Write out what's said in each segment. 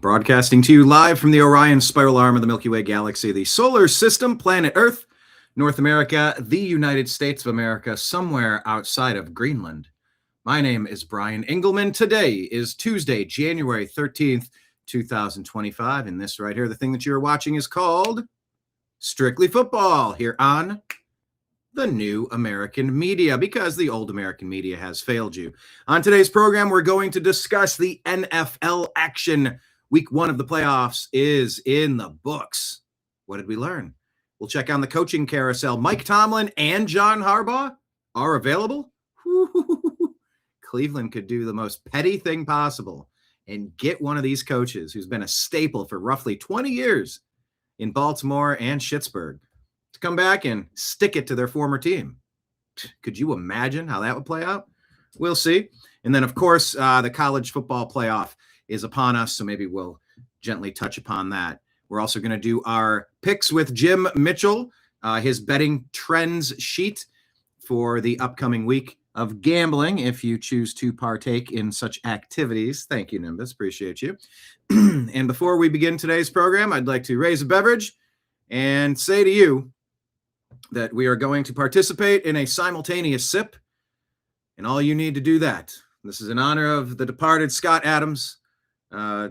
Broadcasting to you live from the Orion spiral arm of the Milky Way galaxy, the solar system, planet Earth, North America, the United States of America, somewhere outside of Greenland. My name is Brian Engelman. Today is Tuesday, January 13th, 2025. And this right here, the thing that you're watching is called Strictly Football here on the new American media, because the old American media has failed you. On today's program, we're going to discuss the NFL action. Week 1 of the playoffs is in the books. What did we learn? We'll check on the coaching carousel. Mike Tomlin and John Harbaugh are available. Cleveland could do the most petty thing possible and get one of these coaches who's been a staple for roughly 20 years in Baltimore and Pittsburgh to come back and stick it to their former team. Could you imagine how that would play out? We'll see. And then, of course, the college football playoff is upon us, so maybe we'll gently touch upon that. We're also going to do our picks with Jim Mitchell, his betting trends sheet for the upcoming week of gambling, if you choose to partake in such activities. Thank you, Nimbus. Appreciate you. And before we begin today's program, I'd like to raise a beverage and say to you that we are going to participate in a simultaneous sip, and all you need to do that. This is in honor of the departed Scott Adams, a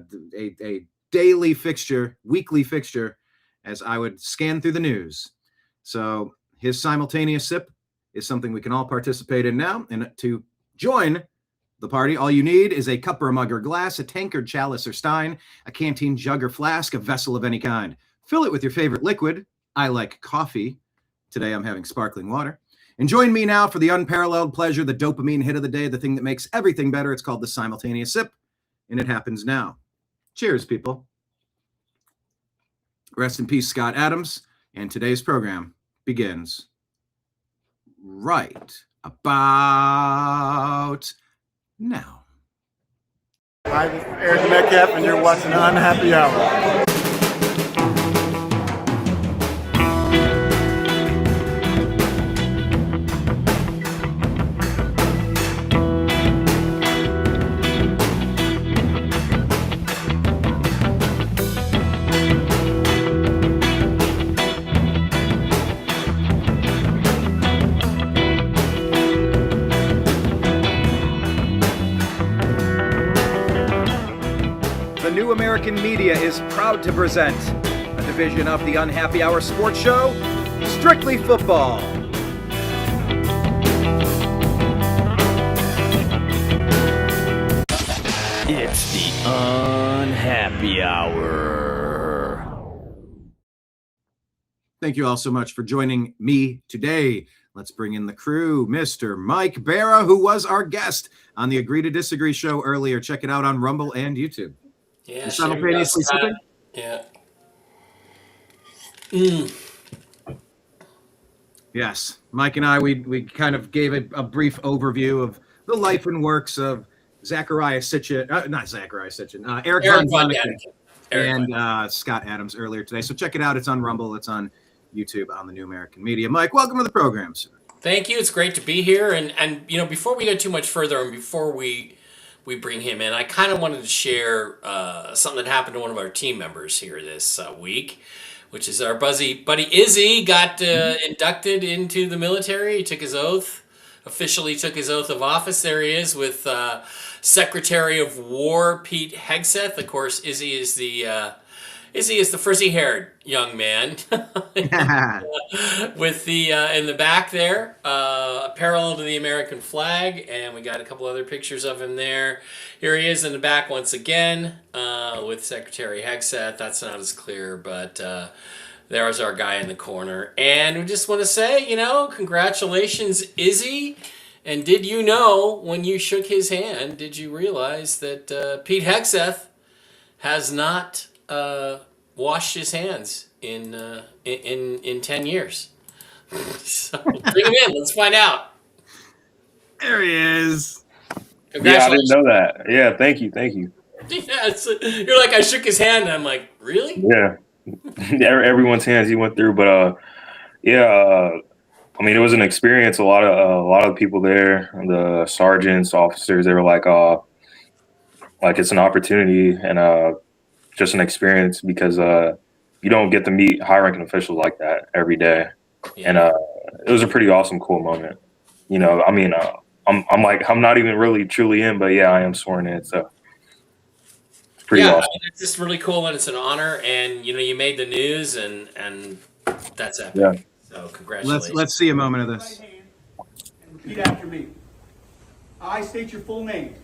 daily fixture, weekly fixture, as I would scan through the news. So his simultaneous sip is something we can all participate in now. And to join the party, all you need is a cup or a mug or glass, a tankard, chalice or stein, a canteen jug or flask, a vessel of any kind. Fill it with your favorite liquid. I like coffee. Today I'm having sparkling water. And join me now for the unparalleled pleasure, the dopamine hit of the day, the thing that makes everything better. It's called the simultaneous sip, and it happens now. Cheers, people. Rest in peace, Scott Adams. And today's program begins right about now. Hi, this is Eric Metcalf, and you're watching Unhappy Hour. New American Media is proud to present a division of the Unhappy Hour sports show, Strictly Football. It's the Unhappy Hour. Thank you all so much for joining me today. Let's bring in the crew. Mr. Mike Barra, who was our guest on the Agree to Disagree show earlier. Check it out on Rumble and YouTube. Yeah, simultaneously sipping? Yeah. Yes. Mike and I, we kind of gave a brief overview of the life and works of Eric Von Däniken and Scott Adams earlier today. So check it out. It's on Rumble. It's on YouTube on the New American Media. Mike, welcome to the program, sir. Thank you. It's great to be here. And you know, before we go too much further and before we bring him in, I kind of wanted to share something that happened to one of our team members here this week, which is our buddy Izzy got inducted into the military. He took his oath, officially took his oath of office. There he is with Secretary of War Pete Hegseth. Of course, Izzy is the frizzy-haired young man with the in the back there, parallel to the American flag, and we got a couple other pictures of him there. Here he is in the back once again with Secretary Hegseth. That's not as clear, but there's our guy in the corner. And we just want to say, congratulations, Izzy. And did you know, when you shook his hand, did you realize that Pete Hegseth has not washed his hands in 10 years? So bring him in. Let's find out. There he is. Yeah, I didn't know that. Yeah, thank you. Yeah, you're like, I shook his hand, and I'm like, really? Yeah. Everyone's hands he went through, but I mean, it was an experience. A lot of people there, the sergeants, officers, they were like it's an opportunity, and just an experience because you don't get to meet high-ranking officials like that every day. Yeah. And it was a pretty awesome, cool moment. You know, I mean, I'm not even really truly in, but yeah, I am sworn in, so it's pretty Yeah, I awesome. mean, it's just really cool and it's an honor. And you made the news, and that's epic. Yeah. So congratulations. Let's see a moment of this. Right hand and repeat after me. I state your full name.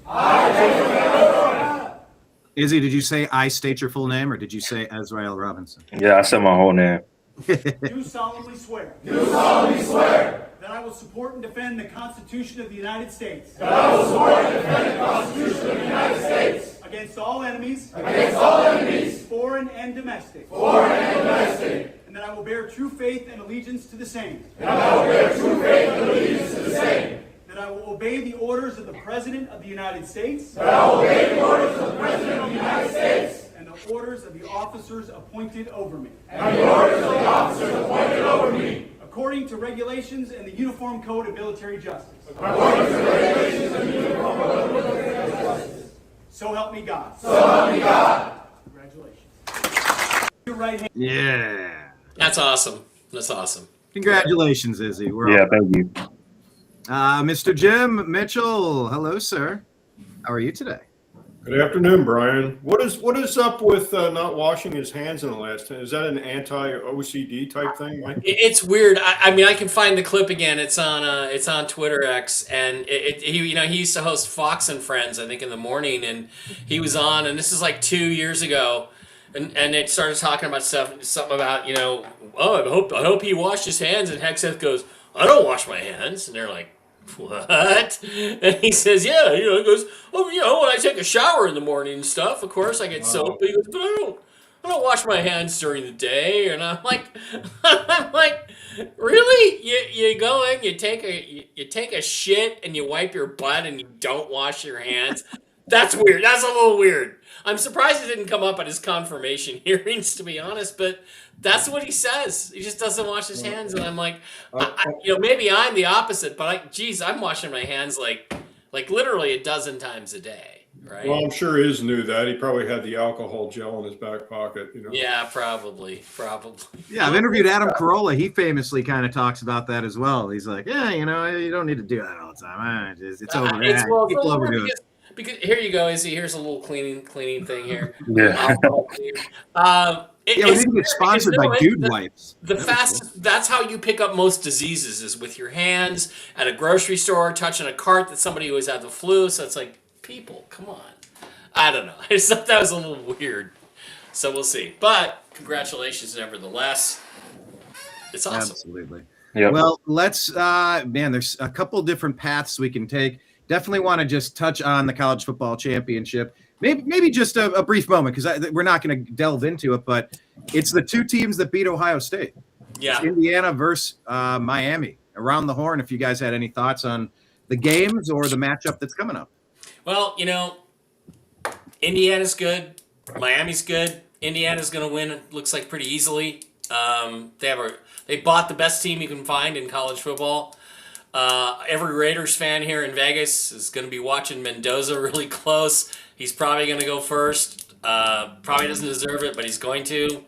Izzy, did you say I state your full name, or did you say Azrael Robinson? Yeah, I said my whole name. Do solemnly swear. Do solemnly swear. That I will support and defend the Constitution of the United States. That I will support and defend the Constitution of the United States. Against all enemies. Against all enemies. Foreign and domestic. Foreign and domestic. And that I will bear true faith and allegiance to the same. And I will bear true faith and allegiance to the same. That I will obey the orders of the President of the United States. That I will obey the orders of the President of the United States. And the orders of the officers appointed over me. And the orders of the officers appointed over me. According to regulations and the Uniform Code of Military Justice. According to regulations and the Uniform Code of Military Justice. So help me God. So help me God. Congratulations. Your right hand. Yeah. That's awesome. That's awesome. Congratulations, Izzy. Yeah, thank you. Mr. Jim Mitchell. Hello, sir. How are you today? Good afternoon, Brian. What is up with not washing his hands in the last time? Is that an anti-OCD type thing, Mike? It's weird. I mean, I can find the clip again. It's on Twitter X, and he used to host Fox and Friends, I think, in the morning, and he was on, and this is like 2 years ago, and it started talking about something about I hope he washed his hands, and Hexeth goes, I don't wash my hands, and they're like, what? And he says, yeah, he goes, oh, when I take a shower in the morning and stuff, of course I get soap. He goes, but I don't wash my hands during the day. And I'm like, really? You go in, you take a shit and you wipe your butt and you don't wash your hands? That's weird. That's a little weird. I'm surprised it didn't come up at his confirmation hearings, to be honest, but that's what he says. He just doesn't wash his hands, and I'm like, maybe I'm the opposite, but I'm washing my hands like literally a dozen times a day, right? Well, I'm sure Iz knew that. He probably had the alcohol gel in his back pocket. Yeah, probably. Yeah, I've interviewed Adam Carolla. He famously kind of talks about that as well. He's like, yeah, you don't need to do that all the time. It's over. People overdo it. Because here you go, Izzy. Here's a little cleaning thing here. Yeah. We didn't get sponsored by Dude Wipes. That's how you pick up most diseases, is with your hands at a grocery store, touching a cart that somebody who has had the flu. So it's like, people, come on. I don't know. I just thought that was a little weird. So we'll see. But congratulations, nevertheless. It's awesome. Absolutely. Yep. Well, let's, there's a couple different paths we can take. Definitely want to just touch on the college football championship. Maybe just a brief moment, because we're not going to delve into it, but it's the two teams that beat Ohio State. Yeah. It's Indiana versus Miami. Around the horn, if you guys had any thoughts on the games or the matchup that's coming up. Well, Indiana's good. Miami's good. Indiana's going to win, looks like, pretty easily. They bought the best team you can find in college football. Every Raiders fan here in Vegas is going to be watching Mendoza really close. He's probably going to go first. Probably doesn't deserve it, but he's going to.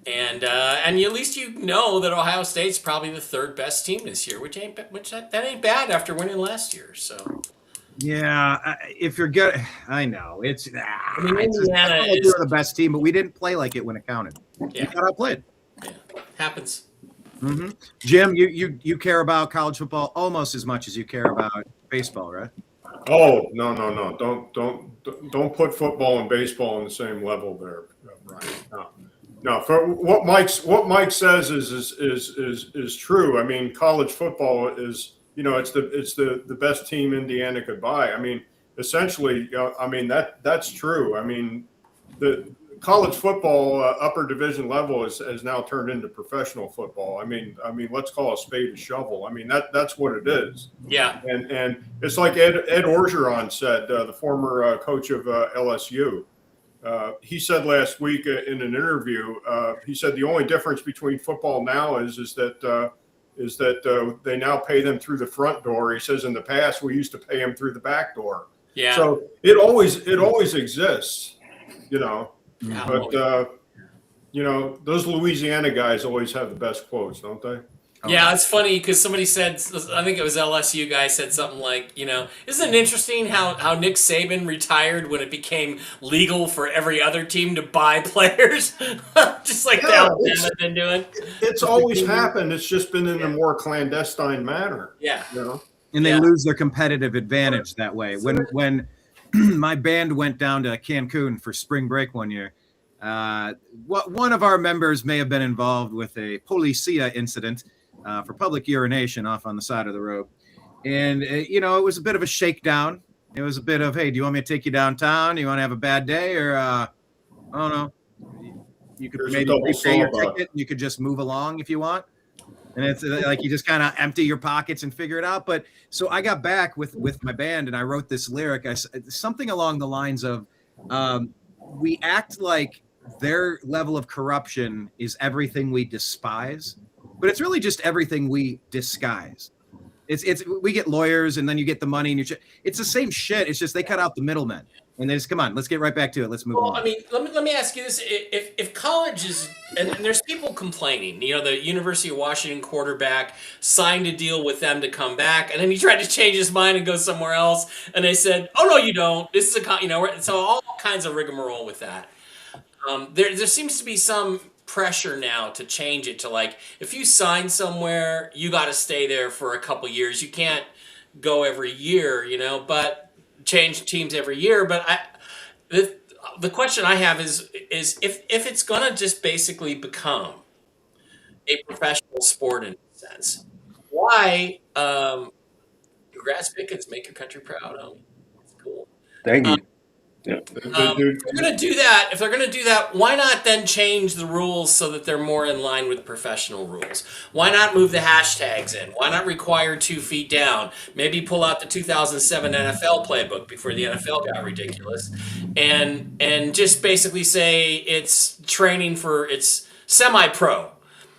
And at least that Ohio State's probably the third best team this year, which ain't bad after winning last year. So. Yeah, if you're good, I know Indiana is the best team, but we didn't play like it when it counted. Yeah, we got outplayed. Yeah, happens. Mm-hmm. Jim, you care about college football almost as much as you care about baseball, right? Oh, no. Don't put football and baseball on the same level there, Brian. No. For what Mike says is true. I mean, college football is, it's the best team Indiana could buy. I mean, essentially, that's true. I mean, the college football upper division level has now turned into professional football. I mean, let's call a spade a shovel. I mean, that's what it is. Yeah. And it's like Ed Orgeron said, the former coach of LSU. He said last week in an interview, he said the only difference between football now is that they now pay them through the front door. He says in the past we used to pay them through the back door. Yeah. So it always exists, Yeah. But those Louisiana guys always have the best quotes, don't they? Yeah, it's funny because somebody said, I think it was LSU guy said something like, isn't it interesting how Nick Saban retired when it became legal for every other team to buy players? Just like the Alabama have been doing. It's always happened. It's just been in a more clandestine manner. Yeah. And they lose their competitive advantage that way. When my band went down to Cancun for spring break one year, one of our members may have been involved with a policia incident for public urination off on the side of the road. And, it was a bit of a shakedown. It was a bit of, hey, do you want me to take you downtown? Do you want to have a bad day? Or, I don't know. You could maybe repay your ticket. You could just move along if you want. And it's like you just kind of empty your pockets and figure it out. But so I got back with my band and I wrote this lyric. Something along the lines of, we act like their level of corruption is everything we despise, but it's really just everything we disguise. It's we get lawyers and then you get the money and it's the same shit. It's just they cut out the middlemen and they just come on, let's get right back to it. Let's move on. I mean, let me ask you this: if college is and there's people complaining, the University of Washington quarterback signed a deal with them to come back, and then he tried to change his mind and go somewhere else, and they said, "Oh no, you don't. This is so all kinds of rigmarole with that. There seems to be some pressure now to change it to like if you sign somewhere you got to stay there for a couple years. You can't go every year, but change teams every year. But the question I have is if it's gonna just basically become a professional sport in a sense, why congrats Pickens, make your country proud. It's cool. Thank you. If they're gonna do that, why not then change the rules so that they're more in line with professional rules? Why not move the hashtags in? Why not require 2 feet down? Maybe pull out the 2007 NFL playbook before the NFL got ridiculous, and just basically say it's training for it's semi-pro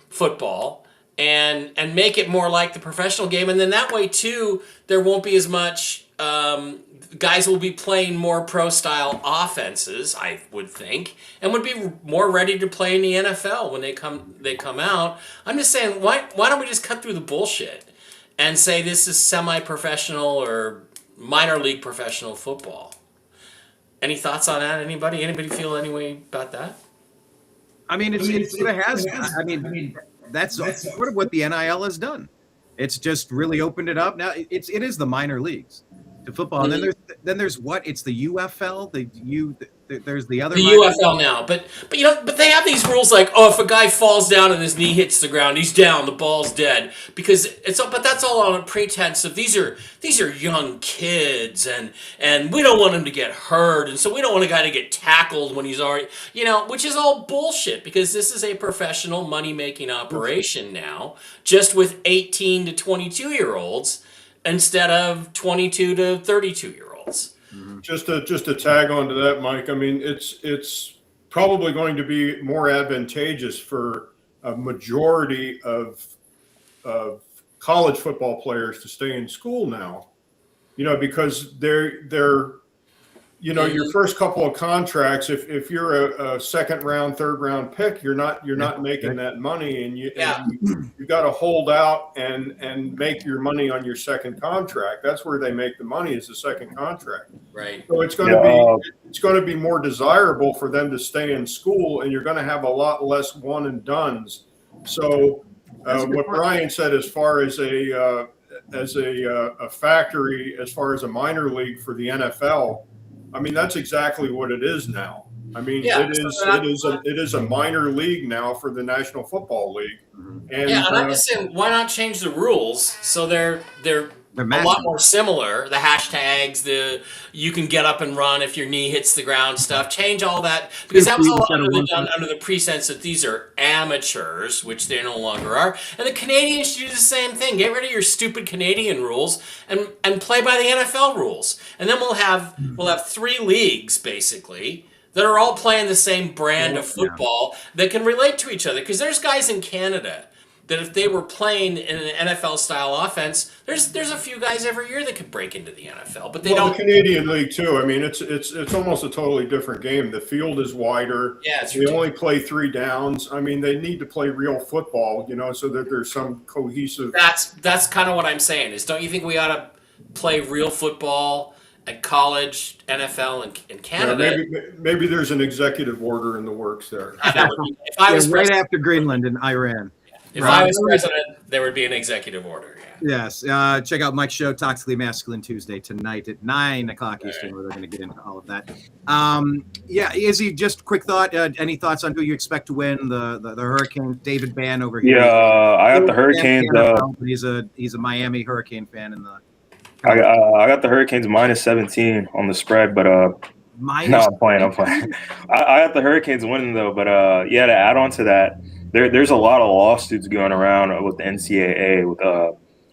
football, and make it more like the professional game, and then that way too there won't be as much. Guys will be playing more pro-style offenses, I would think, and would be more ready to play in the NFL when they come out. I'm just saying, why don't we just cut through the bullshit and say this is semi-professional or minor league professional football? Any thoughts on that? Anybody? Anybody feel any way about that? I mean, it has. I mean, that's sort of what the NIL has done. It's just really opened it up. Now it is the minor leagues to football, and then there's what? It's the UFL. There's the other. The UFL now, but they have these rules like, oh, if a guy falls down and his knee hits the ground, he's down, the ball's dead, because but that's all on a pretense of these are young kids and we don't want him to get hurt, and so we don't want a guy to get tackled when he's already which is all bullshit because this is a professional money making operation now, just with 18 to 22-year-olds instead of 22 to 32-year-olds. Just to tag on to that, Mike. I mean, it's probably going to be more advantageous for a majority of college football players to stay in school now, because they're your first couple of contracts. If you're a second round, third round pick, you're not making that money, and you got to hold out and make your money on your second contract. That's where they make the money, is the second contract. Right. So it's going to be more desirable for them to stay in school, and you're going to have a lot less one and dones. So what Brian said, as far as a factory, as far as a minor league for the NFL. I mean, that's exactly what it is now. I mean, it is a minor league now for the National Football League. And I'm just saying, why not change the rules so they're a lot more similar? The hashtags, you can get up and run if your knee hits the ground stuff. Change all that, because that was all done under the pretense that these are amateurs, which they no longer are. And the Canadians should do the same thing. Get rid of your stupid Canadian rules and play by the NFL rules. And then we'll have 3 leagues basically that are all playing the same brand of football that can relate to each other. Because there's guys in Canada that if they were playing in an NFL style offense, there's a few guys every year that could break into the NFL, but they Well, don't. the Canadian League too. I mean, it's almost a totally different game. The field is wider. Yeah, it's They only play 3 downs. I mean, they need to play real football, so that there's some cohesive. That's kind of what I'm saying. Is don't you think we ought to play real football at college, NFL, and in Canada? Maybe there's an executive order in the works there. If I was right president, after Greenland and Iran. if I was president, there would be an executive order. Yeah. Yes. Check out Mike's show, Toxically Masculine, Tuesday tonight at 9 o'clock Eastern, where they're going to get into all of that. Izzy, just quick thought. Any thoughts on who you expect to win the Hurricanes? David Bann over here. Yeah, I got the Hurricanes. He's a Miami Hurricane fan in the. I got the Hurricanes minus 17 on the spread, but minus. No, I'm playing. I got the Hurricanes winning though, but to add on to that, there's a lot of lawsuits going around with the NCAA with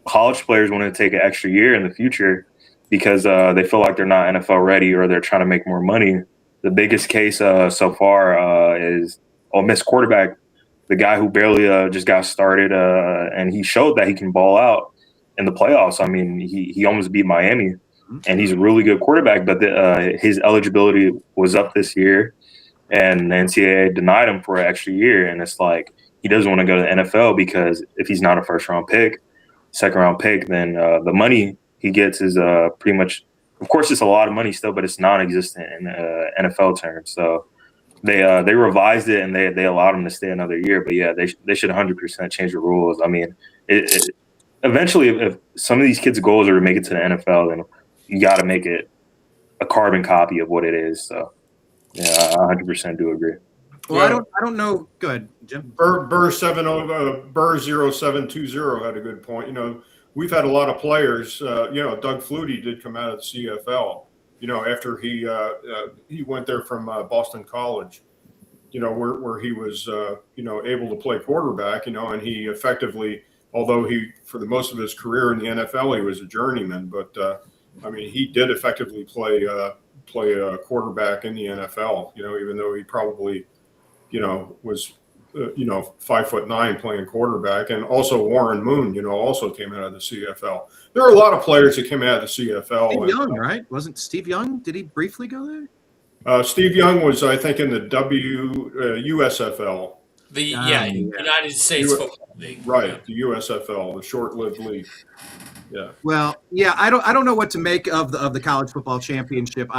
college players wanting to take an extra year in the future because they feel like they're not NFL ready or they're trying to make more money. The biggest case so far is Ole Miss quarterback, the guy who barely just got started, and he showed that he can ball out in the playoffs. I mean, he almost beat Miami, and he's a really good quarterback, but his eligibility was up this year, and the NCAA denied him for an extra year, and it's like he doesn't want to go to the NFL because if he's not a first-round pick, second-round pick, then the money he gets is pretty much – of course, it's a lot of money still, but it's non-existent in NFL terms. So they revised it, and they allowed him to stay another year. But, yeah, they should 100% change the rules. I mean, eventually, if some of these kids' goals are to make it to the NFL, then you got to make it a carbon copy of what it is. So, yeah, I 100% do agree. Well, I don't know. Go ahead, Jim. Burr 0720 had a good point. We've had a lot of players. Doug Flutie did come out of the CFL. After he went there from Boston College. Where he was able to play quarterback. And he effectively, although he for the most of his career in the NFL he was a journeyman, but he did effectively play a quarterback in the NFL. Even though he probably was 5'9" playing quarterback, and also Warren Moon, also came out of the CFL. There are a lot of players that came out of the CFL. Steve Young, right? Wasn't Steve Young? Did he briefly go there? Steve Young was, I think, in the USFL. The United States Football League. Right, the USFL, the short-lived league. Yeah. Well, yeah, I don't know what to make of the college football championship.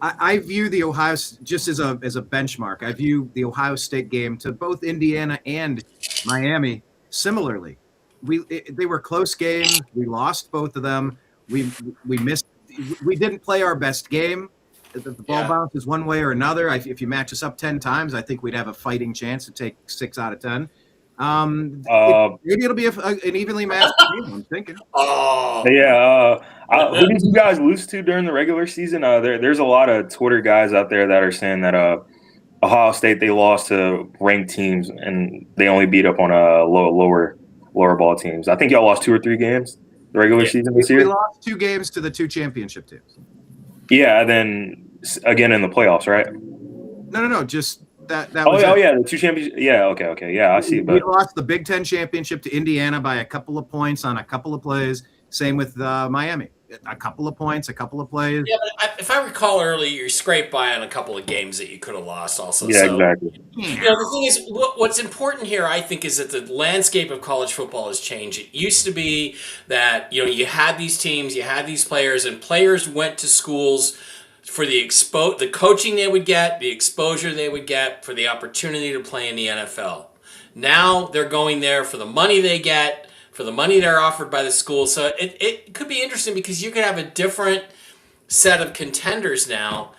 I view the Ohio just as a benchmark. I view the Ohio State game to both Indiana and Miami similarly. They were close games. We lost both of them. We missed. We didn't play our best game. The ball bounces one way or another. If you match us up 10 times, I think we'd have a fighting chance to take 6 out of 10. Maybe it'll be an evenly matched game, I'm thinking. Who did you guys lose to during the regular season? There's a lot of Twitter guys out there that are saying that Ohio State, they lost to ranked teams and they only beat up on lower ball teams. I think y'all lost 2 or 3 games the regular season this year. We lost 2 games to the 2 championship teams. Yeah, then again in the playoffs, right? No, just that was the 2 championships. Yeah, okay. Yeah, I see. We lost the Big Ten championship to Indiana by a couple of points on a couple of plays. Same with Miami. A couple of points, a couple of plays. Yeah, but if I recall earlier, you scraped by on a couple of games that you could have lost also. Yeah, exactly. The thing is, what's important here, I think, is that the landscape of college football has changed. It used to be that, you had these teams, you had these players, and players went to schools for the coaching they would get, the exposure they would get, for the opportunity to play in the NFL. Now they're going there for the money they get, for the money they're offered by the school. So it could be interesting because you could have a different set of contenders now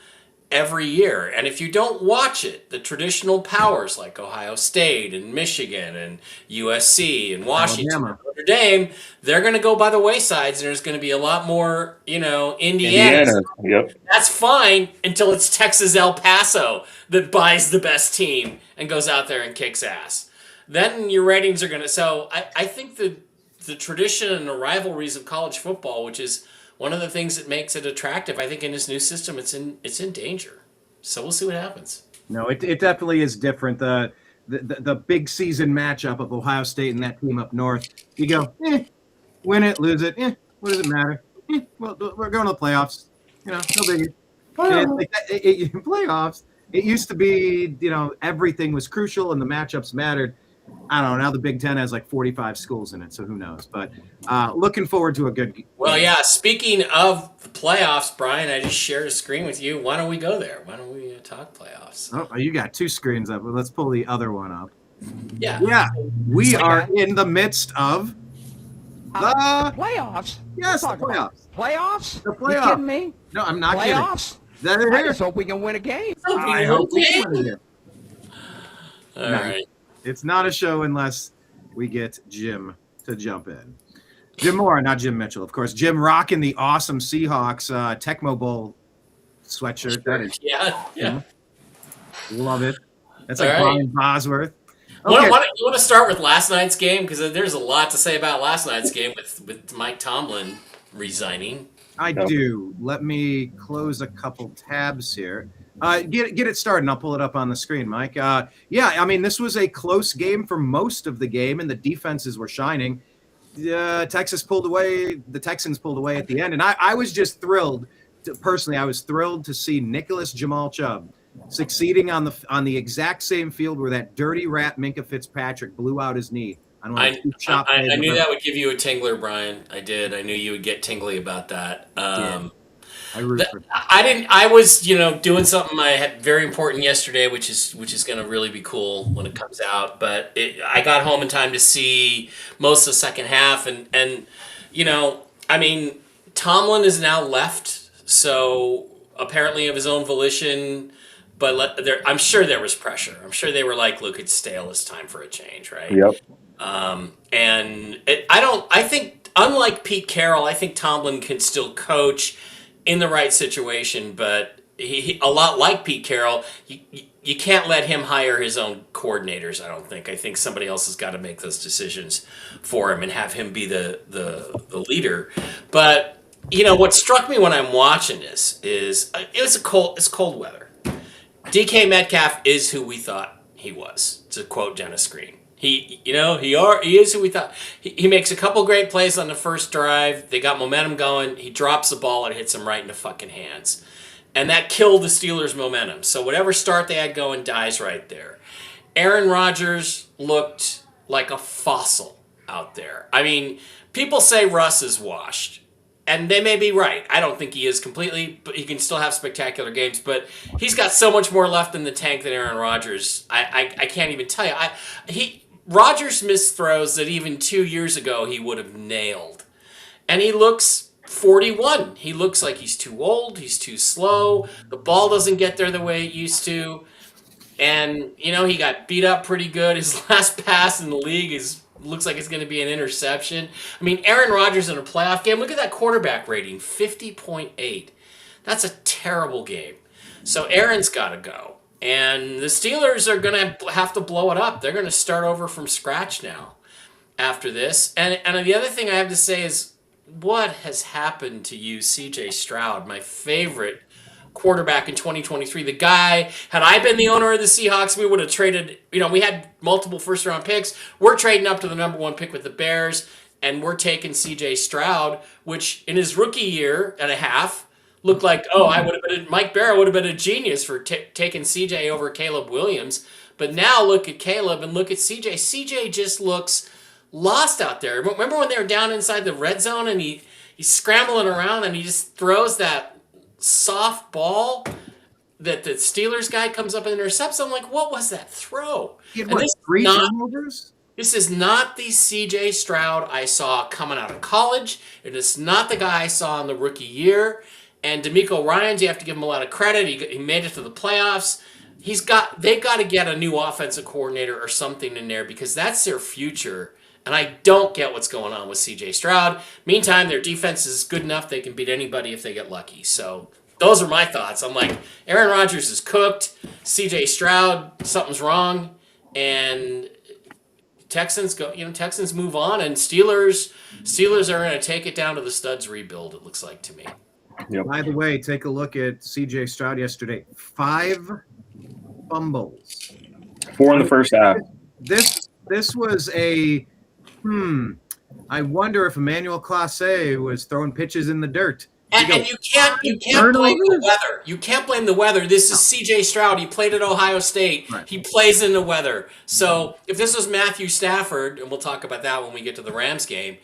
every year. And if you don't watch it, the traditional powers like Ohio State and Michigan and USC and Washington and Notre Dame, they're going to go by the waysides, and there's going to be a lot more, Indiana. Yep. That's fine until it's Texas El Paso that buys the best team and goes out there and kicks ass. Then your ratings are going to... So I think the tradition and the rivalries of college football, which is one of the things that makes it attractive, I think in this new system, it's in danger. So we'll see what happens. No, it definitely is different. the big season matchup of Ohio State and that team up north. You go, win it, lose it. What does it matter? Well, we're going to the playoffs. No biggie. Playoffs. It used to be, everything was crucial and the matchups mattered. I don't know. Now the Big Ten has like 45 schools in it, so who knows? But looking forward to a good game. Well, yeah, speaking of the playoffs, Brian, I just shared a screen with you. Why don't we go there? Why don't we talk playoffs? Oh, you got two screens up. Let's pull the other one up. Yeah. Yeah. We are in the midst of the playoffs. Yes, the playoffs. Playoffs? The playoffs. You kidding me? No, I'm not playoffs? kidding. I just hope we can win a game. I hope we can win a game. All right. It's not a show unless we get Jim to jump in. Jim Moore, not Jim Mitchell, of course. Jim rocking the awesome Seahawks Tecmo Bowl sweatshirt. That is, yeah. Love it. That's All like right. Brian Bosworth. You Okay. want to start with last night's game? Because there's a lot to say about last night's game with Mike Tomlin resigning. I do. Let me close a couple tabs here. Get it started, and I'll pull it up on the screen, Mike. This was a close game for most of the game, and the defenses were shining. Texans pulled away at the end, and I was just thrilled. Personally, I was thrilled to see Nicholas Jamal Chubb succeeding on the exact same field where that dirty rat Minka Fitzpatrick blew out his knee. I knew that would give you a tingler, Brian. I did. I knew you would get tingly about that. I was, doing something I had very important yesterday, which is going to really be cool when it comes out. But I got home in time to see most of the second half, and Tomlin is now left, so apparently of his own volition. But I'm sure there was pressure. I'm sure they were like, "Look, it's stale. It's time for a change, right?" Yep. I think unlike Pete Carroll, I think Tomlin can still coach in the right situation, but he a lot like Pete Carroll, you can't let him hire his own coordinators, I don't think. I think somebody else has got to make those decisions for him and have him be the leader. But, what struck me when I'm watching this is it's cold weather. DK Metcalf is who we thought he was, to quote Dennis Green. He is who we thought. He makes a couple great plays on the first drive. They got momentum going. He drops the ball and it hits him right in the fucking hands. And that killed the Steelers' momentum. So whatever start they had going dies right there. Aaron Rodgers looked like a fossil out there. I mean, people say Russ is washed. And they may be right. I don't think he is completely, but he can still have spectacular games. But he's got so much more left in the tank than Aaron Rodgers. I can't even tell you. Rodgers missed throws that even 2 years ago he would have nailed. And he looks 41. He looks like he's too old. He's too slow. The ball doesn't get there the way it used to. And, he got beat up pretty good. His last pass in the league looks like it's going to be an interception. I mean, Aaron Rodgers in a playoff game, look at that quarterback rating, 50.8. That's a terrible game. So Aaron's got to go. And the Steelers are going to have to blow it up. They're going to start over from scratch now after this. And the other thing I have to say is, what has happened to you, C.J. Stroud, my favorite quarterback in 2023? The guy, had I been the owner of the Seahawks, we would have traded, we had multiple first-round picks. We're trading up to the number one pick with the Bears, and we're taking C.J. Stroud, which in his rookie year and a half looked like, Mike Barrow would have been a genius for taking C.J. over Caleb Williams. But now look at Caleb and look at C.J. C.J. just looks lost out there. Remember when they were down inside the red zone and he's scrambling around and he just throws that soft ball that the Steelers guy comes up and intercepts? I'm like, what was that throw? Three turnovers? This is not the C.J. Stroud I saw coming out of college. It is not the guy I saw in the rookie year. And DeMeco Ryans, you have to give him a lot of credit. He made it to the playoffs. They've got to get a new offensive coordinator or something in there because that's their future. And I don't get what's going on with C.J. Stroud. Meantime, their defense is good enough they can beat anybody if they get lucky. So those are my thoughts. I'm like, Aaron Rodgers is cooked. C.J. Stroud, something's wrong. And Texans move on. And Steelers are going to take it down to the studs rebuild, it looks like to me. Yep. By the way, take a look at C.J. Stroud yesterday. 5 fumbles. 4 in the first half. This was a I wonder if Emmanuel Classe was throwing pitches in the dirt. And you can't blame the weather. You can't blame the weather. This is C.J. Stroud. He played at Ohio State. Right. He plays in the weather. So if this was Matthew Stafford, and we'll talk about that when we get to the Rams game,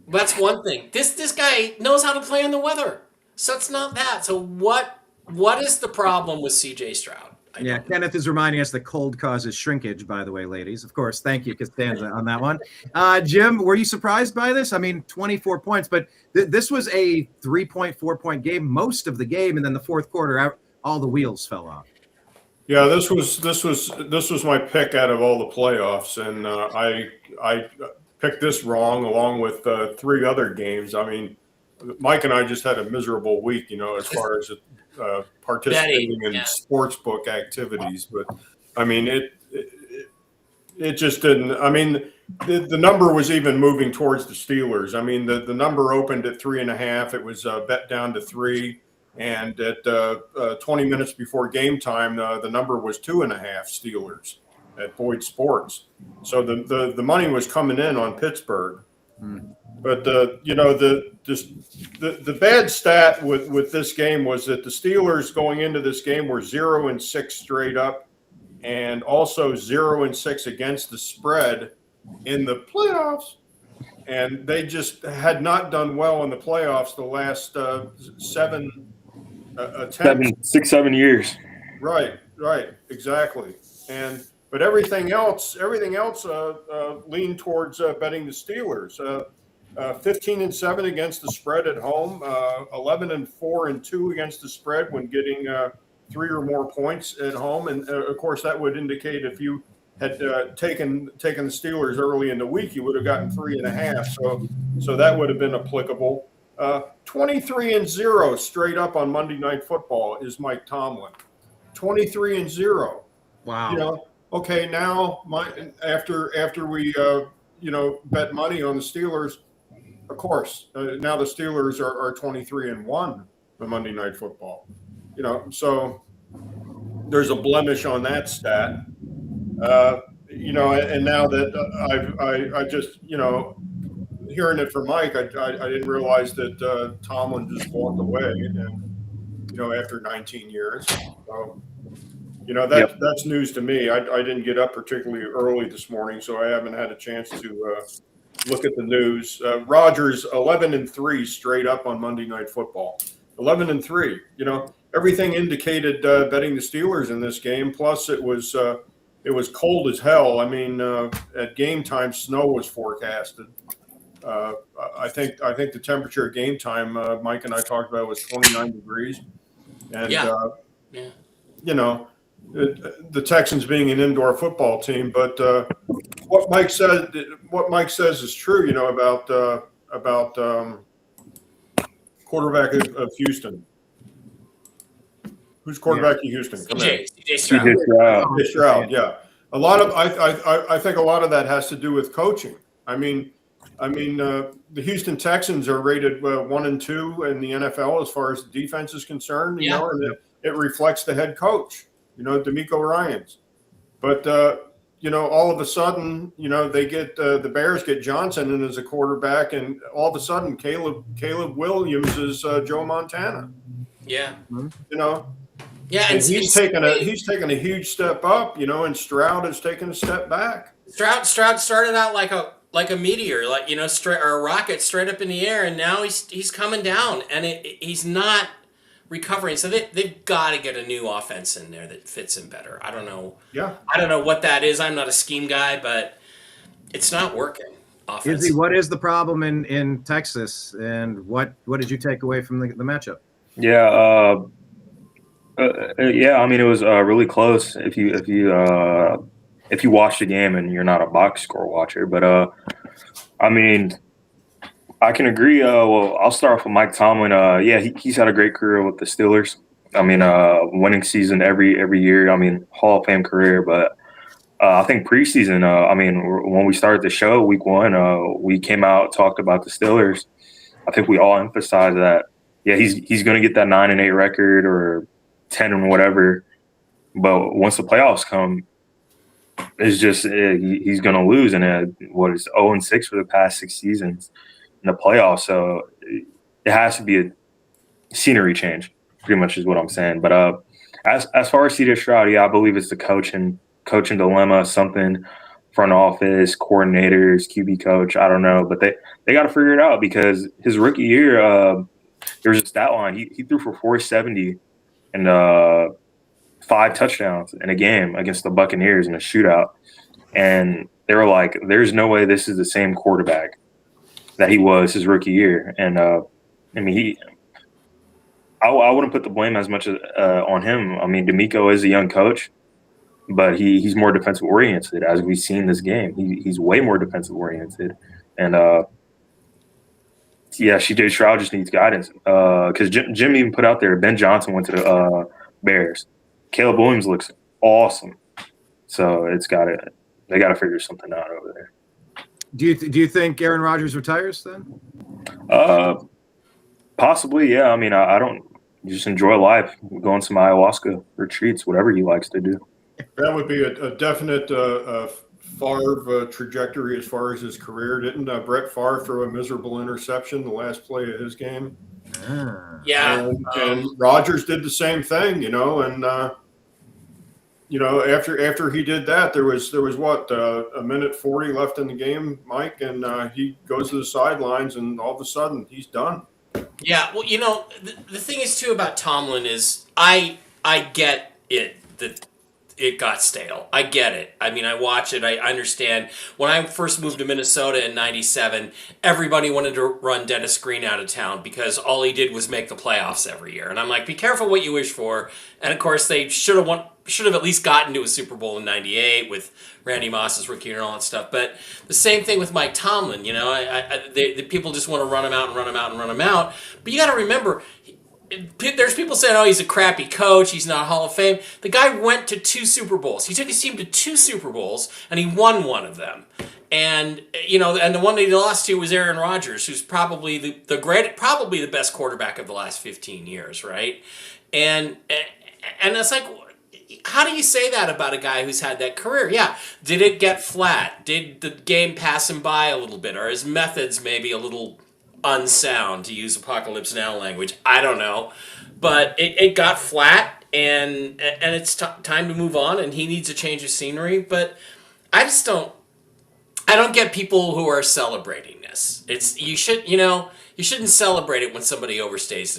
that's one thing. This guy knows how to play in the weather. So it's not that. So what is the problem with C.J. Stroud? Yeah, Kenneth is reminding us that cold causes shrinkage, by the way, ladies. Of course, thank you, Costanza, on that one. Jim, were you surprised by this? I mean, 24 points, but this was a 3.4-point game most of the game, and then the fourth quarter, all the wheels fell off. Yeah, this was my pick out of all the playoffs, and I picked this wrong along with 3 other games. I mean, Mike and I just had a miserable week, as far as participating in sportsbook activities. But I mean, it just didn't. I mean, the number was even moving towards the Steelers. I mean, the number opened at 3.5. It was bet down to 3, and at 20 minutes before game time, the number was 2.5 Steelers at Boyd Sports. So the money was coming in on Pittsburgh. But the bad stat with this game was that the Steelers going into this game were 0-6 straight up, and also 0-6 against the spread in the playoffs. And they just had not done well in the playoffs the last 7 attempts. 6-7 years. Right, exactly. But everything else leaned towards betting the Steelers. 15-7 against the spread at home, 11-4-2 against the spread when getting 3 or more points at home, and of course that would indicate if you had taken the Steelers early in the week, you would have gotten 3.5. So that would have been applicable. 23-0 straight up on Monday Night Football is Mike Tomlin. 23-0. Wow. Okay, now after we bet money on the Steelers. Of course, now the Steelers are 23-1 on Monday Night Football. So there's a blemish on that stat. And now that I just hearing it from Mike, I didn't realize that Tomlin just walked away, and after 19 years. So, that's news to me. I didn't get up particularly early this morning, so I haven't had a chance to look at the news. Rodgers 11-3 straight up on Monday Night Football. 11-3. Everything indicated betting the Steelers in this game. Plus, it was cold as hell. I mean, at game time, snow was forecasted. I think the temperature at game time, Mike and I talked about, was 29 degrees. And the Texans being an indoor football team, but what Mike says is true. About quarterback of Houston. Who's quarterback in Houston? C.J. Stroud. Yeah. A lot of I think a lot of that has to do with coaching. I mean, the Houston Texans are rated 1 and 2 in the NFL as far as defense is concerned. And it reflects the head coach. DeMeco Ryans. But, all of a sudden, they get the Bears get Johnson in as a quarterback, and all of a sudden Caleb Williams is Joe Montana. Yeah. Yeah, and he's taken a huge step up, and Stroud has taken a step back. Stroud started out like a meteor, or a rocket straight up in the air, and now he's coming down, and he's not recovering. So they've got to get a new offense in there that fits him better. I don't know. Yeah. I don't know what that is. I'm not a scheme guy, but it's not working. Izzy, what is the problem in Texas, and what did you take away from the matchup? Yeah. I mean, it was really close if you watch the game and you're not a box score watcher. But I mean, I can agree. Well, I'll start off with Mike Tomlin. He's had a great career with the Steelers. I mean, winning season every year. I mean, Hall of Fame career. But I think preseason. When we started the show, week 1, we came out, talked about the Steelers. I think we all emphasized that. Yeah, he's going to get that 9-8 record or 10 and whatever. But once the playoffs come, it's just he's going to lose in what is 0-6 for the past 6 seasons in the playoffs. So it has to be a scenery change, pretty much is what I'm saying. But as far as CJ Stroud, yeah, I believe it's the coaching dilemma, something front office, coordinators, QB coach. I don't know, but they got to figure it out because his rookie year, there was a stat line. He threw for 470 and 5 touchdowns in a game against the Buccaneers in a shootout. And they were like, there's no way this is the same quarterback that he was his rookie year. And I mean, I wouldn't put the blame as much on him. I mean, D'Amico is a young coach, but he's more defensive oriented. As we've seen this game, he's way more defensive oriented. And yeah, CJ Stroud just needs guidance because Jim even put out there Ben Johnson went to the Bears. Caleb Williams looks awesome, so they got to figure something out over there. Do you think Aaron Rodgers retires then? Possibly, yeah. I mean, I don't just enjoy life, go on some ayahuasca retreats, whatever he likes to do. That would be a definite Favre trajectory as far as his career. Didn't Brett Favre throw a miserable interception the last play of his game? Yeah. And Rodgers did the same thing, and after he did that, there was what a minute 40 left in the game, Mike, and he goes to the sidelines, and all of a sudden he's done. Yeah, well, the thing is too about Tomlin is I get it that it got stale. I get it. I mean, I watch it. I understand. When I first moved to Minnesota in '97, everybody wanted to run Dennis Green out of town because all he did was make the playoffs every year. And I'm like, be careful what you wish for. And of course, they should have at least gotten to a Super Bowl in '98 with Randy Moss's rookie year and all that stuff. But the same thing with Mike Tomlin. The people just want to run him out and run him out and run him out. But you got to remember, there's people saying, oh, he's a crappy coach, he's not Hall of Fame. The guy went to 2 Super Bowls. He took his team to 2 Super Bowls, and he won one of them. And and the one that he lost to was Aaron Rodgers, who's probably probably the best quarterback of the last 15 years, right? And it's like, how do you say that about a guy who's had that career? Yeah, did it get flat? Did the game pass him by a little bit? Are his methods maybe a little unsound, to use Apocalypse Now language? I don't know, but it got flat, and it's time to move on, and he needs a change of scenery. But I don't get people who are celebrating this. You shouldn't celebrate it when somebody overstays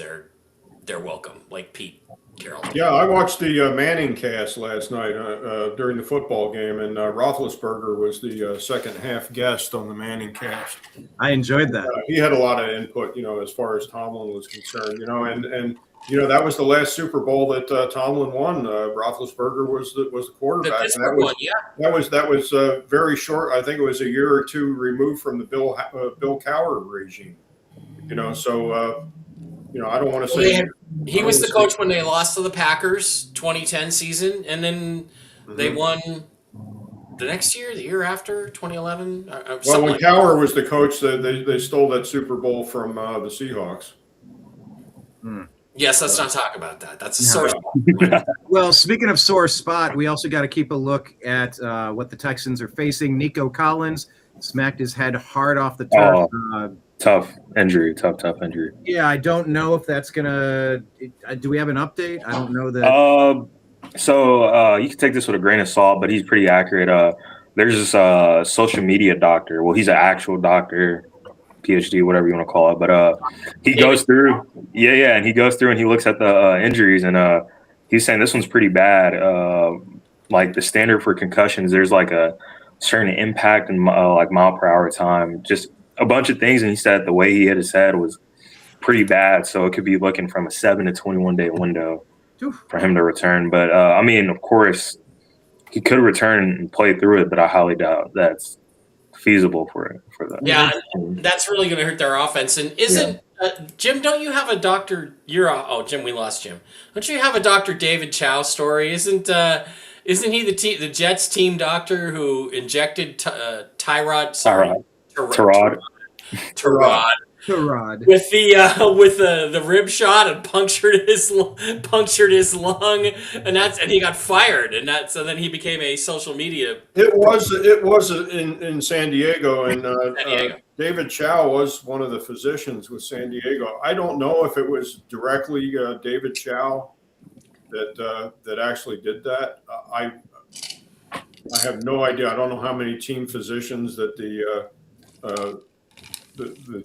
their welcome, like Pete Carroll. Yeah, I watched the Manning cast last night during the football game, and Roethlisberger was the second half guest on the Manning cast. I enjoyed that. He had a lot of input, as far as Tomlin was concerned, and that was the last Super Bowl that Tomlin won. Roethlisberger was the quarterback. That was very short. I think it was a year or two removed from the Bill Cowher regime. So I don't want to say. He was the coach when they lost to the Packers 2010 season, and then they won the next year, the year after, 2011. Well, when Cowher was the coach, they stole that Super Bowl from the Seahawks. Yes, let's not talk about that. That's a sore spot. Well, speaking of sore spot, we also got to keep a look at what the Texans are facing. Nico Collins smacked his head hard off the turf. Tough injury. Yeah, I don't know if that's gonna. Do we have an update? I don't know that. So you can take this with a grain of salt, but he's pretty accurate. There's this social media doctor. Well, he's an actual doctor, PhD, whatever you want to call it. But he goes through, and he goes through and he looks at the injuries, and he's saying this one's pretty bad. Like the standard for concussions, there's like a certain impact in like mile per hour time, just a bunch of things. And he said the way he hit his head was pretty bad, so it could be looking from a 7 to 21 day window for him to return. But I mean, of course, he could return and play through it, but I highly doubt that's feasible for that. Yeah, that's really going to hurt their offense. And isn't Jim? Don't you have a Dr. Jim? We lost Jim. Don't you have a Dr. David Chow story? Isn't he the Jets team doctor who injected Tyrod Rod. with the rib shot and punctured his lung, and he got fired, so then he became a social media. It was in San Diego, and San Diego. David Chow was one of the physicians with San Diego. I don't know if it was directly David Chow that actually did that. I have no idea. I don't know how many team physicians that the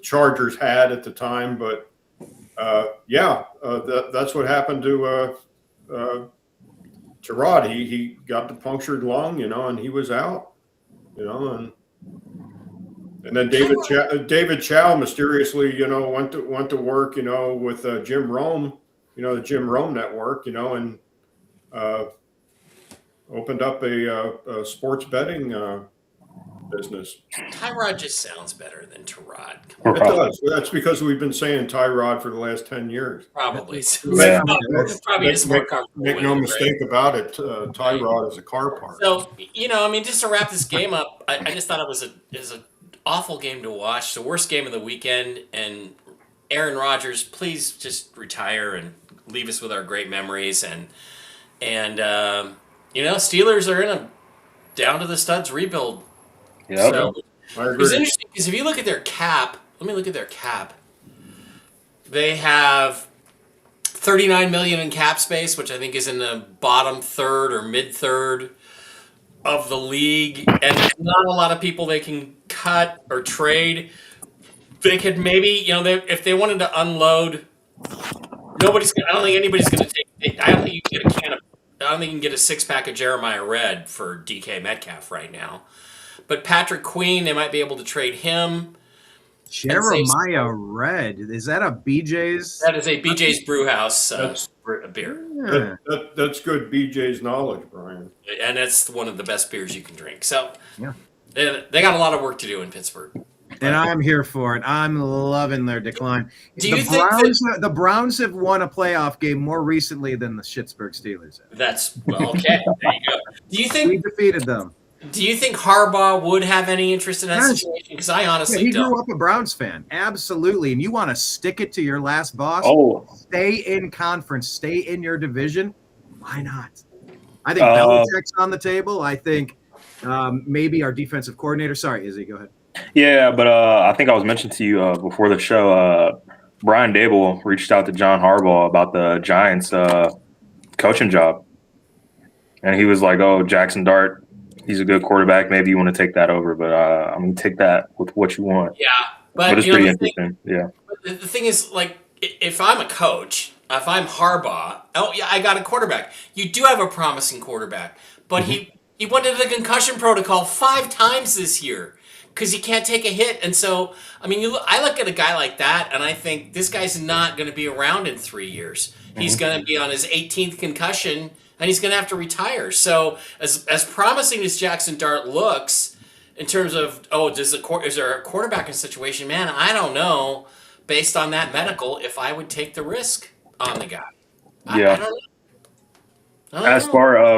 Chargers had at the time, but that's what happened to Rod. He got the punctured lung, and he was out, and then David Chow mysteriously, went to work, with Jim Rome, the Jim Rome Network, and opened up a sports betting business. Tyrod just sounds better than Tyrod. It does. That's because we've been saying Tyrod for the last 10 years. Probably. Yeah. Probably is more comfortable. Make no mistake about it. Tyrod is a car part. So, just to wrap this game up, I just thought it was an awful game to watch. The worst game of the weekend. And Aaron Rodgers, please just retire and leave us with our great memories. And Steelers are in a down to the studs rebuild. Yeah. So, I agree. it's interesting because if you look at their cap, let me look at their cap. They have $39 million in cap space, which I think is in the bottom third or mid third of the league, and there's not a lot of people they can cut or trade. They could maybe, if they wanted to unload, I don't think anybody's going to take. I don't think you can get I don't think you can get a 6-pack of Jeremiah Red for DK Metcalf right now. But Patrick Queen, they might be able to trade him. Jeremiah Red. Is that a BJ's? That is a BJ's Brewhouse a beer. Yeah. That's good BJ's knowledge, Brian. And it's one of the best beers you can drink. So Yeah. they got a lot of work to do in Pittsburgh. And I'm here for it. I'm loving their decline. Do you think The Browns have won a playoff game more recently than the Pittsburgh Steelers have. That's okay. There you go. We defeated them. Do you think Harbaugh would have any interest in that Yes. situation? Because I honestly He don't. grew up a Browns fan. Absolutely. And you want to stick it to your last boss? Oh. Stay in conference. Stay in your division. Why not? I think Belichick's on the table. I think maybe our defensive coordinator. Sorry, Izzy, go ahead. Yeah, but I think I was mentioning to you before the show, Brian Dable reached out to John Harbaugh about the Giants coaching job. And he was like, oh, Jackson Dart, he's a good quarterback. Maybe you want to take that over, but I'm going to take that with what you want. Yeah. But it's pretty interesting. Yeah. The thing is, like, if I'm a coach, if I'm Harbaugh, I got a quarterback. You do have a promising quarterback, but he went into the concussion protocol 5 times this year because he can't take a hit. And so, I look at a guy like that, and I think this guy's not going to be around in 3 years. He's going to be on his 18th concussion, and he's going to have to retire. So, as promising as Jackson Dart looks, in terms of, is there a quarterbacking situation? Man, I don't know. Based on that medical, if I would take the risk on the guy. I don't know.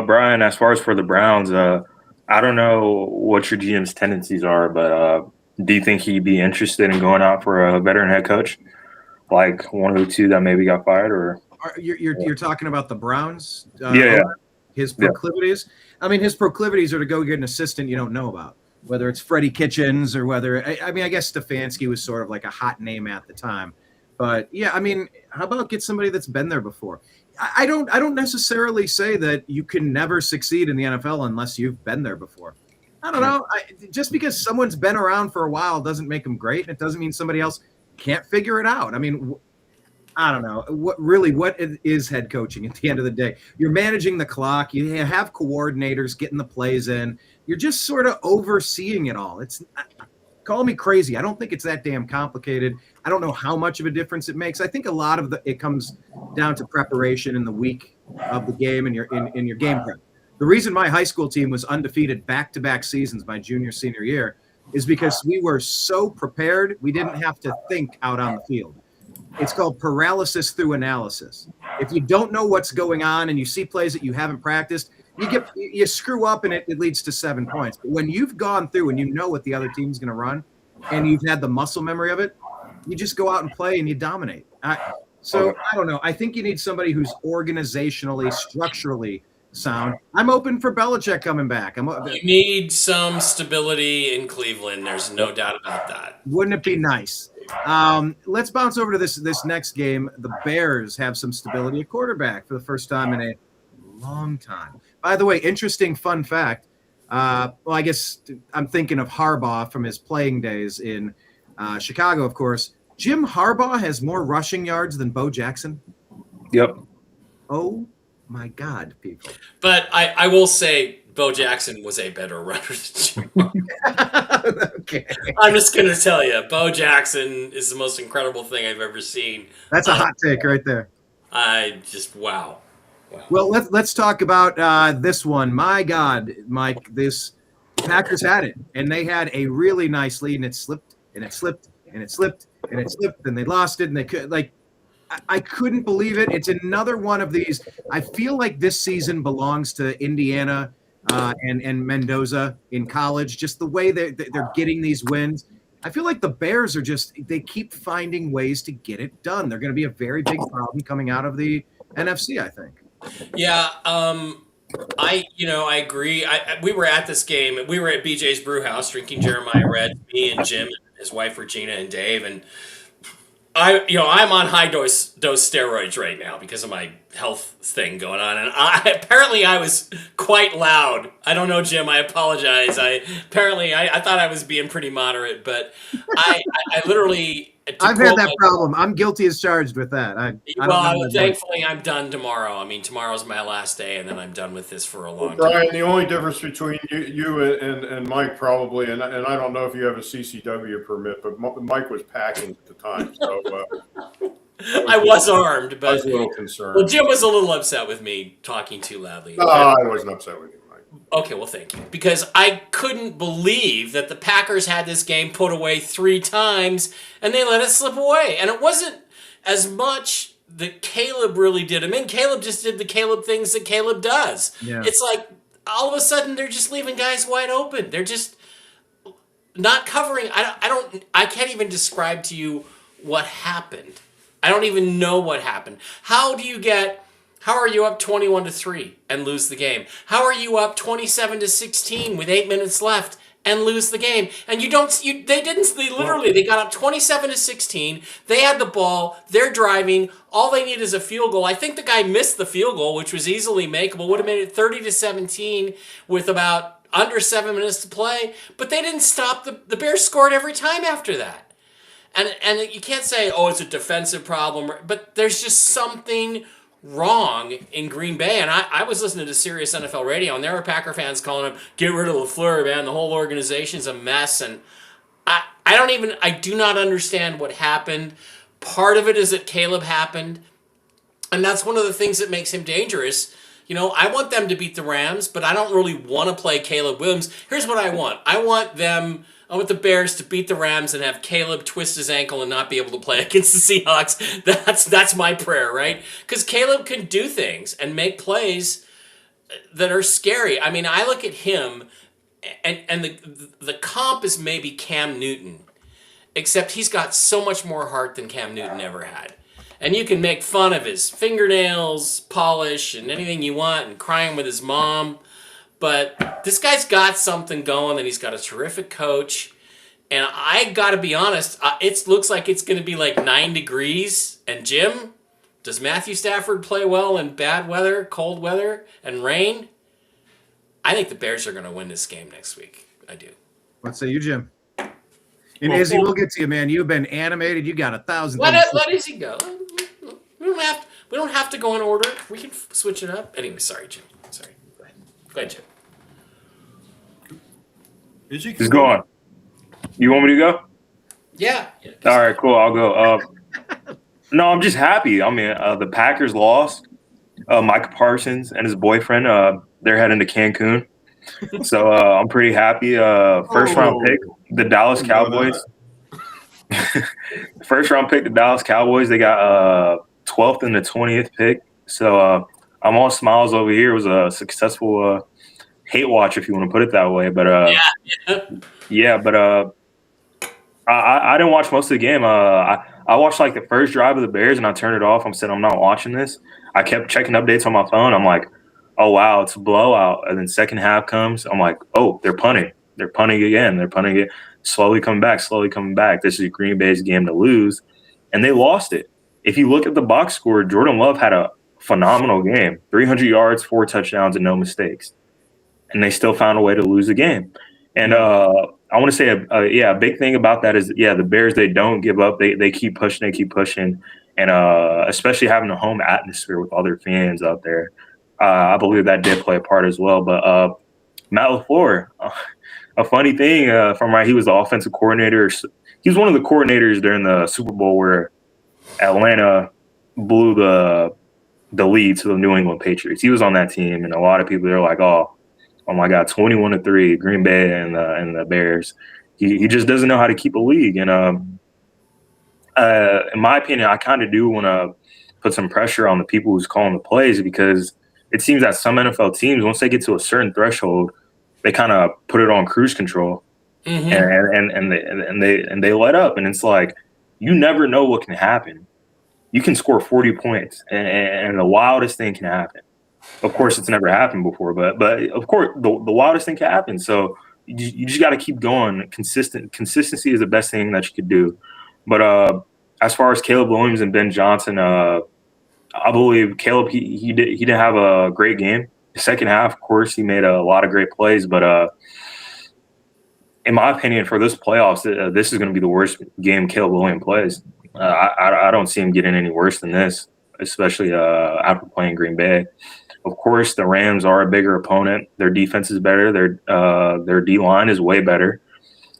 Brian, as far as for the Browns, I don't know what your GM's tendencies are, but do you think he'd be interested in going out for a veteran head coach, like one of the two that maybe got fired? Or You're talking about the Browns? Yeah. His proclivities? Yeah. His proclivities are to go get an assistant you don't know about, whether it's Freddie Kitchens or whether – I guess Stefanski was sort of like a hot name at the time. But, yeah, how about get somebody that's been there before? I don't necessarily say that you can never succeed in the NFL unless you've been there before. I don't know. Just because someone's been around for a while doesn't make them great. It doesn't mean somebody else can't figure it out. I don't know. What is head coaching at the end of the day? You're managing the clock. You have coordinators getting the plays in. You're just sort of overseeing it all. Call me crazy. I don't think it's that damn complicated. I don't know how much of a difference it makes. I think a lot of it comes down to preparation in the week of the game and in your game prep. The reason my high school team was undefeated back-to-back seasons my senior year is because we were so prepared we didn't have to think out on the field. It's called paralysis through analysis. If you don't know what's going on and you see plays that you haven't practiced, you screw up and it leads to 7 points. But when you've gone through and you know what the other team's going to run and you've had the muscle memory of it, you just go out and play and you dominate. So I don't know. I think you need somebody who's organizationally, structurally sound. I'm open for Belichick coming back. You need some stability in Cleveland. There's no doubt about that. Wouldn't it be nice? Let's bounce over to this next game. The Bears have some stability at quarterback for the first time in a long time. By the way, interesting fun fact. Well, I guess I'm thinking of Harbaugh from his playing days in Chicago, of course. Jim Harbaugh has more rushing yards than Bo Jackson. Yep. Oh my God, people. But I will say Bo Jackson was a better runner than Jim. Okay. I'm just going to tell you, Bo Jackson is the most incredible thing I've ever seen. That's a hot take right there. Wow. Well, let's talk about this one. My God, Mike, this Packers had it, and they had a really nice lead, and it slipped, and it slipped, and it slipped, and it slipped, and they lost it, and they could I couldn't believe it. It's another one of these. I feel like this season belongs to Indiana and Mendoza in college. Just the way they're getting these wins. I feel like the Bears they keep finding ways to get it done. They're going to be a very big problem coming out of the NFC, I think. Yeah, I agree. We were at this game. We were at BJ's Brew House drinking Jeremiah Red. Me and Jim, and his wife Regina, and Dave, and I'm on high dose steroids right now because of my health thing going on, and apparently I was quite loud. I don't know, Jim. I apologize. I thought I was being pretty moderate, but I literally. I've had that problem. I'm guilty as charged with that. Thankfully, I'm done tomorrow. I mean, tomorrow's my last day, and then I'm done with this for a long time. Brian, the only difference between you and Mike probably, and I don't know if you have a CCW permit, but Mike was packing at the time, so I was armed, but I was a little concerned. Well, Jim was a little upset with me talking too loudly. No, I wasn't upset with you, Mike. Okay, well, thank you. Because I couldn't believe that the Packers had this game put away 3 times, and they let it slip away. And it wasn't as much that Caleb really did. I mean, Caleb just did the Caleb things that Caleb does. Yeah. It's like, all of a sudden, they're just leaving guys wide open. They're just not covering. I can't even describe to you what happened. I don't even know what happened. How are you up 21-3 and lose the game? How are you up 27-16 with 8 minutes left and lose the game? And they got up 27-16. They had the ball. They're driving. All they need is a field goal. I think the guy missed the field goal, which was easily makeable. Would have made it 30-17 with about under 7 minutes to play. But they didn't stop. The Bears scored every time after that. And you can't say, oh, it's a defensive problem. But there's just something wrong in Green Bay. And I was listening to Sirius NFL Radio, and there were Packer fans calling him, get rid of LaFleur, man. The whole organization's a mess. And I do not understand what happened. Part of it is that Caleb happened. And that's one of the things that makes him dangerous. I want them to beat the Rams, but I don't really want to play Caleb Williams. Here's what I want. I want the Bears to beat the Rams and have Caleb twist his ankle and not be able to play against the Seahawks. That's my prayer, right? Because Caleb can do things and make plays that are scary. I mean, I look at him, and the comp is maybe Cam Newton, except he's got so much more heart than Cam Newton ever had. And you can make fun of his fingernails, polish, and anything you want, and crying with his mom. But this guy's got something going, and he's got a terrific coach. And I got to be honest, it looks like it's going to be like 9 degrees. And Jim, does Matthew Stafford play well in bad weather, cold weather, and rain? I think the Bears are going to win this game next week. I do. What say you, Jim? And Izzy, we'll get to you, man. You've been animated. You got 1,000 things. Let Izzy go. We don't have to go in order. We can switch it up. Anyway, sorry, Jim. Sorry. Go ahead, Jim. Just go on. You want me to go? Yeah. All right, cool. I'll go. No, I'm just happy. I mean, the Packers lost. Micah Parsons and his boyfriend, they're heading to Cancun. So I'm pretty happy. First round pick, the Dallas Cowboys. First round pick, the Dallas Cowboys. They got 12th and the 20th pick. So I'm all smiles over here. It was a successful hate watch, if you want to put it that way. But I didn't watch most of the game. I watched like the first drive of the Bears and I turned it off. I said, I'm not watching this. I kept checking updates on my phone. I'm like, oh, wow, it's a blowout. And then second half comes. I'm like, oh, they're punting. They're punting again. They're punting it. Slowly coming back, slowly coming back. This is Green Bay's game to lose. And they lost it. If you look at the box score, Jordan Love had a phenomenal game. 300 yards, 4 touchdowns, and no mistakes. And they still found a way to lose the game. And I want to say, a big thing about that is, the Bears, they don't give up. They keep pushing, and especially having a home atmosphere with other fans out there. I believe that did play a part as well. But Matt LaFleur, a funny thing he was the offensive coordinator. He was one of the coordinators during the Super Bowl where Atlanta blew the lead to the New England Patriots. He was on that team, and a lot of people are like, oh my God, 21-3, Green Bay and the Bears. He just doesn't know how to keep a league. And in my opinion, I kind of do want to put some pressure on the people who's calling the plays, because it seems that some NFL teams, once they get to a certain threshold, they kind of put it on cruise control, and they let up. And it's like, you never know what can happen. You can score 40 points, and the wildest thing can happen. Of course, it's never happened before, but of course, the wildest thing can happen. So you just got to keep going. Consistency is the best thing that you could do. But as far as Caleb Williams and Ben Johnson, I believe Caleb he didn't have a great game. The second half, of course, he made a lot of great plays, but in my opinion, for this playoffs, this is going to be the worst game Caleb Williams plays. I don't see him getting any worse than this, especially after playing Green Bay. Of course, the Rams are a bigger opponent. Their defense is better. Their D-line is way better.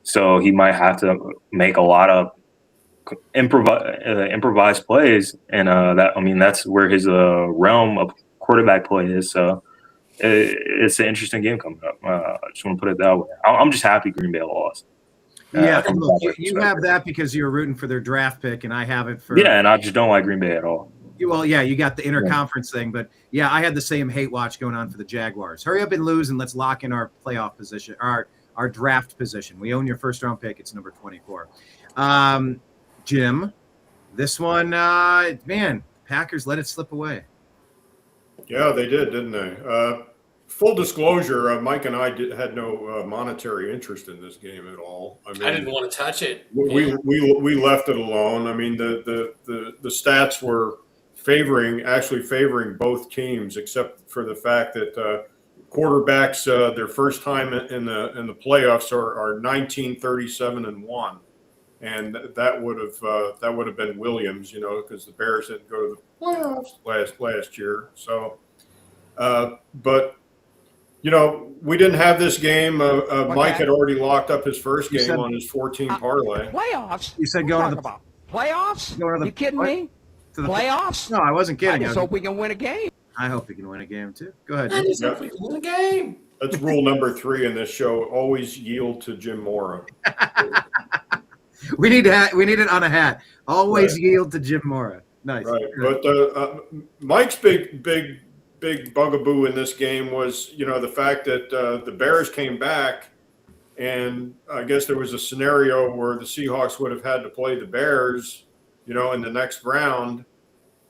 So he might have to make a lot of improvised plays, and that's where his realm of quarterback play is. So it's an interesting game coming up. I just want to put it that way. I'm just happy Green Bay lost. Look, you have that because you were rooting for their draft pick, and I have it for and I just don't like Green Bay at all. Well, you got the interconference thing, but I had the same hate watch going on for the Jaguars. Hurry up and lose, and let's lock in our playoff position, our draft position. We own your first round pick. It's number 24. Jim, this one, Packers let it slip away. Yeah, they did, didn't they? Full disclosure, Mike and I had no monetary interest in this game at all. I didn't want to touch it. We left it alone. I mean, the stats were favoring both teams, except for the fact that quarterbacks their first time in the playoffs are 19-37-1, and that would have been Williams, because the Bears didn't go to the playoffs last year. So, but we didn't have this game. Mike had already locked up his first game on his 14 parlay. Playoffs? You said going to the playoffs? You kidding me? Playoffs? No, I wasn't kidding. I just hope we can win a game. I hope we can win a game too. Go ahead. I just hope we can win a game. That's rule number 3 in this show. Always yield to Jim Mora. We need it on a hat. Always yield to Jim Mora. Nice. Right. But Mike's big bugaboo in this game was, the fact that the Bears came back, and I guess there was a scenario where the Seahawks would have had to play the Bears, in the next round.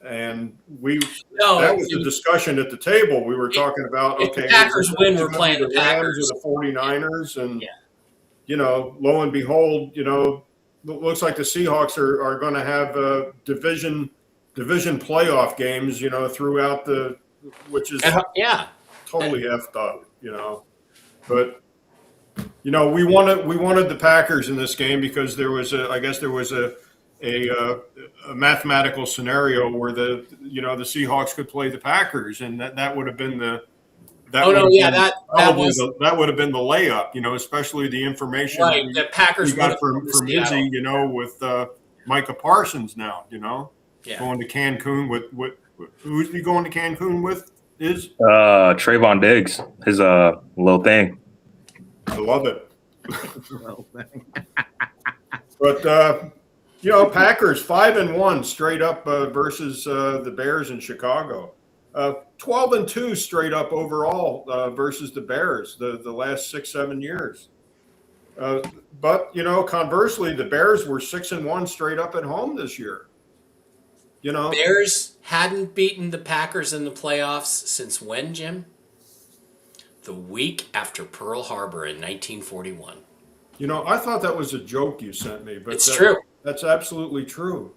And that was the discussion at the table. We were talking about, if the Packers win, we're playing the Packers or the 49ers. And, lo and behold, looks like the Seahawks are going to have division playoff games, throughout which is totally effed up, But we wanted the Packers in this game because there was a mathematical scenario where the Seahawks could play the Packers, and that would have been that would have been the layup, especially the information the Packers we got from Izzy, with Micah Parsons now, going to Cancun with who's he going to Cancun with? Is Trayvon Diggs, his little thing. I love it. But Packers 5-1 straight up versus the Bears in Chicago. 12-2 straight up overall versus the Bears the last 6-7 years. But conversely, the Bears were 6-1 straight up at home this year. Bears hadn't beaten the Packers in the playoffs since when, Jim? The week after Pearl Harbor in 1941. I thought that was a joke you sent me, but It's true. That's absolutely true.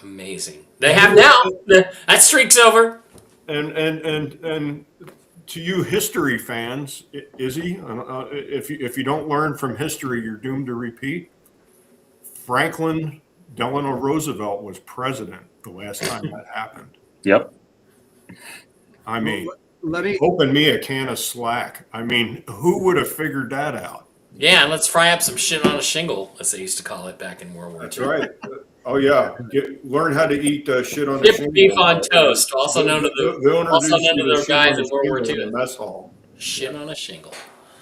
Amazing. They have now. That streak's over. And to you history fans, Izzy, if you don't learn from history, you're doomed to repeat. Franklin Delano Roosevelt was president the last time that happened. Yep. I mean, open me a can of slack. I mean, who would have figured that out? Yeah, and let's fry up some shit on a shingle, as they used to call it back in World War II. That's right. Oh yeah, learn how to eat shit on a Dip shingle. beef on toast, also known to the guys in World War II. In the mess hall. Shit on a shingle.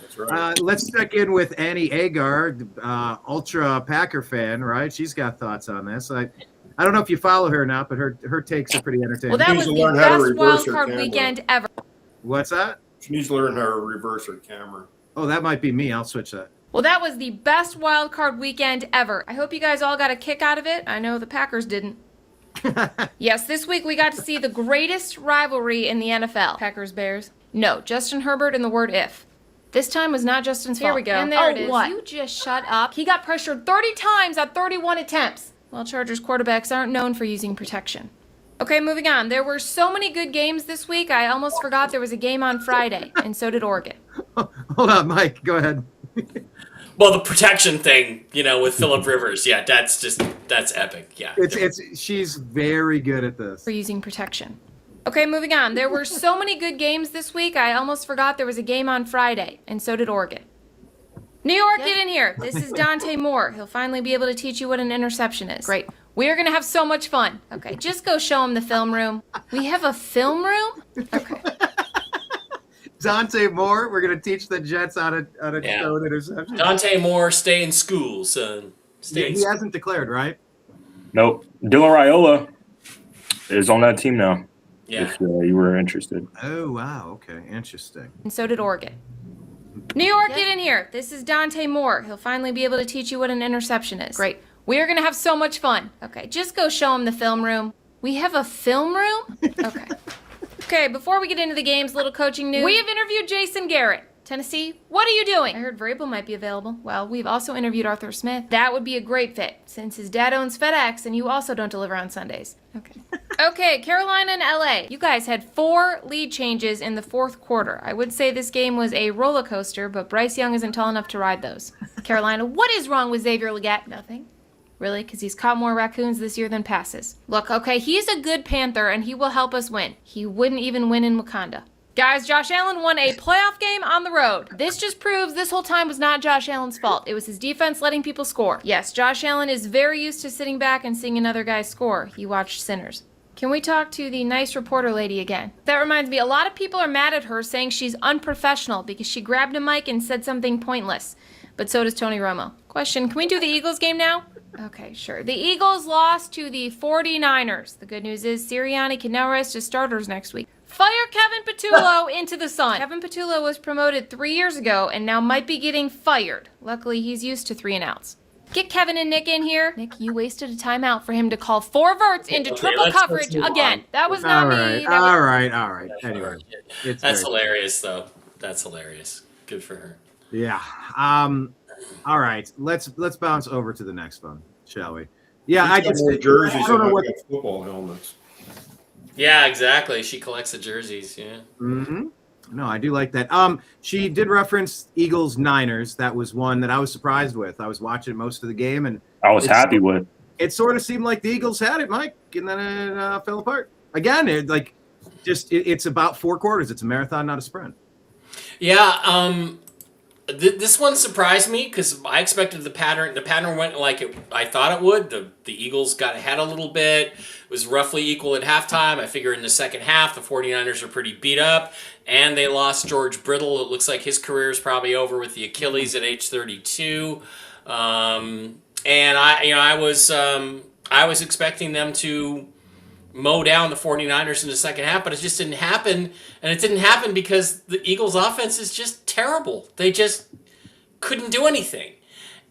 That's right. Let's check in with Annie Agar, ultra Packer fan, right? She's got thoughts on this. I don't know if you follow her or not, but her takes are pretty entertaining. Well, that was the best wild card weekend ever. What's that? She needs to learn how to reverse her camera. Oh, that might be me. I'll switch that. Well, that was the best wild card weekend ever. I hope you guys all got a kick out of it. I know the Packers didn't. Yes, this week we got to see the greatest rivalry in the NFL. Packers-Bears. No, Justin Herbert and the word if. This time was not Justin's fault. Here we go. And there it is. What? You just shut up. He got pressured 30 times at 31 attempts. Well, Chargers quarterbacks aren't known for using protection. Okay, moving on. There were so many good games this week, I almost forgot there was a game on Friday, and so did Oregon. Hold on, Mike. Go ahead. Well, the protection thing, with Phillip Rivers, yeah, that's epic. Yeah, she's very good at this. For using protection. Okay, moving on. There were so many good games this week, I almost forgot there was a game on Friday, and so did Oregon. New York, get in here. This is Dante Moore. He'll finally be able to teach you what an interception is. Great. We're going to have so much fun. Okay, just go show him the film room. We have a film room? Okay. Dante Moore, we're going to teach the Jets how to throw an interception. Dante Moore, stay in school, son. He hasn't declared, right? Nope. Dylan Raiola is on that team now. Yeah. If you were interested. Oh, wow. Okay. Interesting. And so did Oregon. New York, get in here. This is Dante Moore. He'll finally be able to teach you what an interception is. Great. We're going to have so much fun. Okay, just go show him the film room. We have a film room? Okay. Okay, before we get into the games, little coaching news. We have interviewed Jason Garrett. Tennessee, what are you doing? I heard Vrabel might be available. Well, we've also interviewed Arthur Smith. That would be a great fit, since his dad owns FedEx and you also don't deliver on Sundays. Okay. Okay, Carolina and LA. You guys had 4 lead changes in the 4th quarter. I would say this game was a roller coaster, but Bryce Young isn't tall enough to ride those. Carolina, what is wrong with Xavier Legette? Nothing. Really? Because he's caught more raccoons this year than passes. Look, okay, he's a good Panther and he will help us win. He wouldn't even win in Wakanda. Guys, Josh Allen won a playoff game on the road. This just proves this whole time was not Josh Allen's fault. It was his defense letting people score. Yes, Josh Allen is very used to sitting back and seeing another guy score. He watched Sinners. Can we talk to the nice reporter lady again? That reminds me, a lot of people are mad at her saying she's unprofessional because she grabbed a mic and said something pointless. But so does Tony Romo. Question, can we do the Eagles game now? Okay, sure. The Eagles lost to the 49ers. The good news is Sirianni can now rest his starters next week. Fire Kevin Patullo into the sun. Kevin Patullo was promoted 3 years ago and now might be getting fired. Luckily, he's used to 3 and outs. Get Kevin and Nick in here. Nick, you wasted a timeout for him to call 4 verts into triple coverage again. That was not me. All right. Anyway, that's hilarious, though. That's hilarious. Good for her. Yeah. All right. Let's bounce over to the next one, shall we? Yeah, I just jerseys. I don't know what football helmets. Yeah, exactly. She collects the jerseys. Yeah. Mm-hmm. No, I do like that. She did reference Eagles Niners. That was one that I was surprised with. I was watching most of the game, and I was happy with. It sort of seemed like the Eagles had it, Mike, and then it fell apart again. It's about 4 quarters. It's a marathon, not a sprint. Yeah. This one surprised me because I expected the pattern. The pattern went like I thought it would. The Eagles got ahead a little bit. It was roughly equal at halftime. I figure in the second half, the 49ers are pretty beat up, and they lost George Brittle. It looks like his career is probably over with the Achilles at age 32. And I was expecting them to mow down the 49ers in the second half, but it just didn't happen. And it didn't happen because the Eagles' offense is just terrible. They just couldn't do anything.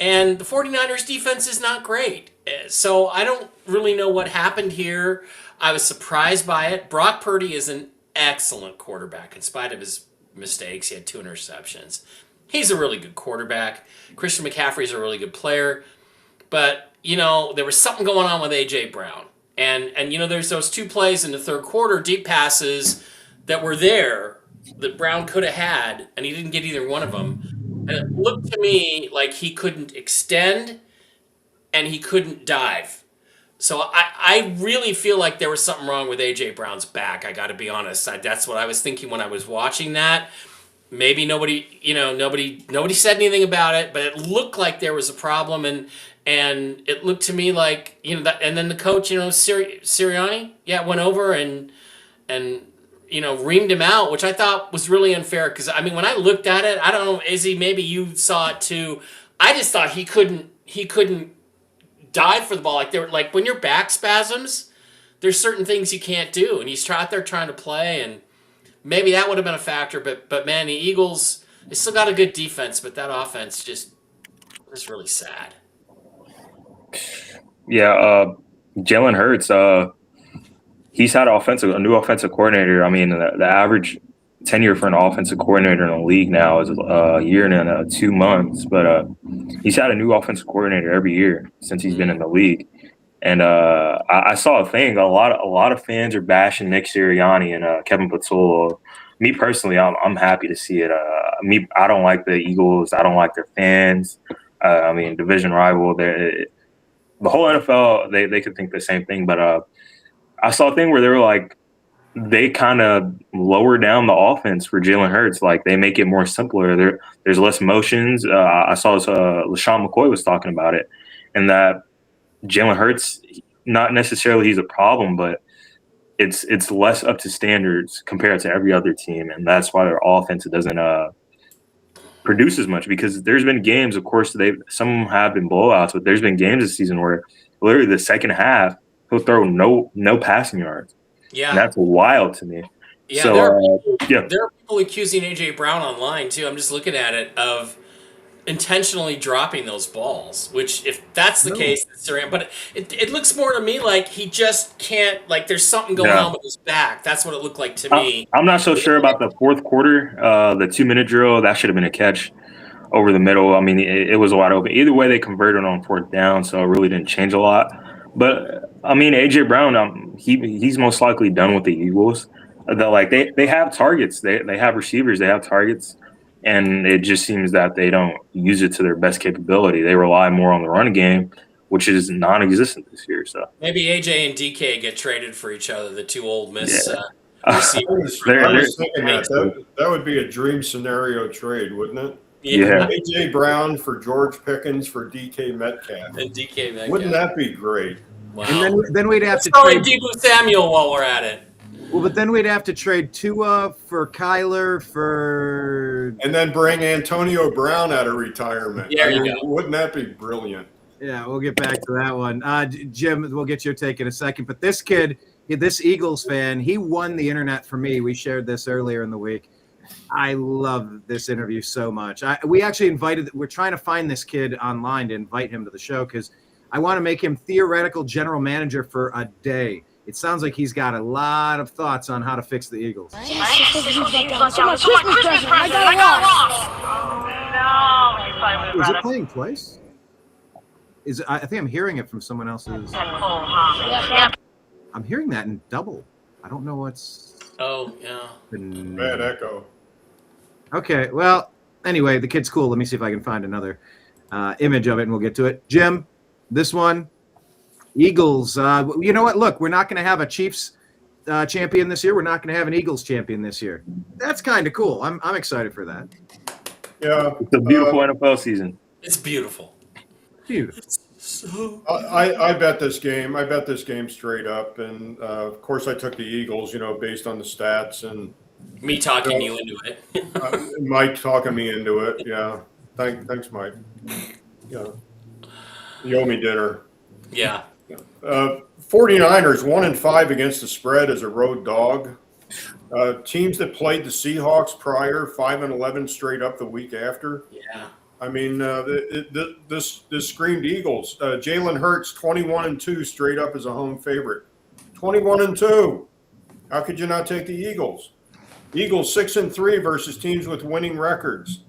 And the 49ers defense is not great. So I don't really know what happened here. I was surprised by it. Brock Purdy is an excellent quarterback in spite of his mistakes. He had 2 interceptions. He's a really good quarterback. Christian McCaffrey's a really good player. But, there was something going on with A.J. Brown. And there's those 2 plays in the third quarter, deep passes that were there that Brown could have had, and he didn't get either one of them. And it looked to me like he couldn't extend and he couldn't dive. So I really feel like there was something wrong with A.J. Brown's back. I got to be honest. That's what I was thinking when I was watching that. Maybe nobody said anything about it, but it looked like there was a problem, and it looked to me like and then the coach, Sirianni, went over and reamed him out, which I thought was really unfair because when I looked at it, I don't know, Izzy, maybe you saw it too. I just thought he couldn't dive for the ball like when your back spasms, there's certain things you can't do, and he's out there trying to play, and maybe that would have been a factor. But man, the Eagles, they still got a good defense, but that offense just was really sad. Yeah, Jalen Hurts. He's had a new offensive coordinator. The average tenure for an offensive coordinator in the league now is a year and 2 months. But he's had a new offensive coordinator every year since he's been in the league. And I saw a thing. A lot of fans are bashing Nick Sirianni and Kevin Patullo. Me personally, I'm happy to see it. I don't like the Eagles. I don't like their fans. Division rival. The whole NFL, they could think the same thing. But I saw a thing where they were like, they kind of lower down the offense for Jalen Hurts. Like they make it more simpler. There's less motions. I saw LaShawn McCoy was talking about it, and that Jalen Hurts, not necessarily he's a problem, but it's less up to standards compared to every other team, and that's why their offense doesn't produce as much. Because there's been games, of course, some have been blowouts, but there's been games this season where literally the second half he'll throw no passing yards. Yeah, and that's wild to me. Yeah, so, there are people accusing A.J. Brown online too. I'm just looking at it of intentionally dropping those balls, which if that's the case, but it looks more to me like he just can't, like there's something going on with his back. That's what it looked like to me. I'm not so sure about the fourth quarter, the 2-minute drill. That should have been a catch over the middle. It was wide open. Either way, they converted on 4th down, so it really didn't change a lot. But A.J. Brown, he's most likely done with the Eagles. They have targets, they have receivers, they have targets, and it just seems that they don't use it to their best capability. They rely more on the run game, which is non-existent this year. So maybe AJ and DK get traded for each other, the 2 Ole Miss receivers. I was thinking that would be a dream scenario trade, wouldn't it? Yeah. A.J. Brown for George Pickens for DK Metcalf. And DK Metcalf. Wouldn't that be great? Wow. And then we'd have to trade Deebo Samuel while we're at it. Well, but then we'd have to trade Tua for Kyler and then bring Antonio Brown out of retirement. There you go. Wouldn't that be brilliant? Yeah, we'll get back to that one. Jim, we'll get your take in a second. But this kid, this Eagles fan, he won the internet for me. We shared this earlier in the week. I love this interview so much. We're trying to find this kid online to invite him to the show because I want to make him theoretical general manager for a day. It sounds like he's got a lot of thoughts on how to fix the Eagles. I got Is it playing twice? I think I'm hearing it from someone else's. I'm hearing that in double. I don't know what's. Oh, yeah. Bad echo. Okay, well, anyway, the kid's cool. Let me see if I can find another image of it, and we'll get to it. Jim, this one, Eagles. You know what? Look, we're not going to have a Chiefs champion this year. We're not going to have an Eagles champion this year. That's kind of cool. I'm excited for that. Yeah, it's a beautiful NFL season. It's beautiful. I bet this game. I bet this game straight up, and of course I took the Eagles. Based on the stats and me talking you into it. Mike talking me into it. Yeah, thanks, Mike. Yeah, you owe me dinner. Yeah. 49ers 1-5 against the spread as a road dog. Teams that played the Seahawks prior 5-11 straight up the week after. Yeah. I mean, this screamed Eagles. Jalen Hurts 21-2 straight up as a home favorite. 21-2. How could you not take the Eagles? Eagles 6-3 versus teams with winning records.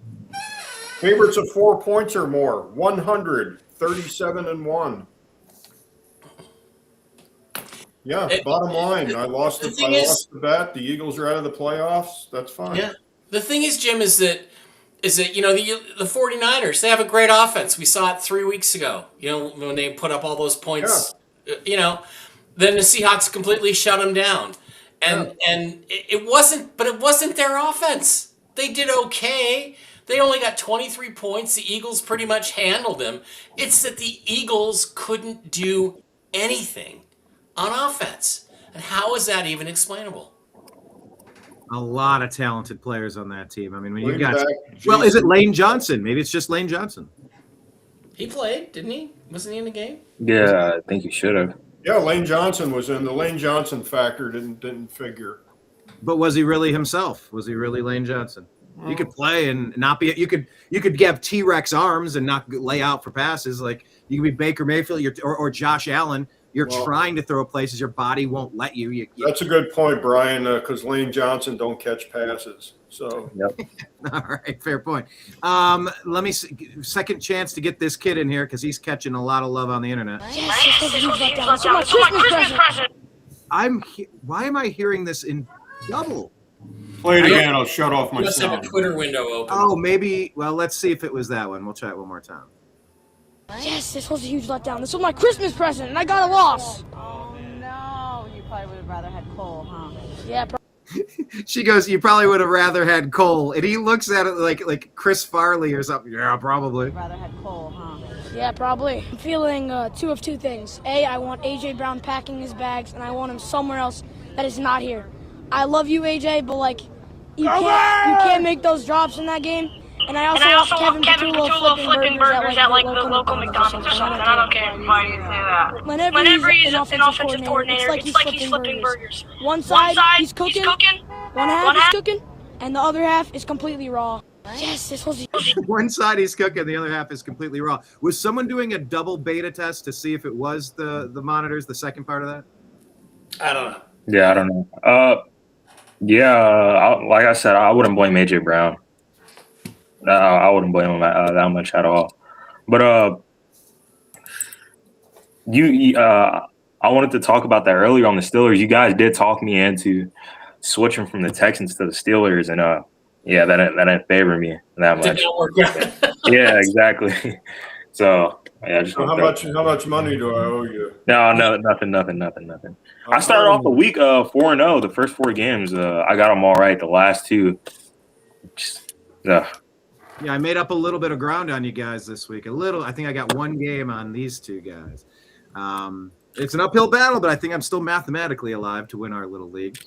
Favorites of 4 points or more. 137-1. Yeah, bottom line, I lost the bet. The Eagles are out of the playoffs. That's fine. Yeah. The thing is, Jim, is that you know the 49ers, they have a great offense. We saw it 3 weeks ago. You know, when they put up all those points. Yeah. You know, then the Seahawks completely shut them down, and it wasn't their offense. They did okay. They only got 23 points. The Eagles pretty much handled them. It's that the Eagles couldn't do anything on offense. And how is that even explainable? A lot of talented players on that team. I mean, when you got well, is it Lane Johnson? Maybe it's just Lane Johnson. He played, didn't he? Wasn't he in the game? Yeah, I think he should have. Yeah, Lane Johnson was in. The Lane Johnson factor didn't figure. But was he really himself? Was he really Lane Johnson? You could play and not be. You could have T-Rex arms and not lay out for passes. Like you could be Baker Mayfield or Josh Allen. You're trying to throw places, your body won't let you. That's a good point, Brian, because Lane Johnson don't catch passes. So, yep. All right, fair point. Let me second chance to get this kid in here because he's catching a lot of love on the internet. Why am I hearing this in double? Play it again. I'll shut off my sound. You must have a Twitter window open. Oh, maybe. Well, let's see if it was that one. We'll try it one more time. Yes, this was a huge letdown. This was my Christmas present, and I got a loss. Oh, no. You probably would have rather had Cole, huh? Yeah, She goes, you probably would have rather had Cole. And he looks at it like Chris Farley or something. Yeah, probably. Rather had Cole, huh? Yeah, probably. I'm feeling two of two things. A, I want A.J. Brown packing his bags, and I want him somewhere else that is not here. I love you, A.J., but, like, you can't make those drops in that game. And I also want Kevin Patullo flipping burgers at like the local McDonald's or something. I don't care why you say that. Whenever he's an offensive coordinator, it's like he's flipping burgers. One side he's cooking, one half he's cooking, and the other half is completely raw. Yes, this was one side he's cooking, the other half is completely raw. Was someone doing a double beta test to see if it was the monitors, the second part of that? I don't know. Yeah, I don't know. Like I said, I wouldn't blame AJ Brown. I wouldn't blame him that much at all. But I wanted to talk about that earlier on the Steelers. You guys did talk me into switching from the Texans to the Steelers, and that didn't favor me that much. Did not work out. Yeah, exactly. So yeah, just how much money do I owe you? No, nothing. I started off the week 4-0. The first 4 games, I got them all right. The last 2, Yeah, I made up a little bit of ground on you guys this week. A little. I think I got 1 game on these 2 guys. It's an uphill battle, but I think I'm still mathematically alive to win our little league.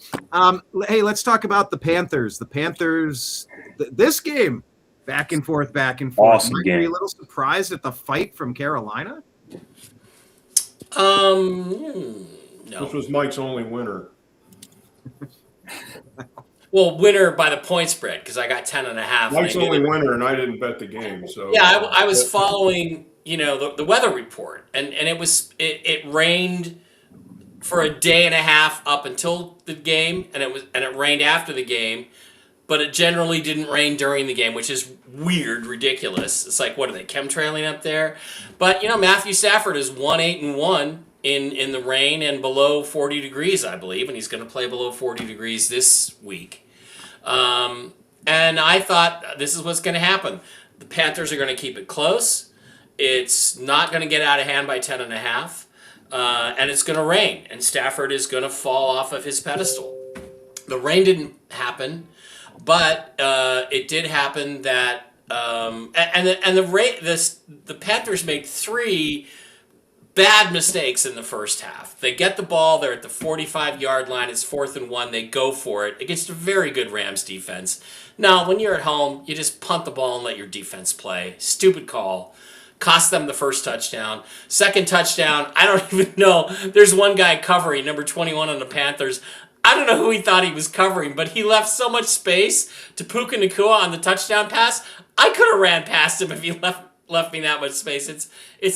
Hey, let's talk about the Panthers. The Panthers, this game, back and forth. Awesome game. Are you a little surprised at the fight from Carolina? No. This was Mike's only winner. Well, winner by the point spread because I got 10.5. Mike's only winner, and I didn't bet the game. So yeah, I was following, the weather report, and it rained for a day and a half up until the game, and it rained after the game, but it generally didn't rain during the game, which is weird, ridiculous. It's like, what are they chemtrailing up there? But Matthew Stafford is 1-8-1 in the rain and below 40 degrees, I believe, and he's going to play below 40 degrees this week. And I thought this is what's going to happen. The Panthers are going to keep it close. It's not going to get out of hand by 10.5. And it's going to rain. And Stafford is going to fall off of his pedestal. The rain didn't happen, but it did happen that the Panthers made 3 bad mistakes in the first half. They get the ball. They're at the 45-yard line. It's 4th and 1. They go for it against a very good Rams defense. Now, when you're at home, you just punt the ball and let your defense play. Stupid call. Cost them the first touchdown. Second touchdown, I don't even know. There's one guy covering, number 21 on the Panthers. I don't know who he thought he was covering, but he left so much space to Puka Nacua on the touchdown pass. I could have ran past him if he left me that much space. It's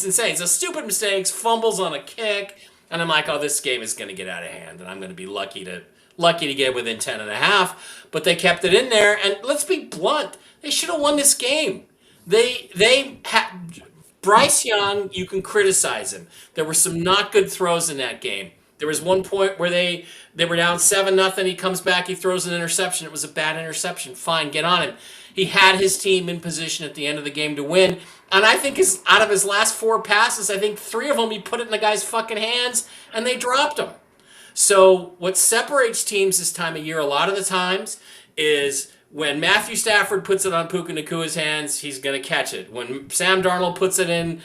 insane. So stupid mistakes, fumbles on a kick, and I'm like, oh, this game is going to get out of hand, and I'm going to be lucky to get within 10.5. But they kept it in there, and let's be blunt, they should have won this game. They had Bryce Young. You can criticize him. There were some not good throws in that game. There was one point where they were down 7-0. He comes back, he throws an interception. It was a bad interception. Fine, get on him. He had his team in position at the end of the game to win. And I think out of his last 4 passes, I think 3 of them he put it in the guy's fucking hands, and they dropped him. So what separates teams this time of year a lot of the times is when Matthew Stafford puts it on Puka Nacua's hands, he's going to catch it. When Sam Darnold puts it in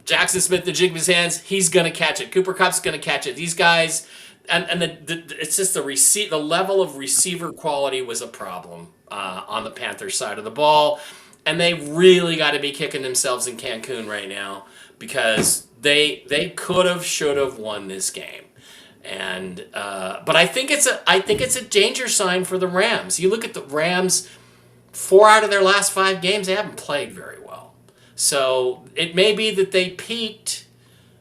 Jackson Smith-Njigba's hands, he's going to catch it. Cooper Kupp's going to catch it. These guys, and it's just the level of receiver quality was a problem on the Panthers side of the ball, and they really got to be kicking themselves in Cancun right now because they could have, should have won this game. And but I think it's a danger sign for the Rams. You look at the Rams, 4 out of their last 5 games, they haven't played very well. So it may be that they peaked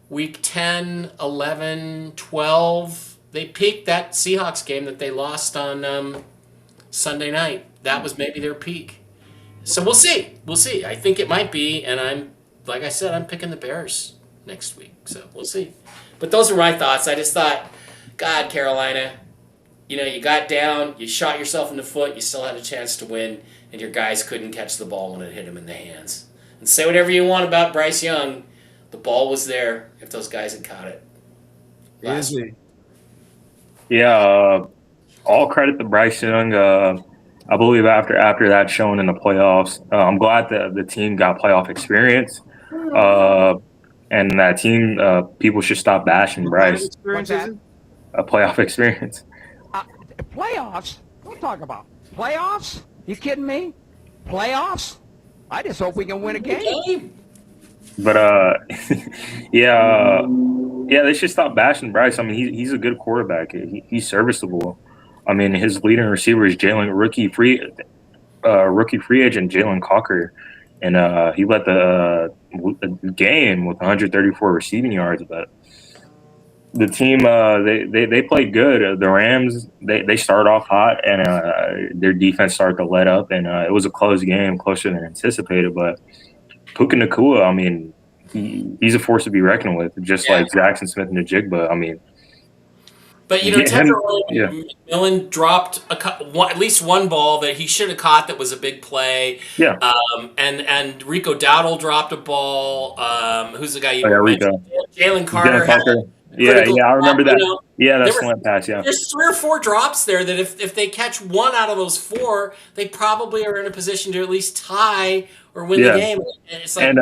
week 10, 11, 12. They peaked that Seahawks game that they lost on Sunday night. That was maybe their peak. So we'll see. We'll see. I think it might be, and like I said, I'm picking the Bears next week. So we'll see. But those are my thoughts. I just thought, God, Carolina, you got down, you shot yourself in the foot, you still had a chance to win, and your guys couldn't catch the ball when it hit them in the hands. And say whatever you want about Bryce Young, the ball was there if those guys had caught it. Yeah, all credit to Bryce Young. I believe after that showing in the playoffs, I'm glad that the team got playoff experience. And that team, people should stop bashing Bryce. What's that? A playoff experience. Playoffs? Don't talk about playoffs. You kidding me? Playoffs? I just hope we can win a game. But yeah, they should stop bashing Bryce. I mean, he's a good quarterback. He's serviceable. I mean, his leading receiver is rookie free agent Jalen Cocker, and he led the game with 134 receiving yards. But the team, they played good. The Rams, they started off hot, and their defense started to let up, and it was a close game, closer than anticipated. But Puka Nacua, I mean, he's a force to be reckoned with, just like Jackson Smith-Njigba. I mean, but McMillan dropped at least one ball that he should have caught that was a big play. Yeah. And Rico Dowdle dropped a ball. Who's the guy you mentioned? Jalen Carter. I remember that. That's slant pass. Yeah. There's 3 or 4 drops there that if they catch one out of those 4, they probably are in a position to at least tie or win the game. And it's like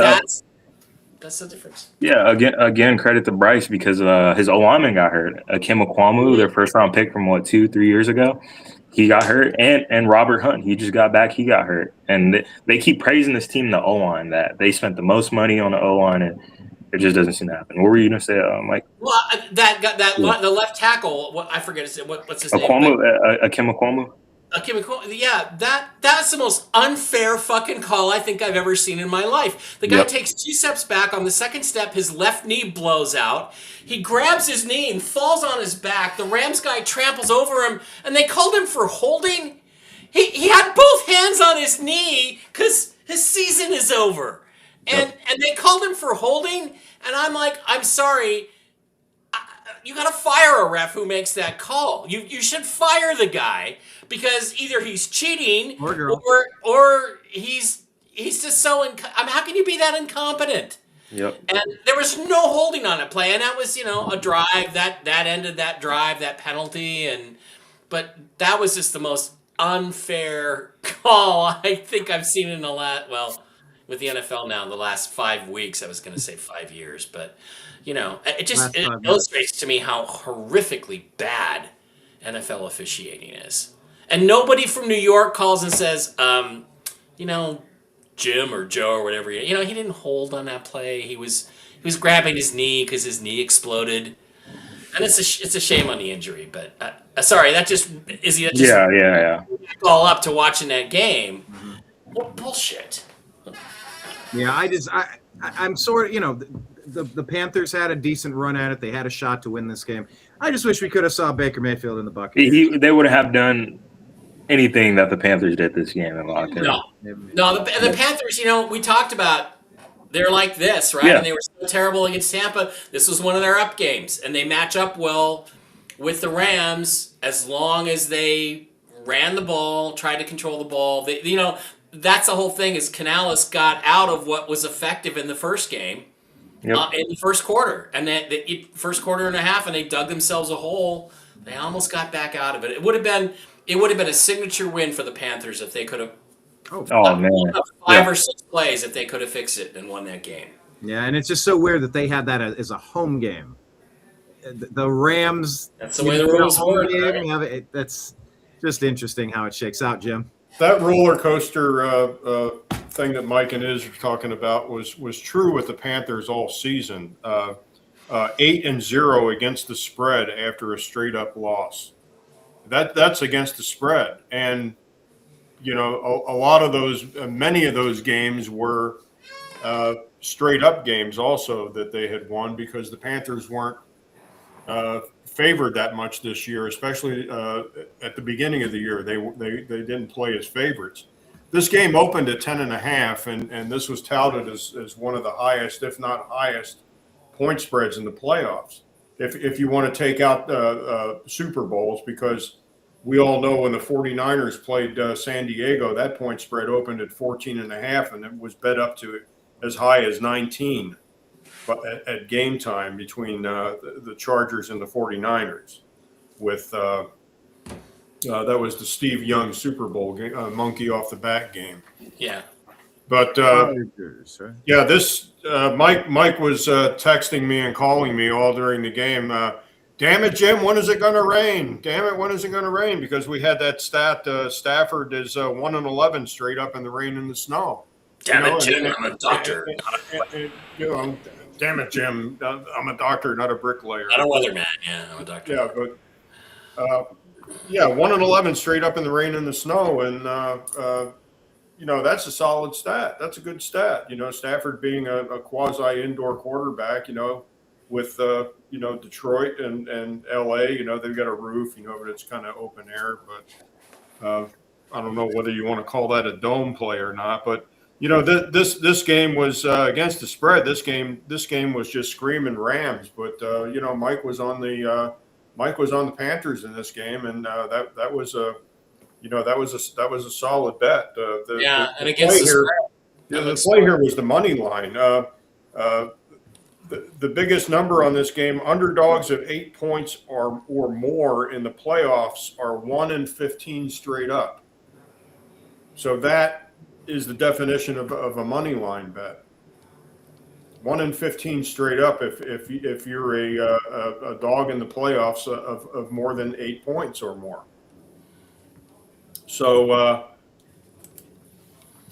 that's the difference. Yeah, again, credit to Bryce because his O-lineman got hurt. Akim Okwamu, their first-round pick from 2-3 years ago, he got hurt. And Robert Hunt, he just got back, he got hurt. And they keep praising this team, the O-line, that they spent the most money on the O-line, and it just doesn't seem to happen. What were you going to say, Mike? Well, the left tackle, I forget what's his name? Akim Okwamu. That's the most unfair fucking call I think I've ever seen in my life. The guy takes 2 steps back. On the second step, his left knee blows out. He grabs his knee and falls on his back. The Rams guy tramples over him, and they called him for holding. He had both hands on his knee because his season is over. And they called him for holding, and I'm like, I'm sorry. You got to fire a ref who makes that call. You should fire the guy because either he's cheating or he's just so how can you be that incompetent? Yep. And there was no holding on a play, and that was a drive that ended that drive, that penalty, but that was just the most unfair call I think I've seen in with the NFL now in the last 5 weeks. I was going to say 5 years, but it illustrates to me how horrifically bad NFL officiating is. And nobody from New York calls and says, Jim or Joe or whatever, he didn't hold on that play. He was grabbing his knee because his knee exploded. And it's a shame on the injury, but sorry, that just Yeah. all up to watching that game. What bullshit. Yeah, I'm sort of, the Panthers had a decent run at it. They had a shot to win this game. I just wish we could have saw Baker Mayfield in the Buccaneers. They would have done anything that the Panthers did this game, in my opinion. No, the Panthers, we talked about they're like this, right? Yeah. And they were so terrible against Tampa. This was one of their up games, and they match up well with the Rams as long as they ran the ball, tried to control the ball. That's the whole thing is Canales got out of what was effective in the first game, in the first quarter. And the first quarter and a half, and they dug themselves a hole. They almost got back out of it. It would have been a signature win for the Panthers if they could have man. five or six plays if they could have fixed it and won that game. Yeah, and it's just so weird that they had that as a home game. The Rams. That's the way the rules work. Right? That's just interesting how it shakes out, Jim. That roller coaster thing that Mike and Iz are talking about was true with the Panthers all season. 8-0 against the spread after a straight up loss. That's against the spread, and many of those games were straight up games also that they had won because the Panthers weren't favored that much this year, especially at the beginning of the year. They didn't play as favorites. This game opened at 10.5, and this was touted as one of the highest, if not highest, point spreads in the playoffs. If you want to take out Super Bowls, because we all know when the 49ers played San Diego, that point spread opened at 14.5, and it was bet up to as high as 19 at game time between the Chargers and the 49ers. With that was the Steve Young Super Bowl game, monkey off the bat game. Yeah. But yeah, this Mike was texting me and calling me all during the game. Damn it, Jim, when is it going to rain? Damn it, when is it going to rain? Because we had that stat, Stafford is 1-11 straight up in the rain and the snow. Damn it, Jim, I'm a doctor. Damn it, Jim, I'm a doctor, not a bricklayer. Not a weatherman, yeah, I'm a doctor. Yeah, but 1-11 straight up in the rain and the snow, and that's a solid stat. That's a good stat. Stafford being a quasi indoor quarterback, with Detroit and LA, they've got a roof, but it's kind of open air. But I don't know whether you want to call that a dome play or not. But this game was against the spread. This game was just screaming Rams. But Mike was on the Panthers in this game, and that was a solid bet. And against the spread. The play here was the money line. The biggest number on this game, underdogs of 8 points or more in the playoffs are 1-15 straight up. So that is the definition of a money line bet. 1-15 straight up if you're a dog in the playoffs of more than 8 points or more. So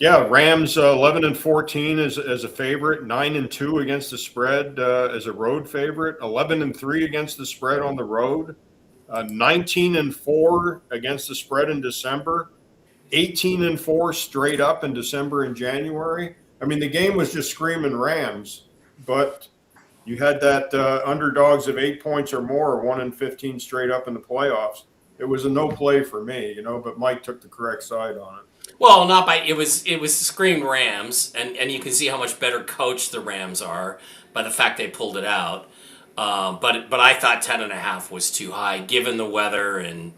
Rams 11-14 as a favorite, 9-2 against the spread as a road favorite, 11-3 against the spread on the road, 19-4 against the spread in December, 18-4 straight up in December and January. I mean, the game was just screaming Rams, but you had that underdogs of 8 points or more, 1-15 straight up in the playoffs. It was a no play for me, but Mike took the correct side on it. Well, not by it was screamed Rams, and you can see how much better coached the Rams are by the fact they pulled it out. But I thought 10.5 was too high given the weather and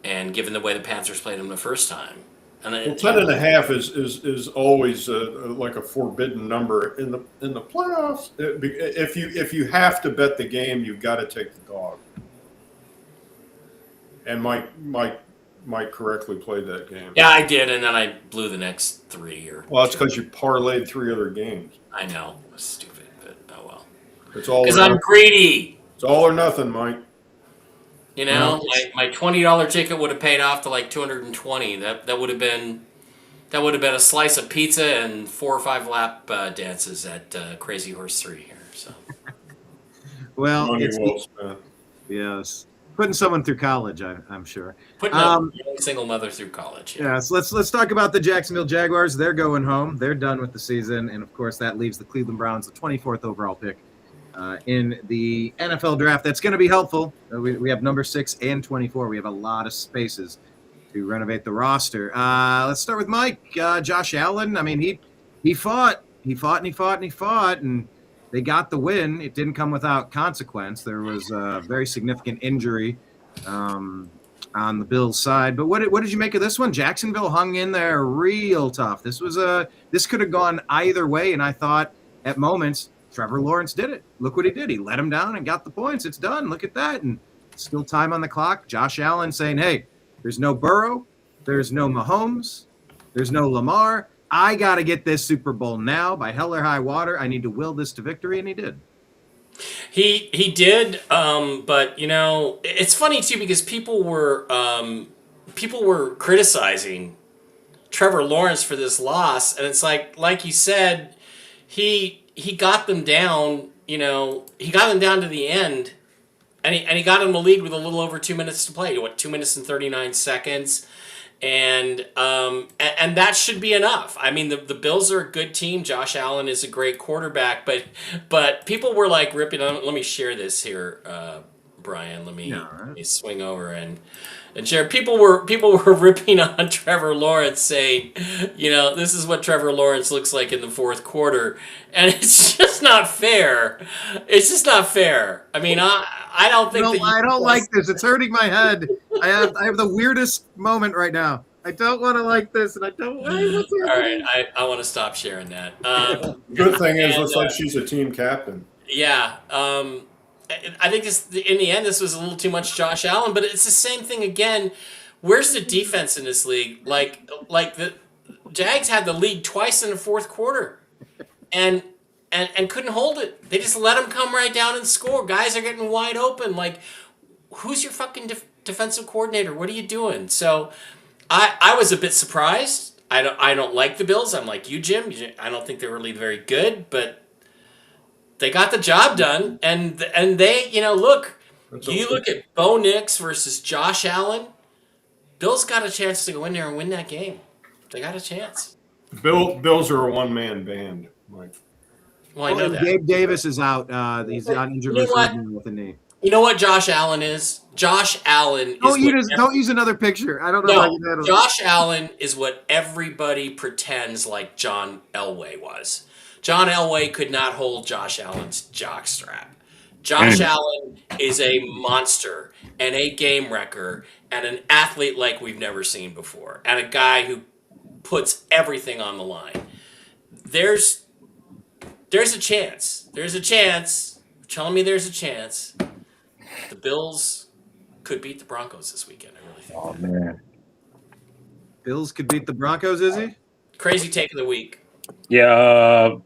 given the way the Panthers played them the first time. And 10.5 is always like a forbidden number in the playoffs. If you have to bet the game, you've got to take the dog. And Mike correctly played that game. Yeah, I did, and then I blew the next 3. Well, it's because you parlayed 3 other games. I know. It was stupid, but oh well. It's all because I'm greedy. It's all or nothing, Mike. My $20 ticket would have paid off to like $220. That would have been a slice of pizza and 4 or 5 lap dances at Crazy Horse 3 here. So. Well, Yes. Putting someone through college, I'm sure. Putting a young single mother through college. Yeah, so let's talk about the Jacksonville Jaguars. They're going home. They're done with the season, and of course that leaves the Cleveland Browns the 24th overall pick in the NFL draft. That's going to be helpful. We have number 6 and 24. We have a lot of spaces to renovate the roster. Let's start with Mike. Josh Allen. I mean, he fought, and they got the win. It didn't come without consequence. There was a very significant injury on the Bills side. But what did you make of this one? Jacksonville hung in there real tough. This could have gone either way, and I thought at moments Trevor Lawrence did it. Look what he did. He let him down and got the points. It's done. Look at that. And still time on the clock. Josh Allen saying, hey, there's no Burrow, there's no Mahomes, there's no Lamar. I got to get this Super Bowl now by hell or high water. I need to will this to victory, and he did. He did, but it's funny too because people were criticizing Trevor Lawrence for this loss, and it's like you said, he got them down. He got them down to the end, and he got them the lead with a little over 2 minutes to play. 2 minutes and 39 seconds. And that should be enough. I mean, the Bills are a good team. Josh Allen is a great quarterback, but people were like ripping on. Let me share this here, Brian. Let me swing over and share. People were ripping on Trevor Lawrence, saying, this is what Trevor Lawrence looks like in the fourth quarter, and it's just not fair. It's just not fair. I mean, I don't think I don't like this. It's hurting my head. I have the weirdest moment right now. I don't want to like this, and I don't. All right, I want to stop sharing that. Good thing is, looks like she's a team captain. Yeah. I think in the end, this was a little too much Josh Allen, but it's the same thing again. Where's the defense in this league? Like the Jags had the lead twice in the fourth quarter, and couldn't hold it. They just let them come right down and score. Guys are getting wide open. Like, who's your fucking defensive coordinator? What are you doing? So, I was a bit surprised. I don't like the Bills. I'm like you, Jim. I don't think they're really very good, but they got the job done, and they, look. You look at Bo Nix versus Josh Allen. Bills got a chance to go in there and win that game. They got a chance. Bills are a one-man band, Mike. Well, I know that. Gabe Davis is out. He's on injured with a knee. You know what Josh Allen is? Josh Allen don't use another picture. I don't know. No, Josh Allen is what everybody pretends like John Elway was. John Elway could not hold Josh Allen's jockstrap. Josh Allen is a monster and a game wrecker and an athlete like we've never seen before, and a guy who puts everything on the line. There's a chance. There's a chance. Telling me there's a chance. The Bills could beat the Broncos this weekend. I really think. Oh man, Bills could beat the Broncos. Is he? Crazy take of the week. Yeah.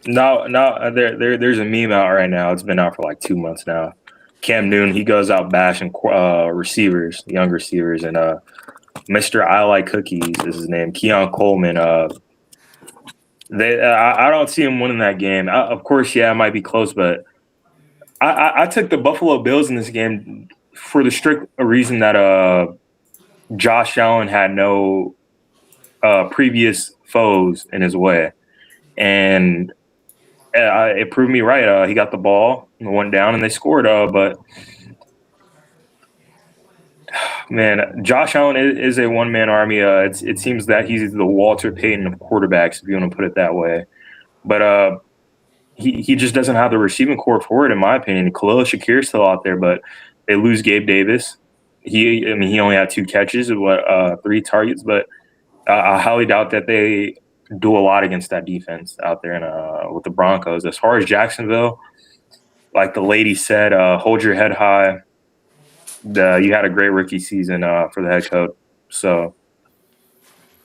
No. There's a meme out right now. It's been out for like 2 months now. Cam Newton, he goes out bashing receivers, young receivers, and Mr. I Like Cookies is his name. Keon Coleman. I don't see him winning that game. Of course, it might be close, but I took the Buffalo Bills in this game for the strict reason that Josh Allen had no previous foes in his way, and it proved me right. He got the ball, went down, and they scored. But man, Josh Allen is a one-man army. It seems that he's the Walter Payton of quarterbacks, if you want to put it that way. But he just doesn't have the receiving core for it, in my opinion. Khalil Shakir's still out there, but they lose Gabe Davis. He only had 2 catches, 3 targets, but I highly doubt that they do a lot against that defense out there with the Broncos. As far as Jacksonville, like the lady said, hold your head high. You had a great rookie season for the head coach, so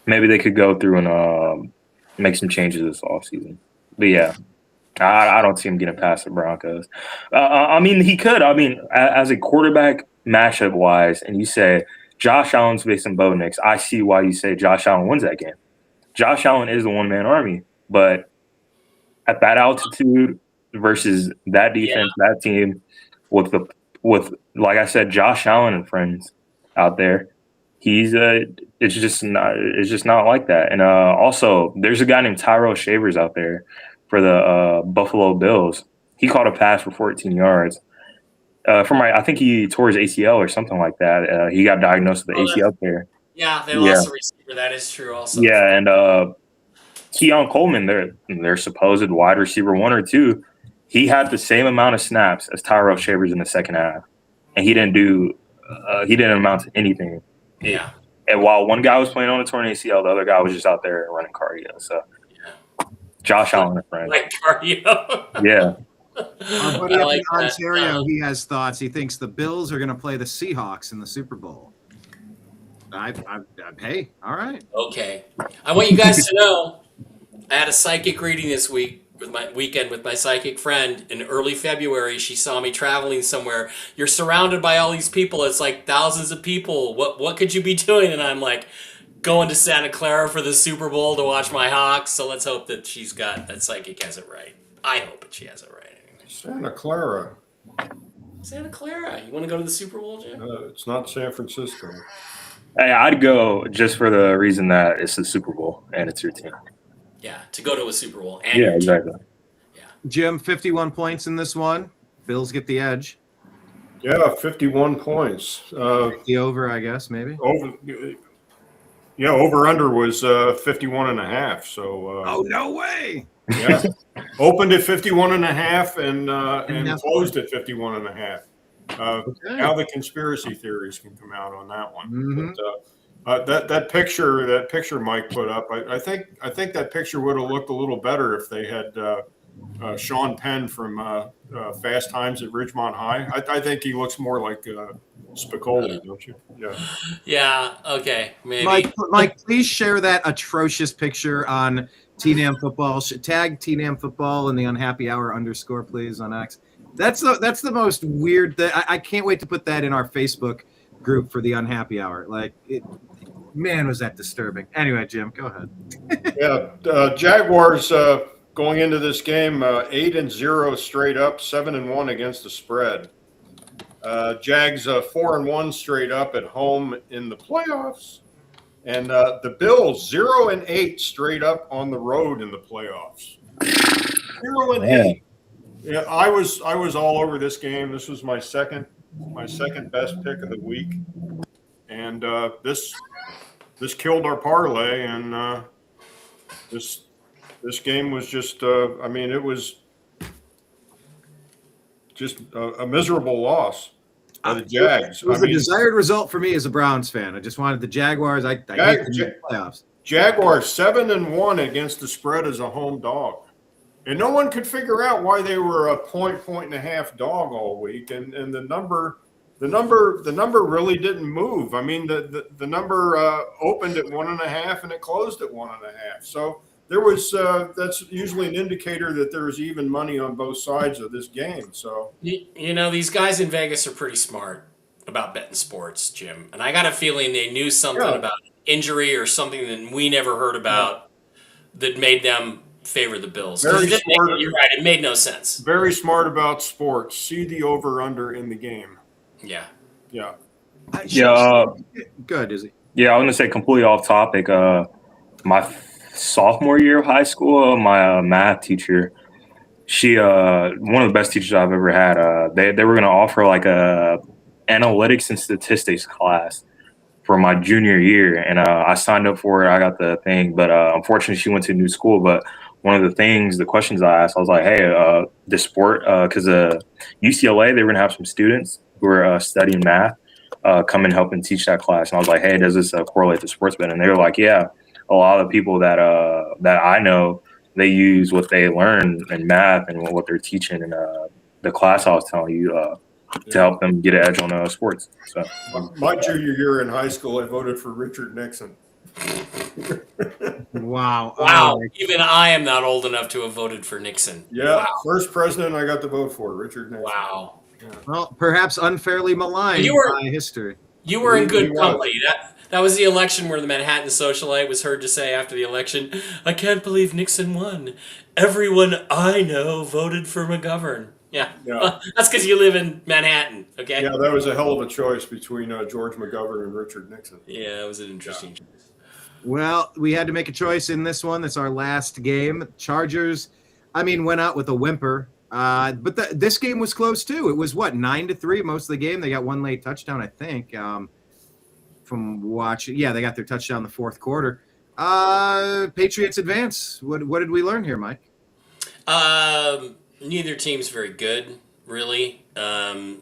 maybe they could go through and make some changes this offseason. But yeah, I don't see him getting past the Broncos. He could. As a quarterback matchup wise, and you say Josh Allen's facing Bo Nix, I see why you say Josh Allen wins that game. Josh Allen is a one-man army, but at that altitude versus that defense, that team with the with, like I said, Josh Allen and friends out there. It's just not like that. And also, there's a guy named Tyrell Shavers out there for the Buffalo Bills. He caught a pass for 14 yards. I think he tore his ACL or something like that. He got diagnosed with the ACL tear. Yeah, they lost the receiver. That is true also. Yeah, and Keon Coleman, their supposed wide receiver 1 or 2, he had the same amount of snaps as Tyrell Shavers in the second half, and he didn't amount to anything. Yeah. And while one guy was playing on a torn ACL, the other guy was just out there running cardio. So, Josh Allen, a friend. Like cardio. Yeah. Our buddy up in Ontario, he has thoughts. He thinks the Bills are going to play the Seahawks in the Super Bowl. Hey, all right. Okay. I want you guys to know I had a psychic reading this week with my psychic friend in early February. She saw me traveling somewhere. You're surrounded by all these people. It's like thousands of people. What could you be doing? And I'm like, going to Santa Clara for the Super Bowl to watch my Hawks. So let's hope that that psychic has it right. I hope that she has it right. Santa Clara. Santa Clara. You want to go to the Super Bowl, Jim? It's not San Francisco. Hey, I'd go just for the reason that it's the Super Bowl and it's your team. Yeah, to go to a Super Bowl. And yeah, exactly. Yeah. Jim, 51 points in this one. Bills get the edge. Yeah, 51 points. The over, I guess, maybe. Over under was 51 and a half. So. Oh, no way. Yeah. Opened at 51 and a half and closed at 51 and a half. Now the conspiracy theories can come out on that one. Mm-hmm. But that picture Mike put up, I think that picture would have looked a little better if they had Sean Penn from Fast Times at Ridgemont High. I think he looks more like Spicoli, don't you? Yeah. Yeah. Okay. Maybe. Mike, please share that atrocious picture on TNAM Football. Tag TNAM Football in the Unhappy Hour _ please on X. That's the most weird thing. I can't wait to put that in our Facebook group for the Unhappy Hour. Man, was that disturbing. Anyway, Jim, go ahead. Yeah, Jaguars going into this game 8-0 straight up, 7-1 against the spread. Jags 4-1 straight up at home in the playoffs, and the Bills 0-8 straight up on the road in the playoffs. 0-8. Yeah, I was all over this game. This was my second best pick of the week, and this killed our parlay. And this game was just it was just a miserable loss by the Jags. It was the desired result for me as a Browns fan. I just wanted the Jaguars. I hate the playoffs. Jaguars 7-1 against the spread as a home dog. And no one could figure out why they were a point and a half dog all week, and the number really didn't move. I mean, the number opened at 1.5 and it closed at 1.5. So there was that's usually an indicator that there's even money on both sides of this game. So these guys in Vegas are pretty smart about betting sports, Jim, and I got a feeling they knew something about injury or something that we never heard about that made them favor the Bills. Very smart. You're right. It made no sense. Very smart about sports. See the over/under in the game. Yeah. Yeah. Good, is he? Yeah, I was gonna say completely off topic. My sophomore year of high school, my math teacher, she one of the best teachers I've ever had. They were gonna offer like a analytics and statistics class for my junior year, and I signed up for it. I got the thing, but unfortunately, she went to a new school. But one of the questions I asked, I was like, "Hey, this sport, because UCLA, they were gonna have some students who were studying math come and help and teach that class." And I was like, "Hey, does this correlate to sports betting?" And they were like, "Yeah, a lot of people that I know, they use what they learn in math and what they're teaching in the class I was telling you to help them get an edge on sports." So my junior year in high school, I voted for Richard Nixon. Wow. Even I am not old enough to have voted for Nixon. Yeah. Wow. First president I got to vote for, Richard Nixon. Wow. Yeah. Well, perhaps unfairly maligned by history. You were in good company. That was the election where the Manhattan socialite was heard to say after the election, "I can't believe Nixon won. Everyone I know voted for McGovern." Yeah. Yeah. That's because you live in Manhattan. Okay. Yeah, that was a hell of a choice between George McGovern and Richard Nixon. Yeah, it was an interesting choice. Well, we had to make a choice in this one. That's our last game. Chargers, went out with a whimper. But this game was close too. It was 9-3 most of the game. They got one late touchdown, I think. From watching, yeah, they got their touchdown in the fourth quarter. Patriots advance. What did we learn here, Mike? Neither team's very good, really. And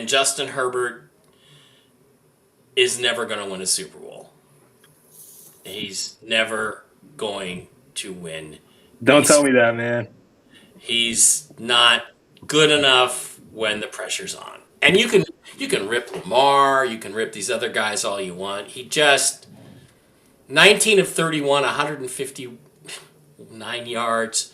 Justin Herbert is never going to win a Super Bowl. He's never going to win. Don't tell me that, man. He's not good enough when the pressure's on. And you can rip Lamar, you can rip these other guys all you want. He just 19 of 31, 159 yards,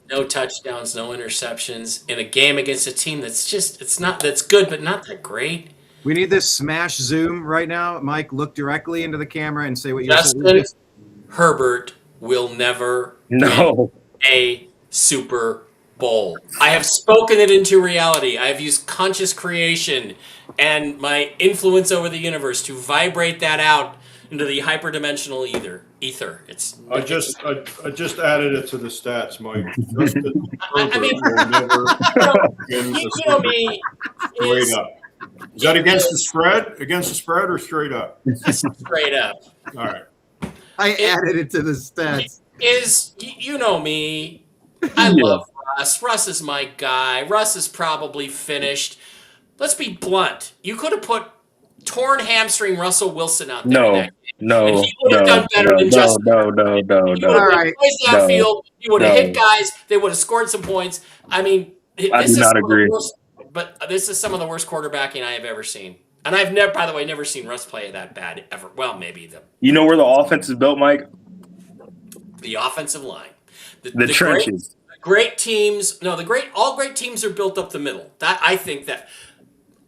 no touchdowns, no interceptions in a game against a team that's good but not that great. We need this smash zoom right now. Mike, look directly into the camera and say what you're saying. Justin Herbert will never win a Super Bowl. I have spoken it into reality. I have used conscious creation and my influence over the universe to vibrate that out into the hyperdimensional ether. I just added it to the stats, Mike. You know me. Straight up. Is that against the spread? Against the spread or straight up? Straight up. All right. I added it to the stats. You know me. I love Russ. Russ is my guy. Russ is probably finished. Let's be blunt. You could have put torn hamstring Russell Wilson out there. No. And he would have done better than Justin. No. He would have that field. He would have hit guys. They would have scored some points. I do not agree. But this is some of the worst quarterbacking I have ever seen. And I've never seen Russ play that bad ever. Well, maybe You know where the offense is built, Mike? The offensive line. The trenches. All great teams are built up the middle. I think that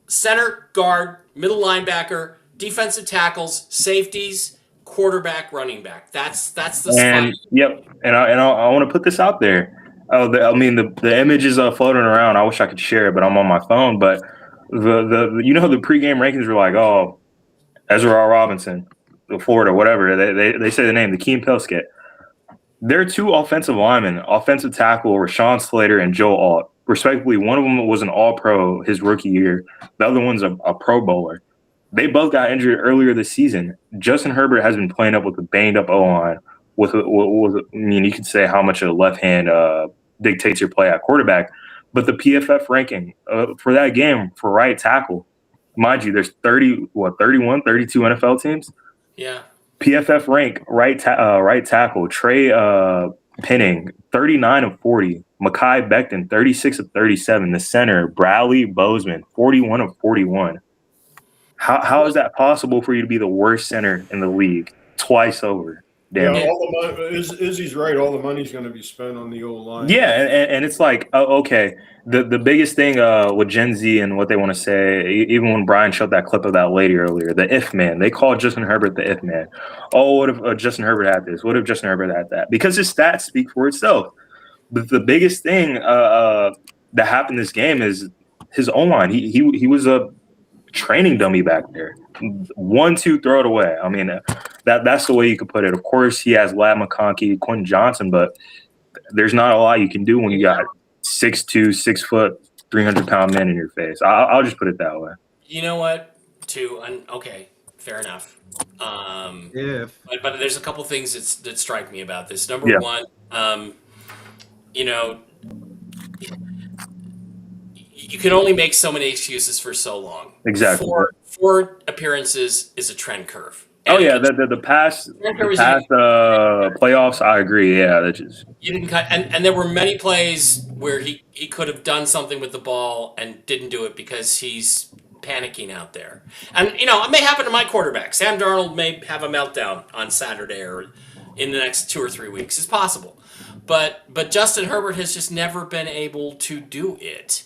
center, guard, middle linebacker, defensive tackles, safeties, quarterback, running back. That's the spine. Yep. And I want to put this out there. The image is floating around. I wish I could share it, but I'm on my phone. But the pregame rankings were like, oh, Ezra R. Robinson, Florida, whatever. They say the name, the Keem Pilskett. There are two offensive linemen, offensive tackle Rashawn Slater and Joe Alt. Respectively, one of them was an All-Pro his rookie year. The other one's a Pro Bowler. They both got injured earlier this season. Justin Herbert has been playing up with a banged-up O-line. You could say how much a left hand dictates your play at quarterback. But the PFF ranking for that game for right tackle, mind you, there's 32 NFL teams. Yeah. PFF rank right tackle Trey Penning 39 of 40, Mekhi Becton 36 of 37, the center Bradley Bozeman 41 of 41. How is that possible for you to be the worst center in the league twice over? Damn. Yeah, all the money, Izzy's right. All the money's going to be spent on the old line. Yeah, and it's like, okay, the biggest thing with Gen Z and what they want to say, even when Brian showed that clip of that lady earlier, the if man, they call Justin Herbert the if man. Oh, what if Justin Herbert had this? What if Justin Herbert had that? Because his stats speak for itself. But the biggest thing that happened this game is his O-line. He was a training dummy back there. 1-2, throw it away. That's the way you could put it. Of course, he has Lad McConkey, Quentin Johnson, but there's not a lot you can do when you got 6'2", 6 foot, 300-pound men in your face. I'll just put it that way. You know what? Okay, fair enough. But there's a couple things that strike me about this. Number one, you can only make so many excuses for so long. Exactly. Four appearances is a trend curve. And the past playoffs, I agree. Yeah, you didn't cut, and there were many plays where he could have done something with the ball and didn't do it because he's panicking out there. And it may happen to my quarterback. Sam Darnold may have a meltdown on Saturday or in the next 2 or 3 weeks. It's possible, but Justin Herbert has just never been able to do it.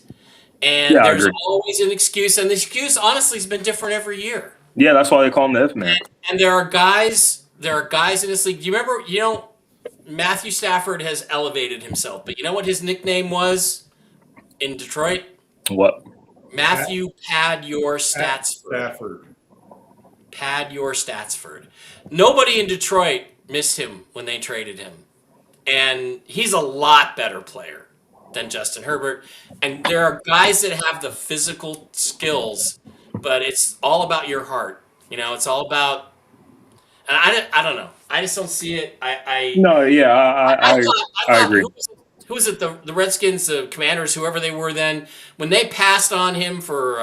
And there's always an excuse, and the excuse honestly has been different every year. Yeah, that's why they call him the if man. And there are guys in this league. Do you remember? Matthew Stafford has elevated himself, but you know what his nickname was? in Detroit? What? Matthew Pad your Statsford. Stafford. Pad your Statsford. Nobody in Detroit missed him when they traded him. And he's a lot better player than Justin Herbert. And there are guys that have the physical skills, but it's all about your heart. It's all about. And I don't know. I just don't see it. No, yeah, I I thought agree. who was it? The Redskins, the Commanders, whoever they were then, when they passed on him for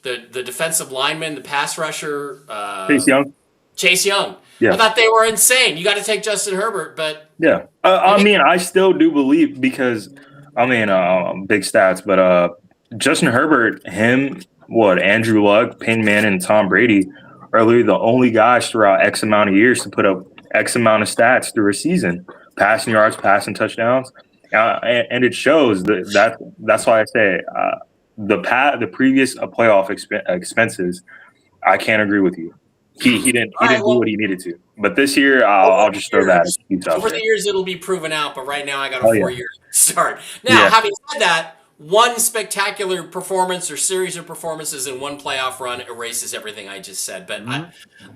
the defensive lineman, the pass rusher, Chase Young. Chase Young. Yeah. I thought they were insane. You got to take Justin Herbert, but Yeah. I mean, I still do believe because, big stats, but Justin Herbert, Andrew Luck, Peyton Manning, and Tom Brady are literally the only guys throughout X amount of years to put up X amount of stats through a season, passing yards, passing touchdowns, and it shows that's why I say the previous playoff expenses. I can't agree with you. He didn't do what he needed to. But this year, I'll just throw that. Over the years, it'll be proven out. But right now, I got a 4-year start. Now, Yeah. having said that, one spectacular performance or series of performances in one playoff run erases everything I just said. But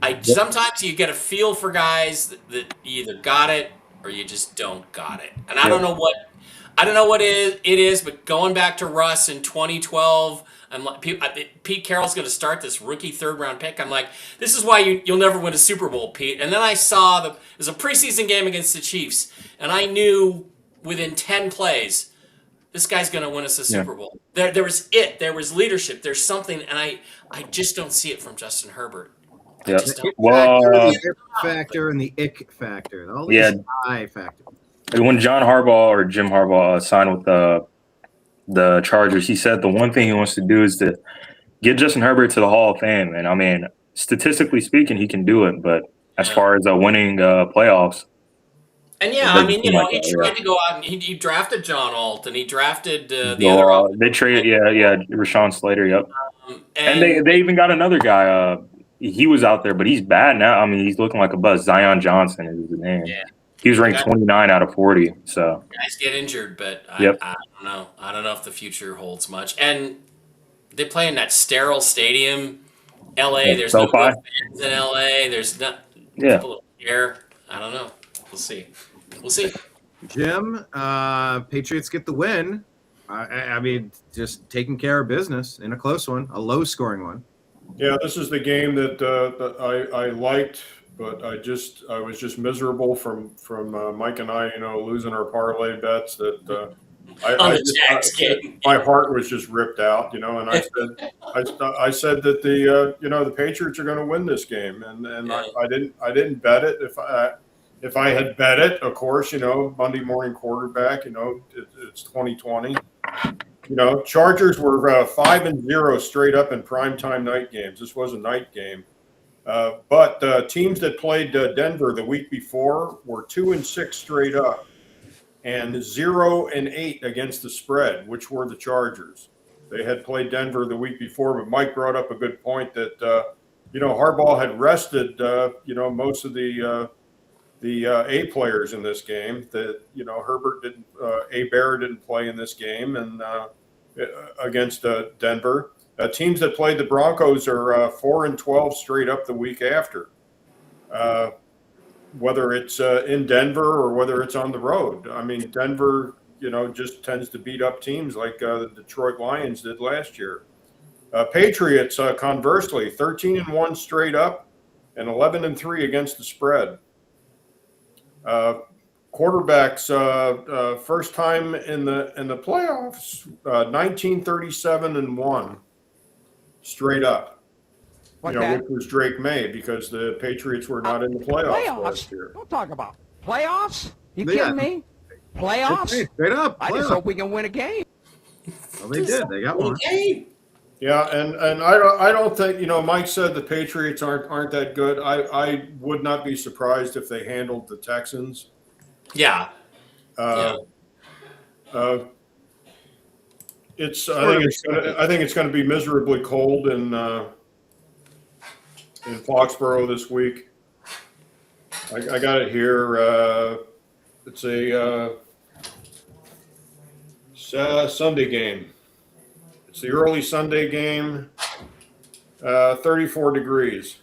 I sometimes you get a feel for guys that you either got it or you just don't got it. And I don't know what it is. But going back to Russ in 2012. I'm like, Pete Carroll's going to start this rookie 3rd-round pick. I'm like, this is why you'll never win a Super Bowl, Pete. And then I saw it was a preseason game against the Chiefs, and I knew within 10 plays, this guy's going to win us a Super Bowl. There was leadership. There's something, and I just don't see it from Justin Herbert. Yeah. The it factor and the ick factor. All these I factor. When John Harbaugh or Jim Harbaugh signed with the Chargers, he said the one thing he wants to do is to get Justin Herbert to the Hall of Fame. And I mean, statistically speaking, he can do it. But as far as winning playoffs, and he tried to go out and he drafted John Alt and he drafted the other. They traded, Rashawn Slater. Yep, and they even got another guy. He was out there, but he's bad now. I mean, he's looking like a buzz. Zion Johnson is his name. Yeah. He was ranked 29 out of 40. So guys get injured, but I don't know. I don't know if the future holds much. And they play in that sterile stadium, L.A. There's no fans in L.A. There's not people here. I don't know. We'll see. Jim, Patriots get the win. I mean, just taking care of business in a close one, a low-scoring one. Yeah, this is the game that I liked. But I was just miserable from Mike and I, losing our parlay bets. That my heart was just ripped out, And I said that the Patriots are going to win this game, and I didn't bet it. If I had bet it, of course, Monday morning quarterback, it's 2020. Chargers were 5-0 straight up in primetime night games. This was a night game. But teams that played Denver the week before were 2-6 straight up and 0-8 against the spread, which were the Chargers. They had played Denver the week before, but Mike brought up a good point that, Harbaugh had rested, most of the A players in this game. That, Herbert didn't, Bear didn't play in this game and against Denver. Teams that played the Broncos are 4-12 straight up the week after, whether it's in Denver or whether it's on the road. I mean, Denver, just tends to beat up teams like the Detroit Lions did last year. Patriots, conversely, 13-1 straight up and 11-3 against the spread. Quarterbacks, first time in the playoffs, 1937-1. Straight up, which was Drake May, because the Patriots were not in the playoffs last year. Don't talk about playoffs. You kidding me? Playoffs? Straight up. I just hope we can win a game. Well, they did. They got one. Yeah, and I don't think Mike said the Patriots aren't that good. I would not be surprised if they handled the Texans. Yeah. I think it's going to be miserably cold in Foxborough this week. I got it here. It's a Sunday game. It's the early Sunday game. 34 degrees.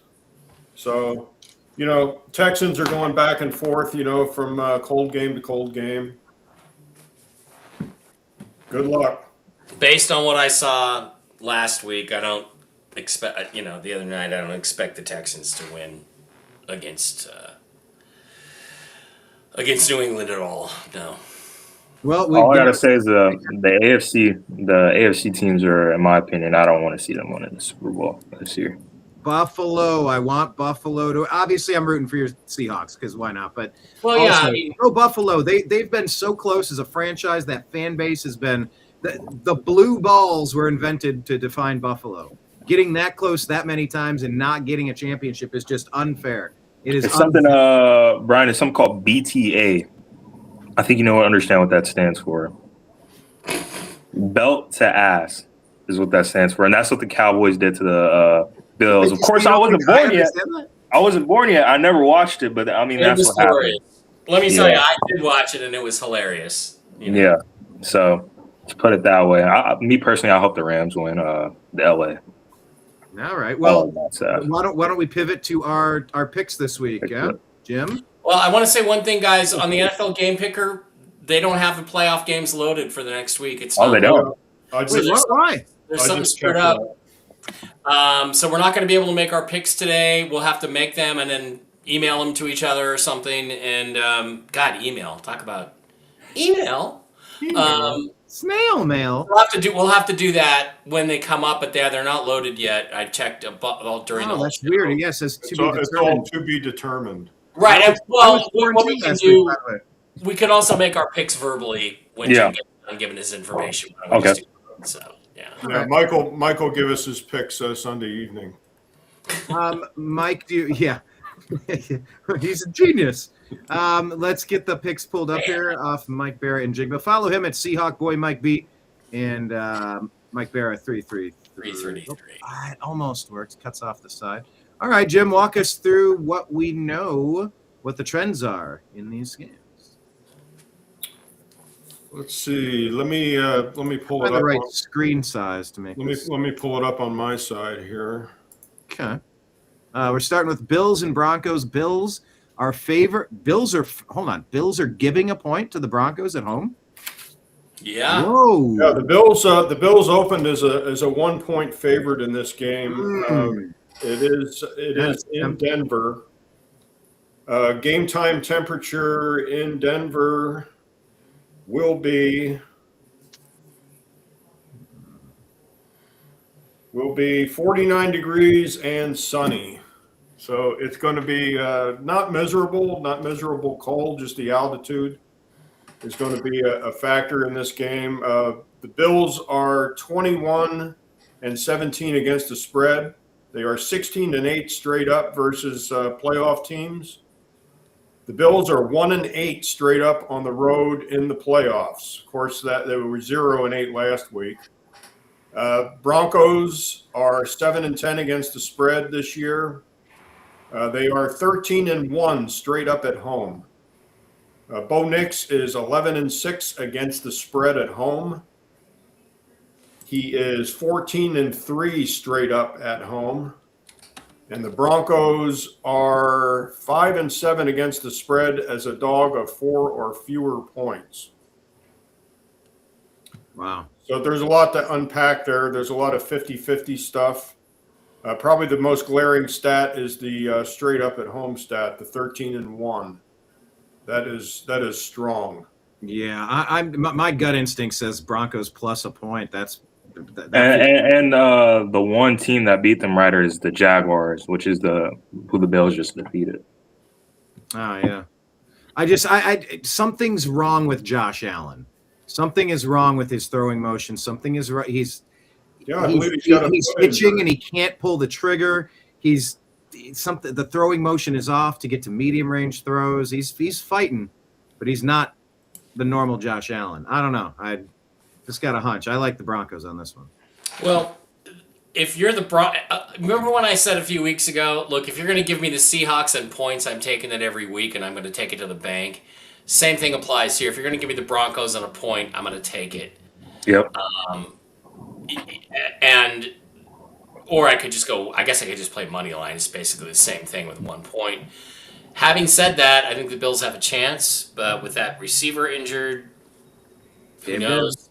So, Texans are going back and forth, from cold game to cold game. Good luck. Based on what I saw last week, I don't expect, the other night, I don't expect the Texans to win against New England at all. No. Well, all I gotta say is the AFC teams are, in my opinion, I don't want to see them winning the Super Bowl this year. Buffalo. I want Buffalo to. Obviously, I'm rooting for your Seahawks because why not? But Buffalo. They've been so close as a franchise. That fan base has been. The blue balls were invented to define Buffalo. Getting that close that many times and not getting a championship is just unfair. It's something, Brian. It's something called BTA. I think understand what that stands for. Belt to ass is what that stands for, and that's what the Cowboys did to the Bills. Of course, I wasn't born yet. I never watched it, but I mean, that's what happened. Let me tell you, I did watch it, and it was hilarious. Yeah. So to put it that way, me personally, I hope the Rams win the LA. All right. Well, why don't we pivot to our picks this week? Yeah, Jim. Well, I want to say one thing, guys. On the NFL Game Picker, they don't have the playoff games loaded for the next week. It's they don't. Why? There's something screwed up. So we're not going to be able to make our picks today. We'll have to make them and then email them to each other or something. And email. Talk about email. Snail mail. We'll have to do that when they come up, but they're not loaded yet. I checked during the. That's weird. Yes, it's all to be determined. Right. And, what we can do, we could also make our picks verbally when Jim gets done giving his information. Okay. So yeah. Michael give us his picks Sunday evening. Mike, he's a genius. Let's get the picks pulled up here off Mike Barrett and Jigba. Follow him at Seahawk Boy Mike B and Mike Barrett 333. It almost works. Cuts off the side. All right, Jim, walk us through what we know, what the trends are in these games. Let's see. Let me pull it up. The right screen size to make. Let me pull it up on my side here. Okay. We're starting with Bills and Broncos. Bills are favorite. Bills are giving a point to the Broncos at home. Yeah. Whoa. Yeah. The Bills opened as a 1 point favorite in this game. It is in Denver. Game time temperature in Denver will be 49 degrees and sunny. So it's going to be not miserable cold, just the altitude is going to be a factor in this game. The Bills are 21-17 against the spread. They are 16-8 straight up versus playoff teams. The Bills are 1-8 straight up on the road in the playoffs. Of course, they were 0-8 last week. Broncos are 7-10 against the spread this year. They are 13-1 straight up at home. Bo Nix is 11-6 against the spread at home. He is 14-3 straight up at home. And the Broncos are 5-7 against the spread as a dog of 4 or fewer points. Wow. So there's a lot to unpack there. There's a lot of 50-50 stuff. Probably the most glaring stat is the straight up at home stat, the 13-1. That is strong. Yeah, my gut instinct says Broncos plus a point. And the one team that beat them right is the Jaguars, which is who the Bills just defeated. Oh yeah, I something's wrong with Josh Allen. Something is wrong with his throwing motion. Something is right. He's pitching and he can't pull the trigger. The throwing motion is off to get to medium range throws. He's fighting, but he's not the normal Josh Allen. I don't know. I just got a hunch. I like the Broncos on this one. Well, if you're the remember when I said a few weeks ago, look, if you're going to give me the Seahawks and points, I'm taking it every week and I'm going to take it to the bank. Same thing applies here. If you're going to give me the Broncos on a point, I'm going to take it. Yep. And or I could just go. I guess I could just play money line. It's basically the same thing with 1 point. Having said that, I think the Bills have a chance, but with that receiver injured, who knows?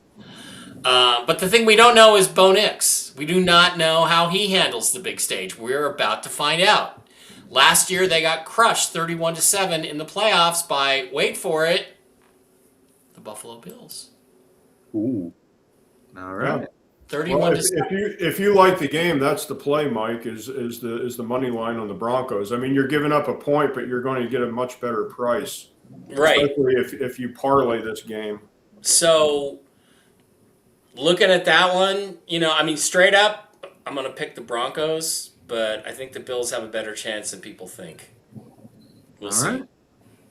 But the thing we don't know is Bo Nix. We do not know how he handles the big stage. We're about to find out. Last year they got crushed 31-7 in the playoffs by, wait for it, the Buffalo Bills. Ooh. All right. 31 to 7. If you like the game, that's the play, Mike. Is the money line on the Broncos? I mean, you're giving up a point, but you're going to get a much better price, right. especially if you parlay this game. So, looking at that one, I mean, straight up, I'm going to pick the Broncos, but I think the Bills have a better chance than people think. We'll see. Right.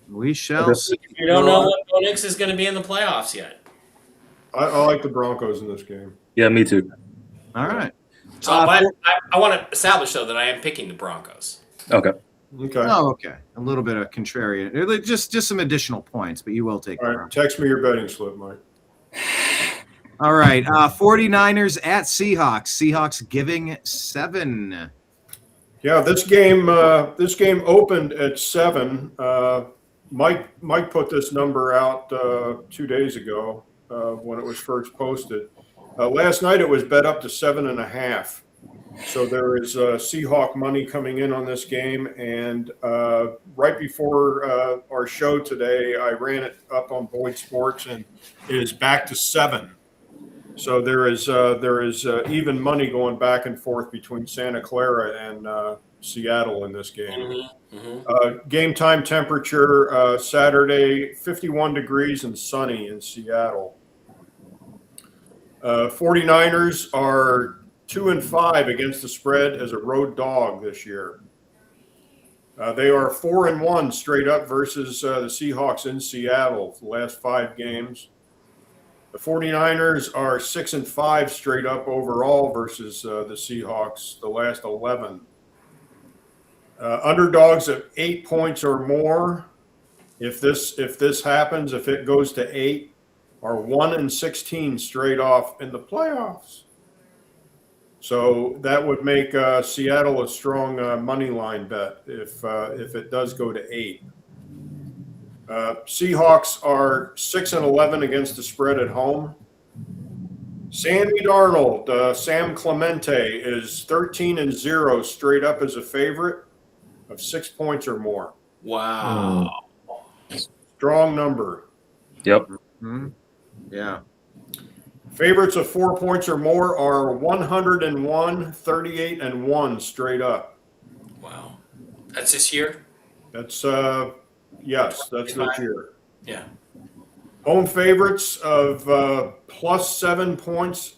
We shall see. You don't know what Bo Nix is going to be in the playoffs yet. I like the Broncos in this game. Yeah, me too. All right. So I want to establish, though, that I am picking the Broncos. Okay. Okay. Oh, okay. A little bit of contrarian. Just some additional points, but you will take All right. Text me your betting slip, Mike. All right. 49ers at Seahawks. Seahawks giving 7. Yeah, this game opened at 7. Mike put this number out 2 days ago when it was first posted. Last night it was bet up to 7.5. So there is Seahawk money coming in on this game, and right before our show today, I ran it up on Boyd Sports, and it is back to 7. So there is even money going back and forth between Santa Clara and Seattle in this game. Game time temperature Saturday, 51 degrees and sunny in Seattle. 49ers are 2-5 against the spread as a road dog this year. They are 4-1 straight up versus the Seahawks in Seattle for the last 5 games. The 49ers are 6-5 straight up overall versus the Seahawks the last 11. Underdogs at 8 points or more. If this happens, if it goes to 8, are 1-16 straight off in the playoffs. So that would make Seattle a strong money line bet if it does go to 8. Seahawks are 6-11 against the spread at home. Sandy Darnold, Sam Clemente is 13-0 straight up as a favorite of 6 points or more. Wow. Strong number. Yep. Mm-hmm. Yeah. Favorites of 4 points or more are 101, 38-1 straight up. Wow. That's this year? That's yes, that's this year. Yeah. Home favorites of plus 7 points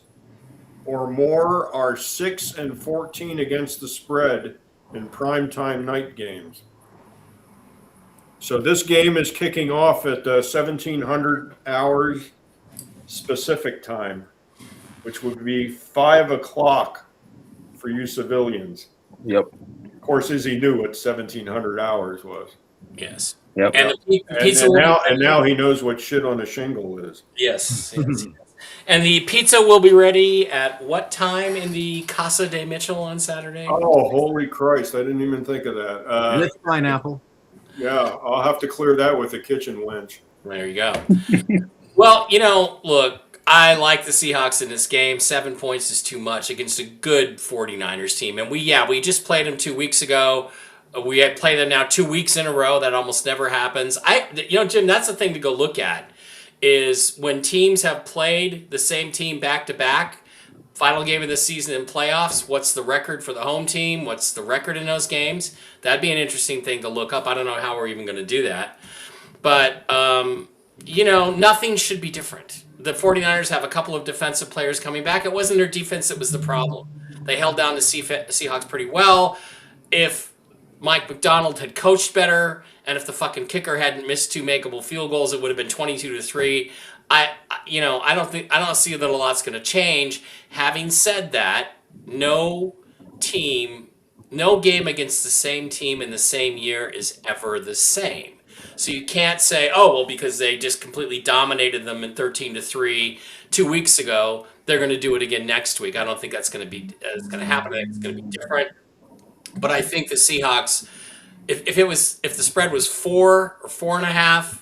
or more are 6-14 against the spread in primetime night games. So this game is kicking off at 1700 hours specific time, which would be 5 o'clock for you civilians. Yep. Of course, Izzy knew what 1700 hours was. Yes. Yep. And the pizza and now he knows what shit on a shingle is. Yes. And the pizza will be ready at what time in the Casa de Mitchell on Saturday? Oh, holy Christ. I didn't even think of that. With pineapple. Yeah, I'll have to clear that with a kitchen winch. There you go. Well, look, I like the Seahawks in this game. 7 points is too much against a good 49ers team. And we just played them 2 weeks ago. We had played them now 2 weeks in a row. That almost never happens. Jim, that's the thing to go look at is when teams have played the same team back-to-back, final game of the season in playoffs, what's the record for the home team? What's the record in those games? That'd be an interesting thing to look up. I don't know how we're even going to do that. But, nothing should be different. The 49ers have a couple of defensive players coming back. It wasn't their defense that was the problem. They held down the Seahawks pretty well. If Mike McDonald had coached better, and if the fucking kicker hadn't missed 2 makeable field goals, it would have been 22-3. I don't see that a lot's going to change. Having said that, no game against the same team in the same year is ever the same. So you can't say, oh, well, because they just completely dominated them in 13-3 2 weeks ago, they're going to do it again next week. I don't think that's going to be it's going to happen. I think it's going to be different. But I think the Seahawks, if the spread was 4 or 4.5,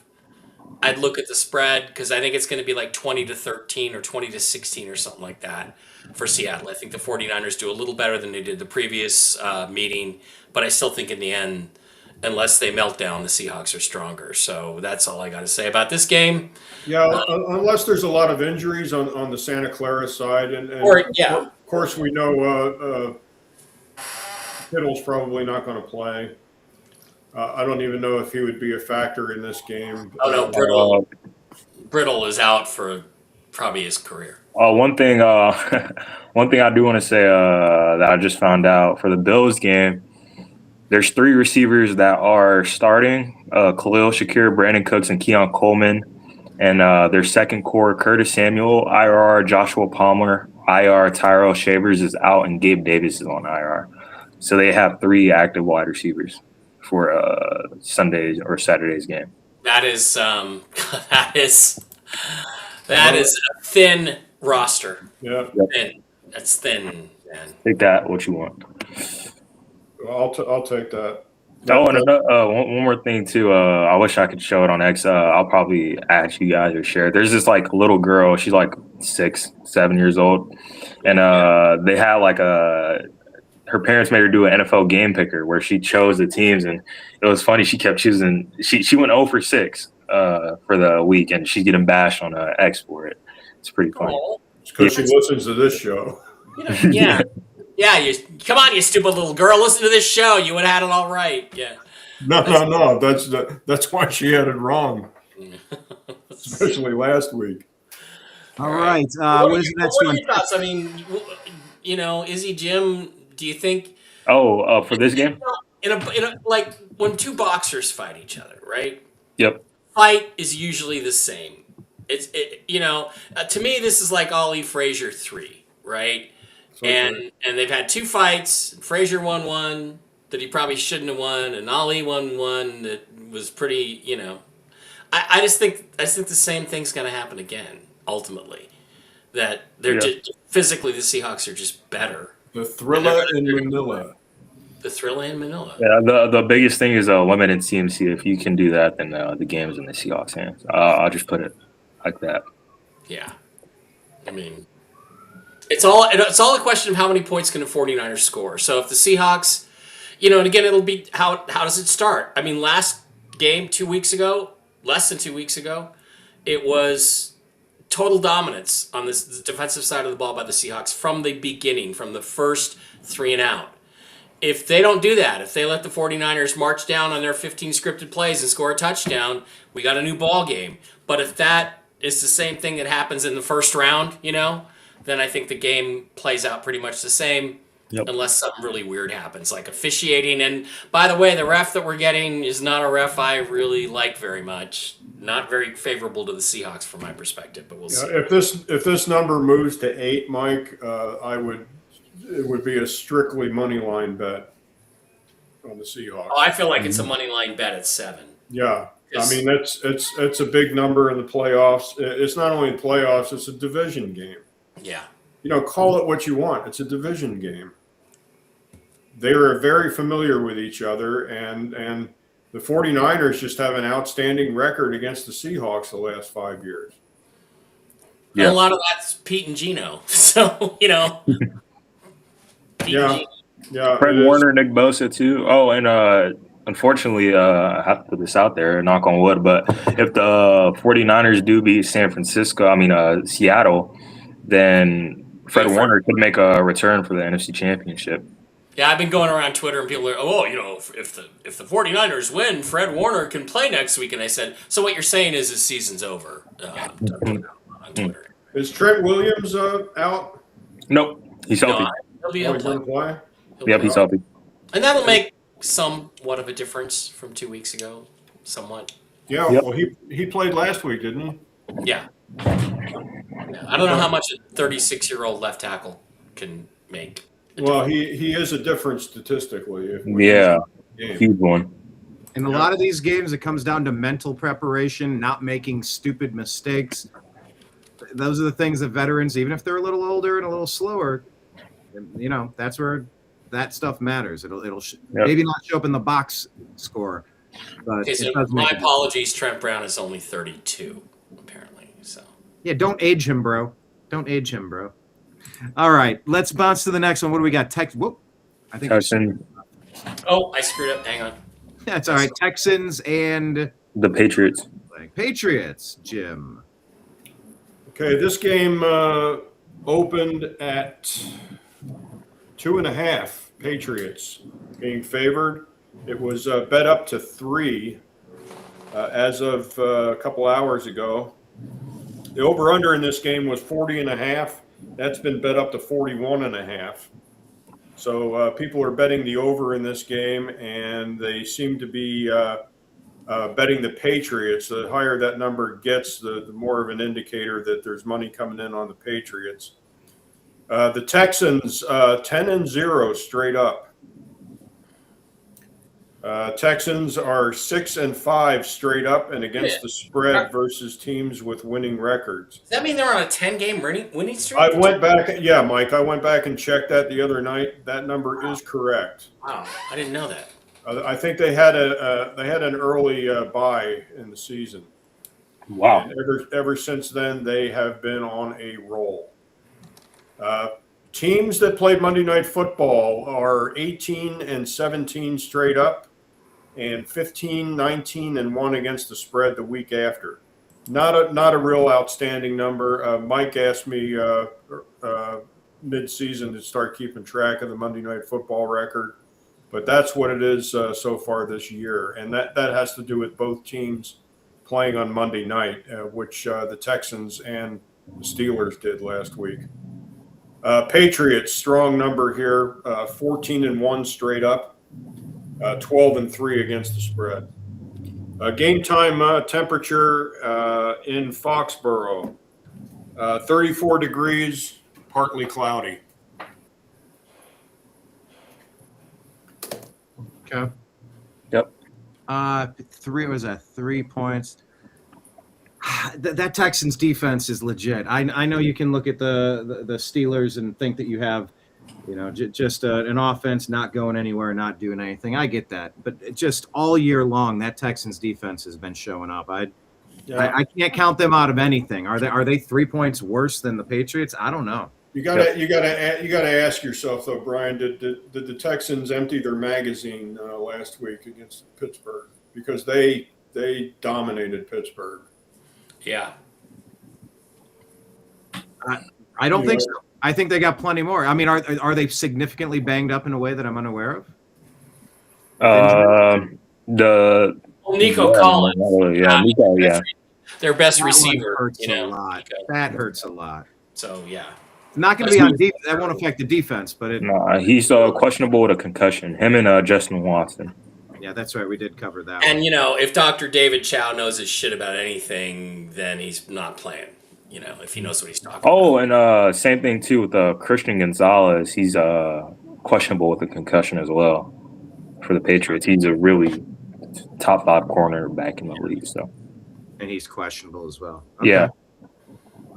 I'd look at the spread because I think it's going to be like 20-13 or 20-16 or something like that for Seattle. I think the 49ers do a little better than they did the previous meeting, but I still think in the end, unless they melt down, the Seahawks are stronger. So that's all I got to say about this game. Yeah, unless there's a lot of injuries on the Santa Clara side, and of course we know Kittle's probably not going to play. I don't even know if he would be a factor in this game. Oh no, Brittle is out for probably his career. One thing I do want to say that I just found out for the Bills game. There's 3 receivers that are starting: Khalil Shakir, Brandon Cooks, and Keon Coleman. And their second core: Curtis Samuel, IR; Joshua Palmer, IR; Tyrell Shavers is out, and Gabe Davis is on IR. So they have 3 active wide receivers for Sunday's or Saturday's game. That is that is a thin roster. Yeah, thin. That's thin, man. Take that what you want. I'll take that. Oh, and one more thing too. I wish I could show it on X. I'll probably ask you guys or share it. There's this like little girl. She's like 6, 7 years old, and they had like her parents made her do an NFL game picker where she chose the teams, and it was funny. She kept choosing. She went 0 for 6 for the week, and she's getting bashed on X for it. It's pretty funny. It's because she listens to this show. Yeah. Yeah, come on, you stupid little girl. Listen to this show. You would have had it all right. Yeah. No. That's why she had it wrong. Especially last week. All right. What is the next one? What are your thoughts? I mean, Izzy Jim, do you think? Oh, for this game? In a like when 2 boxers fight each other, right? Yep. Fight is usually the same. To me, this is like Ali Frazier 3, right? And they've had 2 fights. Frazier won one that he probably shouldn't have won, and Ali won one that was pretty. I just think the same thing's going to happen again. Ultimately, that they're just, physically the Seahawks are just better. The thriller in Manila. The thriller in Manila. Yeah, the biggest thing is limited CMC. If you can do that, then the game is in the Seahawks' hands. I'll just put it like that. Yeah, I mean. It's all a question of how many points can the 49ers score. So if the Seahawks, and again, it'll be how does it start? I mean, last game 2 weeks ago, less than 2 weeks ago, it was total dominance on this defensive side of the ball by the Seahawks from the beginning, from the first 3 and out. If they don't do that, if they let the 49ers march down on their 15 scripted plays and score a touchdown, we got a new ball game. But if that is the same thing that happens in the first round, then I think the game plays out pretty much the same, unless something really weird happens, like officiating. And by the way, the ref that we're getting is not a ref I really like very much. Not very favorable to the Seahawks from my perspective, but we'll see. If this number moves to 8, Mike, it would be a strictly money line bet on the Seahawks. Oh, I feel like it's a money line bet at 7. Yeah. I mean, it's a big number in the playoffs. It's not only playoffs, it's a division game. Yeah. Call it what you want. It's a division game. They are very familiar with each other, and the 49ers just have an outstanding record against the Seahawks the last 5 years. Yeah. And a lot of that's Pete and Gino. So, Pete yeah. Yeah. Fred Warner, Nick Bosa, too. Oh, and unfortunately, I have to put this out there, knock on wood, but if the 49ers do beat Seattle, then Fred Warner could make a return for the NFC Championship. Yeah, I've been going around Twitter and people are, if the 49ers win, Fred Warner can play next week. And I said, so what you're saying is his season's over on Twitter. Is Trent Williams out? Nope. He's healthy. He'll play. Yep, he's healthy. And that'll make somewhat of a difference from 2 weeks ago. Somewhat. Yeah, well, he played last week, didn't he? Yeah. I don't know how much a 36-year-old left tackle can make. Well, he is a difference statistically. Yeah, huge one. In a lot of these games, it comes down to mental preparation, not making stupid mistakes. Those are the things that veterans, even if they're a little older and a little slower, that's where that stuff matters. It'll maybe not show up in the box score, but Okay, so it does my make a apologies. Trent Brown is only 32, apparently. So Yeah, don't age him, bro. Don't age him, bro. All right, let's bounce to the next one. What do we got? Whoop. I think Texans, oh, I screwed up. Hang on. that's all right. Texans and the Patriots. Patriots, Jim. Okay, this game opened at 2.5. Patriots being favored. It was bet up to 3 as of a couple hours ago. The over/under in this game was 40.5. That's been bet up to 41.5. So people are betting the over in this game, and they seem to be betting the Patriots. The higher that number gets, the more of an indicator that there's money coming in on the Patriots. The Texans 10-0 straight up. Texans are 6-5 straight up and against the spread versus teams with winning records. Does that mean they're on a 10-game winning streak? I went back, Mike. I went back and checked that the other night. That number is correct. Wow, I didn't know that. I think they had an early bye in the season. Wow. And ever since then, they have been on a roll. Teams that played Monday Night Football are 18-17 straight up, and 15-19-1 against the spread the week after. Not a real outstanding number. Mike asked me mid-season to start keeping track of the Monday Night Football record, but that's what it is so far this year, and that has to do with both teams playing on Monday night, which the Texans and the Steelers did last week. Patriots, strong number here, 14-1 straight up, 12-3 against the spread. Game time temperature in Foxborough, 34 degrees, partly cloudy. Okay. Yep. 3 points. That Texans defense is legit. I know you can look at the Steelers and think that you have, just an offense not going anywhere, not doing anything. I get that, but just all year long, that Texans defense has been showing up. I can't count them out of anything. Are they 3 points worse than the Patriots? I don't know. You gotta ask yourself though, Brian. Did the Texans empty their magazine last week against Pittsburgh, because they dominated Pittsburgh? Yeah. I don't think so. I think they got plenty more. I mean, are they significantly banged up in a way that I'm unaware of? Nico Collins. Nico, yeah. Their best That receiver. hurts a lot. That hurts a lot. So, yeah. It's not going to be on defense. That won't affect the defense, but he's questionable with a concussion. Him and Justin Watson. Yeah, that's right. We did cover that. And, if Dr. David Chow knows his shit about anything, then he's not playing, if he knows what he's talking about. Oh, and same thing, too, with Christian Gonzalez. He's questionable with a concussion as well for the Patriots. He's a really top 5 cornerback in the league. So. And he's questionable as well. Okay. Yeah.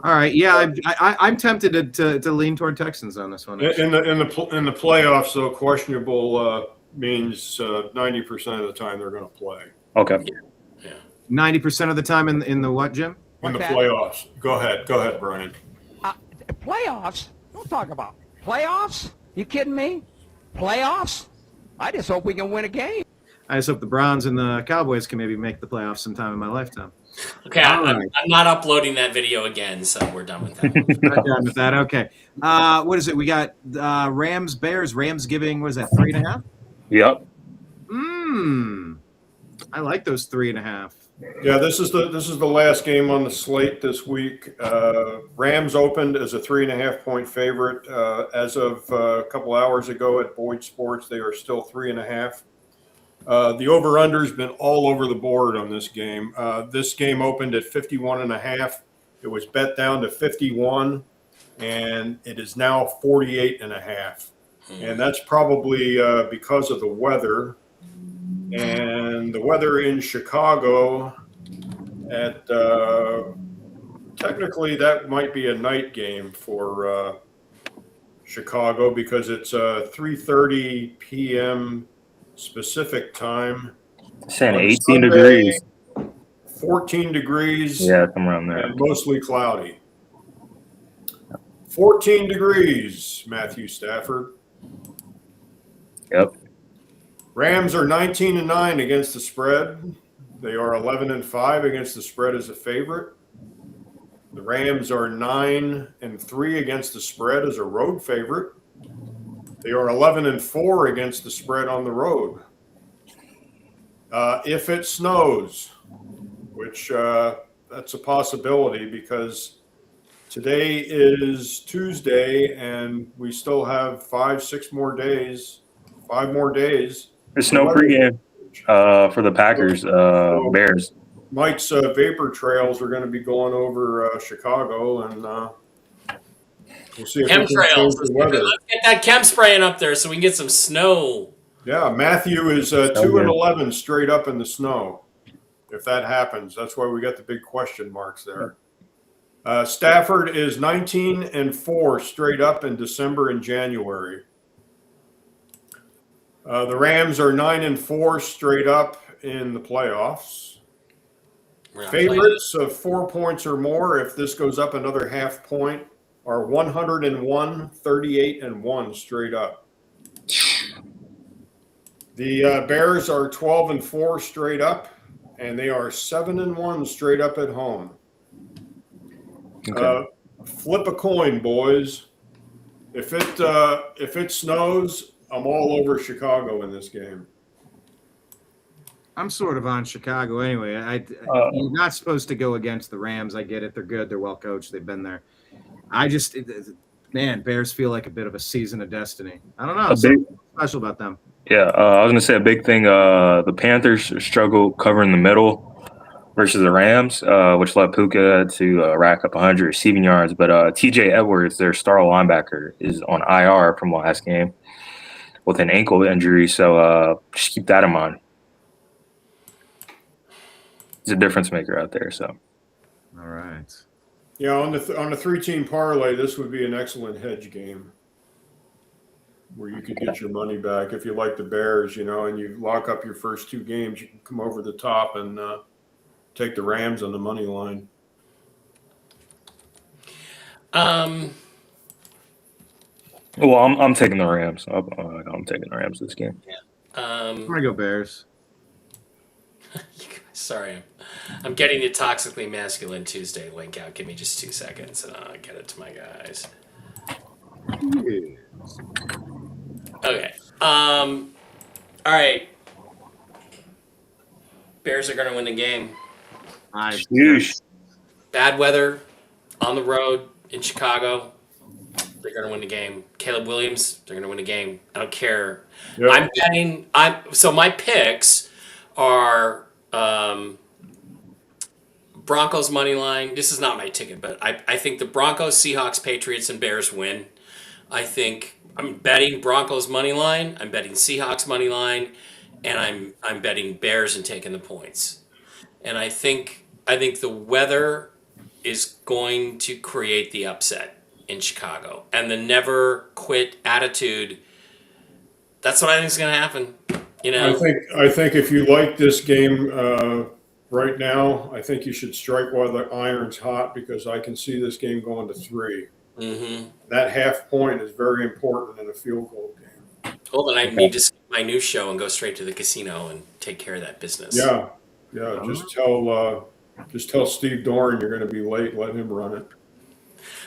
All right. Yeah, I'm tempted to lean toward Texans on this one. In the playoffs, though, questionable means 90% of the time they're going to play. Okay. Yeah. 90% of the time in the what, Jim? In the playoffs. Go ahead, Brian. Playoffs? Don't talk about playoffs. You kidding me? Playoffs? I just hope we can win a game. I just hope the Browns and the Cowboys can maybe make the playoffs sometime in my lifetime. Okay, I'm not uploading that video again, so we're done with that. We're done with that. Okay. What is it? We got Rams, Bears. Rams giving, what is that, 3.5? Yep. I like those 3.5. Yeah, this is the last game on the slate this week. Rams opened as a 3.5-point favorite. As of a couple hours ago at Boyd Sports, they are still 3.5. The over/under's been all over the board on this game. This game opened at 51.5. It was bet down to 51, and it is now 48.5. And that's probably because of the weather. And the weather in Chicago at technically that might be a night game for Chicago because it's 3:30 p.m. specific time. Saying On 18 Sunday, degrees. 14 degrees. Yeah, somewhere around there. And mostly cloudy. 14 degrees, Matthew Stafford. Yep. Rams are 19-9 against the spread. They are 11-5 against the spread as a favorite. The Rams are 9-3 against the spread as a road favorite. They are 11-4 against the spread on the road. If it snows, which that's a possibility because today is Tuesday and we still have 5 more days. There's no pregame for the Packers, Bears. Mike's vapor trails are going to be going over Chicago, and we'll see if we can change Chemtrails. the weather. Let's get that chem spraying up there so we can get some snow. Yeah, Matthew is 2-11 straight up in the snow. If that happens, that's why we got the big question marks there. Stafford is 19-4 straight up in December and January. The Rams are 9-4 straight up in the playoffs. Favorites of 4 points or more, if this goes up another half point, are 101, 38-1 straight up. The Bears are 12-4 straight up, and they are 7-1 straight up at home. Okay. Flip a coin, boys. If it snows, I'm all over Chicago in this game. I'm sort of on Chicago anyway. You're not supposed to go against the Rams. I get it. They're good. They're well coached. They've been there. Bears feel like a bit of a season of destiny. I don't know. Something special about them. Yeah, I was going to say a big thing. The Panthers struggled covering the middle versus the Rams, which led Puka to rack up 100 receiving yards. But T.J. Edwards, their star linebacker, is on IR from last game with an ankle injury. So just keep that in mind. He's a difference maker out there. So, all right. Yeah, on the 3-team parlay, this would be an excellent hedge game where you could get your money back if you like the Bears, and you lock up your first 2 games. You can come over the top and take the Rams on the money line. Well, I'm taking the Rams. I'm taking the Rams this game. Yeah. I'm gonna go Bears. Sorry, I'm getting the Toxically Masculine Tuesday link out. Give me just 2 seconds, and I'll get it to my guys. Okay. All right. Bears are going to win the game. Bad weather on the road in Chicago. They're going to win the game. Caleb Williams, they're going to win the game. I don't care. Yep. I'm betting. So my picks are Broncos money line. This is not my ticket, but I think the Broncos, Seahawks, Patriots, and Bears win. I'm betting Broncos money line. I'm betting Seahawks money line, and I'm betting Bears and taking the points. And I think the weather is going to create the upset in Chicago, and the never quit attitude. That's what I think is going to happen. I think if you like this game right now, I think you should strike while the iron's hot because I can see this game going to 3. Mm-hmm. That half point is very important in a field goal game. Well, then I need to skip my news show and go straight to the casino and take care of that business. Yeah. Just tell Steve Doran you're going to be late. Let him run it.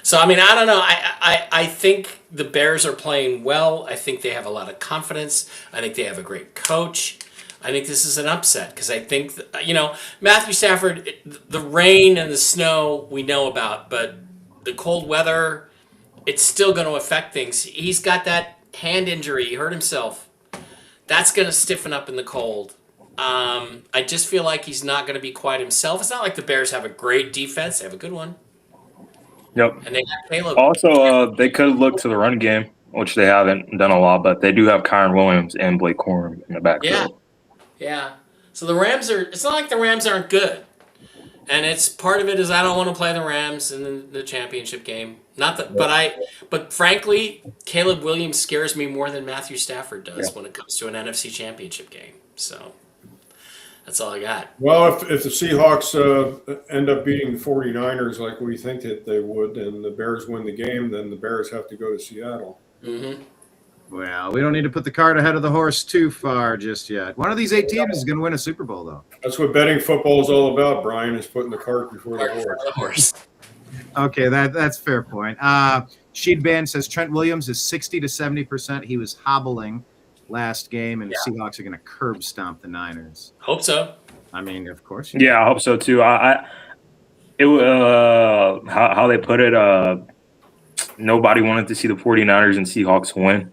So, I don't know. I think the Bears are playing well. I think they have a lot of confidence. I think they have a great coach. I think this is an upset because I think, Matthew Stafford, the rain and the snow we know about, but the cold weather, it's still going to affect things. He's got that hand injury. He hurt himself. That's going to stiffen up in the cold. I just feel like he's not going to be quite himself. It's not like the Bears have a great defense. They have a good one. Yep. And they got Caleb. Also, they could look to the run game, which they haven't done a lot, but they do have Kyron Williams and Blake Corum in the backfield. Yeah. So the Rams are. It's not like the Rams aren't good, and it's part of it is I don't want to play the Rams in the championship game. Not that, but frankly, Caleb Williams scares me more than Matthew Stafford does when it comes to an NFC Championship game. So that's all I got. Well, if the Seahawks end up beating the 49ers like we think that they would, and the Bears win the game, then the Bears have to go to Seattle. Mm-hmm. Well, we don't need to put the cart ahead of the horse too far just yet. One of these 8 teams is going to win a Super Bowl, though. That's what betting football is all about, Brian, is putting the cart before the horse. Okay, that's a fair point. Sheed Band says Trent Williams is 60 to 70%. He was hobbling last game, and the Seahawks are going to curb stomp the Niners. Hope so. I mean, of course. Yeah, I hope so too. How they put it, nobody wanted to see the 49ers and Seahawks win.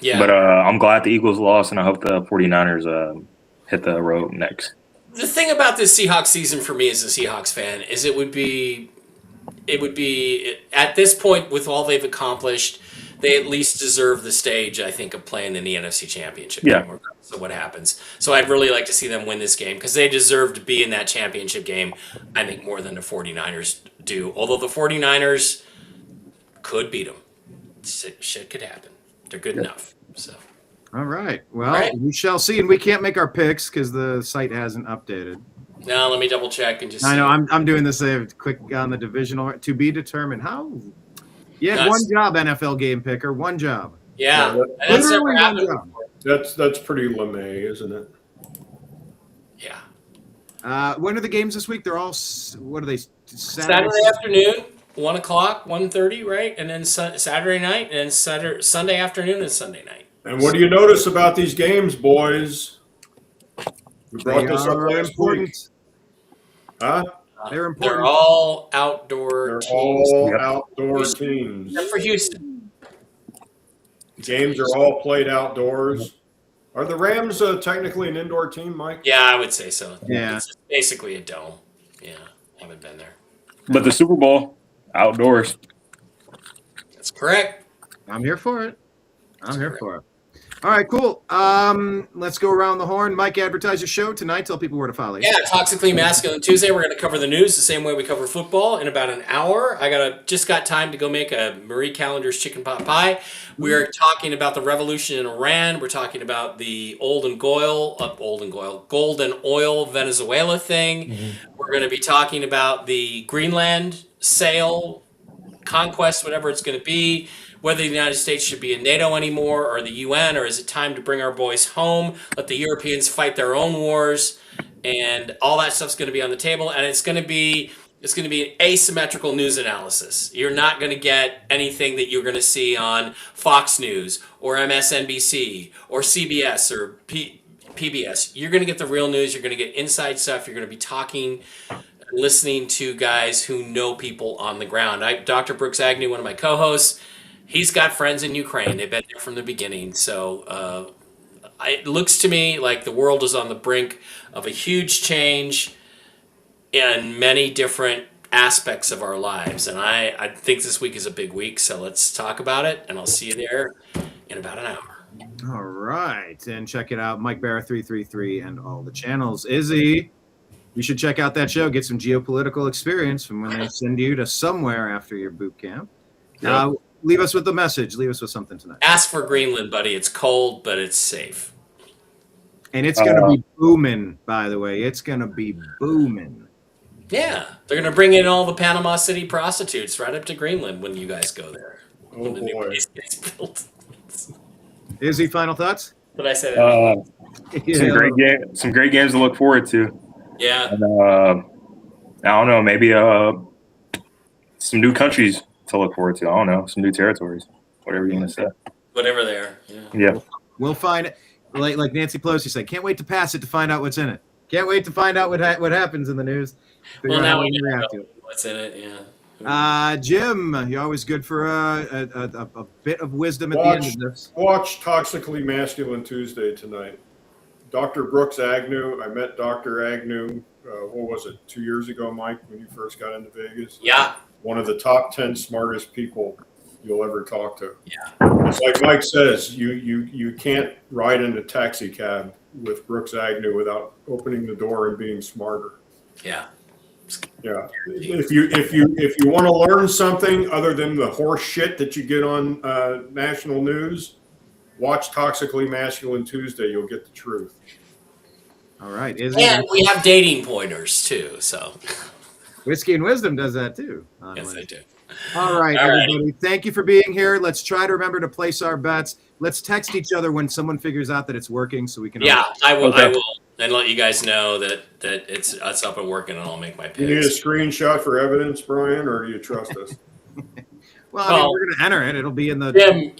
Yeah. But I'm glad the Eagles lost, and I hope the 49ers hit the road next. The thing about this Seahawks season for me as a Seahawks fan is it would be at this point with all they've accomplished, they at least deserve the stage, I think, of playing in the NFC Championship game. Regardless of what happens. So I'd really like to see them win this game because they deserve to be in that championship game, I think, more than the 49ers do. Although the 49ers could beat them. Shit could happen. They're good enough. So. All right. Well, we shall see, and we can't make our picks because the site hasn't updated. Now let me double check and just. I know I'm doing this quick on the divisional to be determined. How? Yeah, one job, NFL game picker, one job. Yeah, that's never happened. That's pretty LeMay, isn't it? Yeah. When are the games this week? They're all. What are they? Saturday afternoon. 1 o'clock, 1:30, right? And then Saturday night, and Sunday afternoon and Sunday night. And what do you notice about these games, boys? We brought this up last week. Huh? They're important. They're all outdoor teams. All outdoor teams. Except for Houston. Games are all played outdoors. Are the Rams technically an indoor team, Mike? Yeah, I would say so. Yeah. It's basically a dome. Yeah, haven't been there. But the Super Bowl, outdoors. That's correct. I'm here for it. All right, cool. Let's go around the horn. Mike, advertise your show tonight. Tell people where to follow you. Yeah, Toxically Masculine Tuesday. We're going to cover the news the same way we cover football in about an hour. just got time to go make a Marie Callender's chicken pot pie. We're talking about the revolution in Iran. We're talking about the golden oil Venezuela thing. Mm-hmm. We're going to be talking about the Greenland sale, conquest, whatever it's going to be. Whether the United States should be in NATO anymore or the UN, or is it time to bring our boys home, let the Europeans fight their own wars, and all that stuff's going to be on the table. And it's going to be an asymmetrical news analysis. You're not going to get anything that you're going to see on Fox News or MSNBC or CBS or PBS. You're going to get the real news. You're going to get inside stuff. You're going to be talking, listening to guys who know people on the ground. Dr. Brooks Agnew, one of my co-hosts, he's got friends in Ukraine. They've been there from the beginning. So it looks to me like the world is on the brink of a huge change in many different aspects of our lives. And I think this week is a big week. So let's talk about it. And I'll see you there in about an hour. All right. And check it out. Mike Barra 333 and all the channels. Izzy, you should check out that show. Get some geopolitical experience from when they send you to somewhere after your boot camp. Yep. Leave us with the message. Leave us with something tonight. Ask for Greenland, buddy. It's cold, but it's safe. And it's going to be booming, by the way. It's going to be booming. Yeah. They're going to bring in all the Panama City prostitutes right up to Greenland when you guys go there. Oh, boy. New place gets built. Izzy, final thoughts? Did I say that? Some great games to look forward to. Yeah. And, I don't know, maybe some new countries to look forward to. I don't know, some new territories, whatever you're gonna say. Whatever they are. Yeah. We'll find it. Like Nancy Pelosi said, can't wait to pass it to find out what's in it. Can't wait to find out what happens in the news. Well, now we know what's in it. Yeah. Jim, you're always good for a bit of wisdom at the end of this. Watch Toxically Masculine Tuesday tonight. Dr. Brooks Agnew. I met Dr. Agnew. What was it? 2 years ago, Mike, when you first got into Vegas. Yeah. One of the top 10 smartest people you'll ever talk to. Yeah. It's like Mike says, you can't ride in a taxi cab Brooks Agnew without opening the door and being smarter. Yeah. Yeah. If you want to learn something other than the horse shit that you get on national news, watch Toxically Masculine Tuesday. You'll get the truth. All right. And we have dating pointers too. So Whiskey and Wisdom does that too. yes, I do. All right, everybody. Thank you for being here. Let's try to remember to place our bets. Let's text each other when someone figures out that it's working, so we can. Yeah, I will. Okay. I will, and let you guys know that it's up and working, and I'll make my picks. You need a screenshot for evidence, Brian, or do you trust us? Well, I mean, we're going to enter it. It'll be in the. Jim,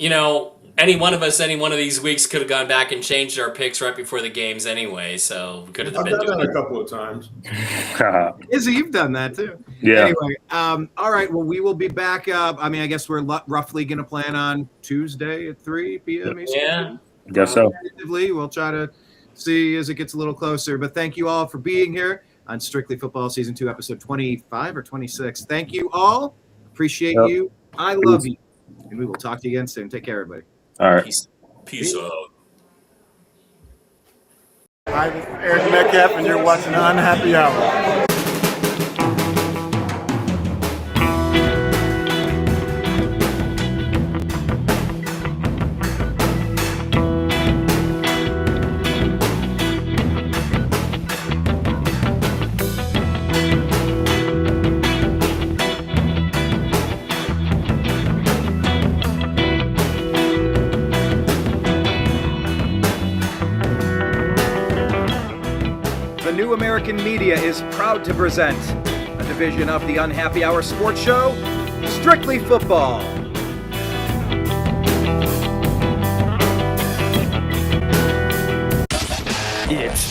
any one of us, any one of these weeks could have gone back and changed our picks right before the games anyway. So we could have been doing that a couple of times. Izzy, you've done that too. Yeah. Anyway, all right. Well, we will be back. I guess we're roughly going to plan on Tuesday at 3 p.m. Yeah. Guess so. We'll try to see as it gets a little closer. But thank you all for being here on Strictly Football Season 2, Episode 25 or 26. Thank you all. Appreciate you. I love you. And we will talk to you again soon. Take care, everybody. All right. Peace out. I'm Eric Metcalf, and you're watching Unhappy Hour. New American Media is proud to present a division of the Unhappy Hour sports show, Strictly Football. It's